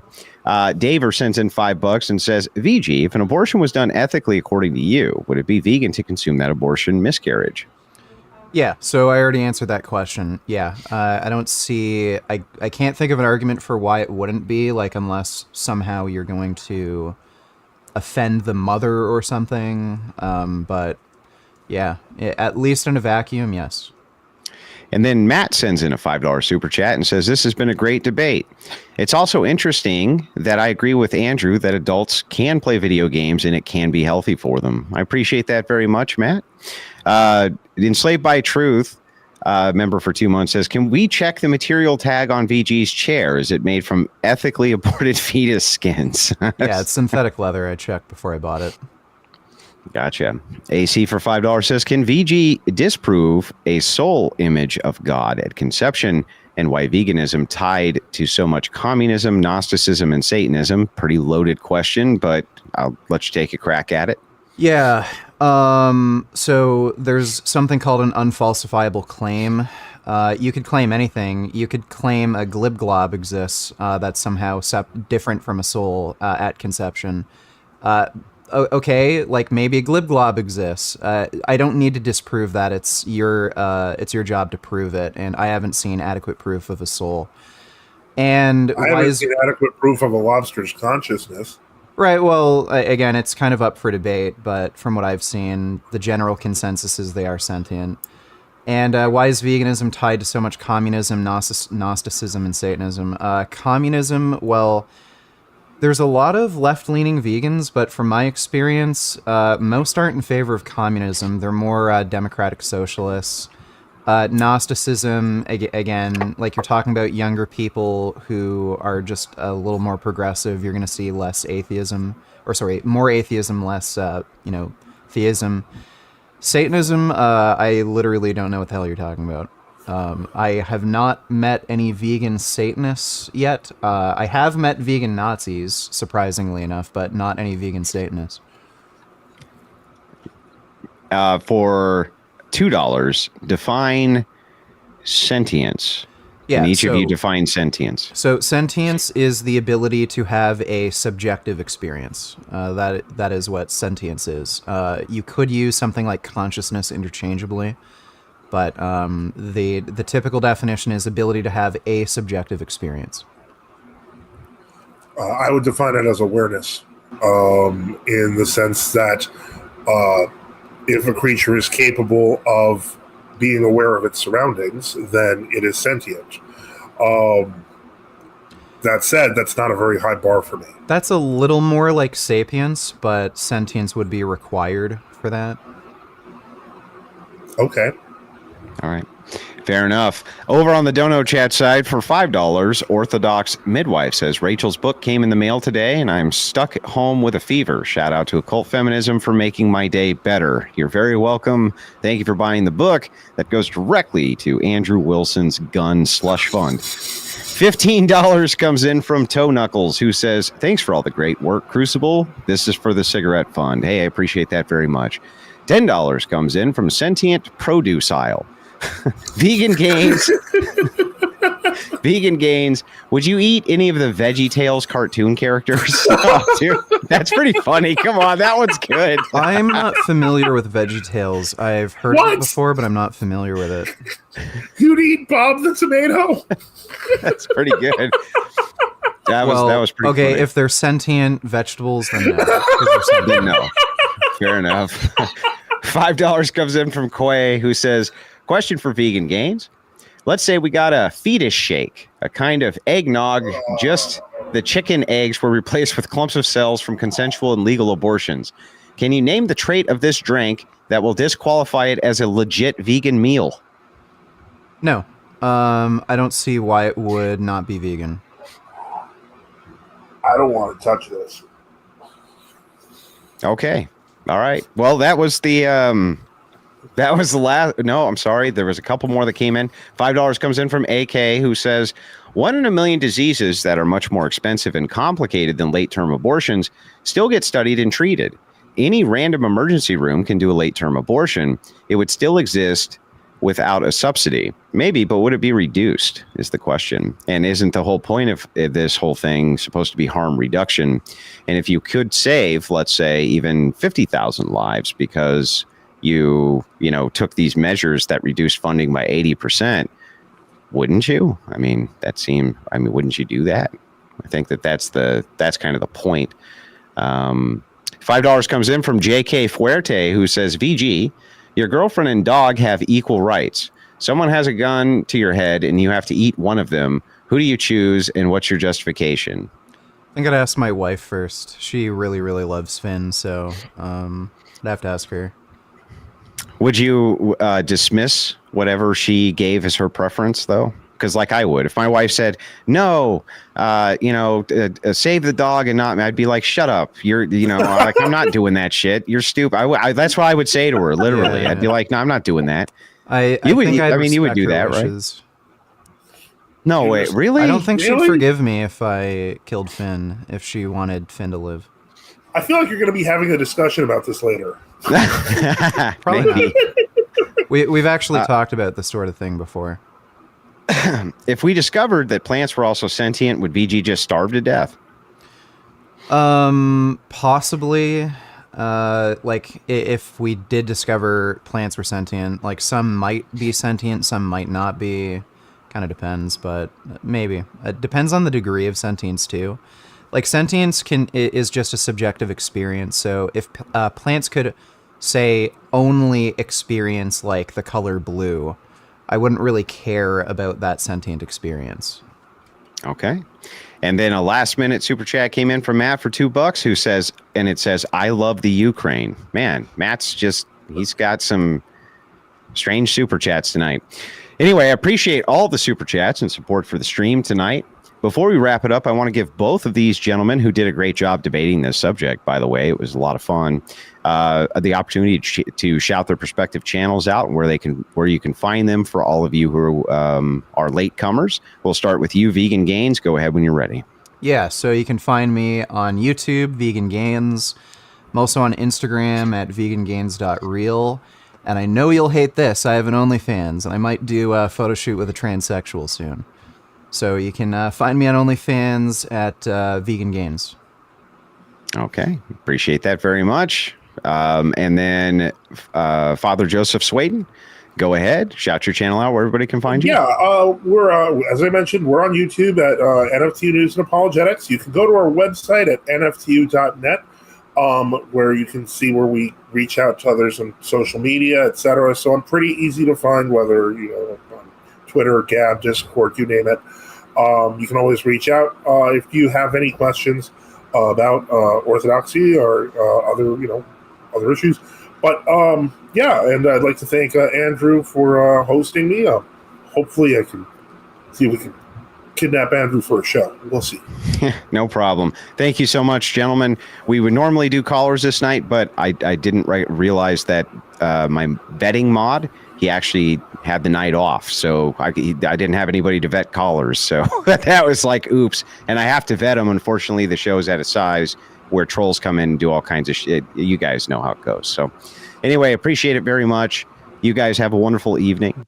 Daver sends in $5 and says, VG, if an abortion was done ethically according to you, would it be vegan to consume that abortion miscarriage? Yeah, so I already answered that question. Yeah, I don't see... I can't think of an argument for why it wouldn't be, like, unless somehow you're going to offend the mother or something. But, yeah, at least in a vacuum, yes. And then Matt sends in a $5 super chat and says, this has been a great debate. It's also interesting that I agree with Andrew that adults can play video games and it can be healthy for them. I appreciate that very much, Matt. Enslaved by Truth, member for 2 months, says, can we check the material tag on VG's chair? Is it made from ethically aborted fetus skins? Yeah, it's synthetic leather. I checked before I bought it. Gotcha. AC for $5 says, can VG disprove a soul image of God at conception, and why veganism tied to so much communism, Gnosticism, and Satanism? Pretty loaded question, but I'll let you take a crack at it. Yeah. So there's something called an unfalsifiable claim. You could claim anything. You could claim a glib-glob exists that's somehow different from a soul at conception. Okay, like maybe a glib-glob exists. I don't need to disprove that. It's your job to prove it, and I haven't seen adequate proof of a soul. And I haven't seen adequate proof of a lobster's consciousness. Right, well, again, it's kind of up for debate, but from what I've seen, the general consensus is they are sentient. And why is veganism tied to so much communism, Gnosticism, and Satanism? Communism, well, there's a lot of left-leaning vegans, but from my experience, most aren't in favor of communism. They're more democratic socialists. Gnosticism, again, like you're talking about younger people who are just a little more progressive, you're going to see less atheism, more atheism, less, theism. Satanism, I literally don't know what the hell you're talking about. I have not met any vegan Satanists yet. I have met vegan Nazis, surprisingly enough, but not any vegan Satanists. For $2, define sentience. Yeah, and each of you define sentience. So sentience is the ability to have a subjective experience. That is what sentience is. You could use something like consciousness interchangeably, but the typical definition is ability to have a subjective experience. I would define it as awareness, in the sense that if a creature is capable of being aware of its surroundings, then it is sentient. That said, that's not a very high bar for me. That's a little more like sapience, but sentience would be required for that. Okay. All right. Fair enough. Over on the Dono chat side for $5, Orthodox Midwife says, Rachel's book came in the mail today and I'm stuck at home with a fever. Shout out to Occult Feminism for making my day better. You're very welcome. Thank you for buying the book. That goes directly to Andrew Wilson's Gun Slush Fund. $15 comes in from Toe Knuckles, who says, thanks for all the great work, Crucible. This is for the cigarette fund. Hey, I appreciate that very much. $10 comes in from Sentient Produce Aisle. Vegan Gains. Vegan Gains. Would you eat any of the Veggie Tales cartoon characters? Oh, dude, that's pretty funny. Come on, that one's good. I'm not familiar with VeggieTales. I've heard of it before, but I'm not familiar with it. You'd eat Bob the Tomato? That's pretty good. That was pretty okay, funny. if they're sentient vegetables, then no. 'Cause they're sentient. Then no. Fair enough. $5 comes in from Quay, who says, question for Vegan Gains. Let's say we got a fetus shake, a kind of eggnog, just the chicken eggs were replaced with clumps of cells from consensual and legal abortions. Can you name the trait of this drink that will disqualify it as a legit vegan meal? No. I don't see why it would not be vegan. I don't want to touch this. Okay. All right. Well, that was the last. No, I'm sorry. There was a couple more that came in. $5 comes in from AK, who says, 1 in a million diseases that are much more expensive and complicated than late-term abortions still get studied and treated. Any random emergency room can do a late-term abortion. It would still exist without a subsidy. Maybe, but would it be reduced is the question. And isn't the whole point of this whole thing supposed to be harm reduction? And if you could save, let's say, even 50,000 lives because you took these measures that reduced funding by 80%, wouldn't you? Wouldn't you do that? I think that's kind of the point. $5 comes in from JK Fuerte, who says, VG, your girlfriend and dog have equal rights. Someone has a gun to your head and you have to eat one of them. Who do you choose and what's your justification? I think I'd ask my wife first. She really, really loves Finn, so I'd have to ask her. Would you dismiss whatever she gave as her preference, though? Because like I would. If my wife said, no, save the dog and not, I'd be like, shut up. You're, like, I'm not doing that shit. You're stupid. That's what I would say to her, literally. Yeah. I'd be like, no, I'm not doing that. You would do that, right? No, wait, really? I don't think she'd forgive me if I killed Finn, if she wanted Finn to live. I feel like you're going to be having a discussion about this later. Probably not. We've actually talked about this sort of thing before. If we discovered that plants were also sentient, would VG just starve to death? Possibly. Like if we did discover plants were sentient, like some might be sentient, some might not be. Kind of depends, but maybe. It depends on the degree of sentience too. Like sentience is just a subjective experience. So if plants could, say, only experience like the color blue, I wouldn't really care about that sentient experience. Okay. And then a last minute super chat came in from Matt for $2 who says, and it says, I love the Ukraine. Man, he's got some strange super chats tonight. Anyway, I appreciate all the super chats and support for the stream tonight. Before we wrap it up, I want to give both of these gentlemen who did a great job debating this subject, by the way, it was a lot of fun, the opportunity to shout their respective channels out and where you can find them for all of you who are latecomers. We'll start with you, Vegan Gains. Go ahead when you're ready. Yeah, so you can find me on YouTube, Vegan Gains. I'm also on Instagram at vegangains.real. And I know you'll hate this. I have an OnlyFans, and I might do a photo shoot with a transsexual soon. So you can find me on OnlyFans at Vegan Gains. Okay, appreciate that very much. And then Father Joseph Suaidan, go ahead, shout your channel out where everybody can find you. Yeah, we're as I mentioned, we're on YouTube at NFTU News and Apologetics. You can go to our website at nftu.net. Where you can see where we reach out to others on social media, etc. So I'm pretty easy to find, whether on Twitter, Gab, Discord, you name it. You can always reach out if you have any questions about orthodoxy or other issues. But yeah, and I'd like to thank Andrew for hosting me. Hopefully, I can see if we can kidnap Andrew for a show. We'll see. No problem. Thank you so much, gentlemen. We would normally do callers this night, but I didn't realize that my vetting mod, he actually had the night off. So I didn't have anybody to vet callers. So that was like, oops. And I have to vet them. Unfortunately, the show's at a size where trolls come in and do all kinds of shit. You guys know how it goes. So anyway, appreciate it very much. You guys have a wonderful evening.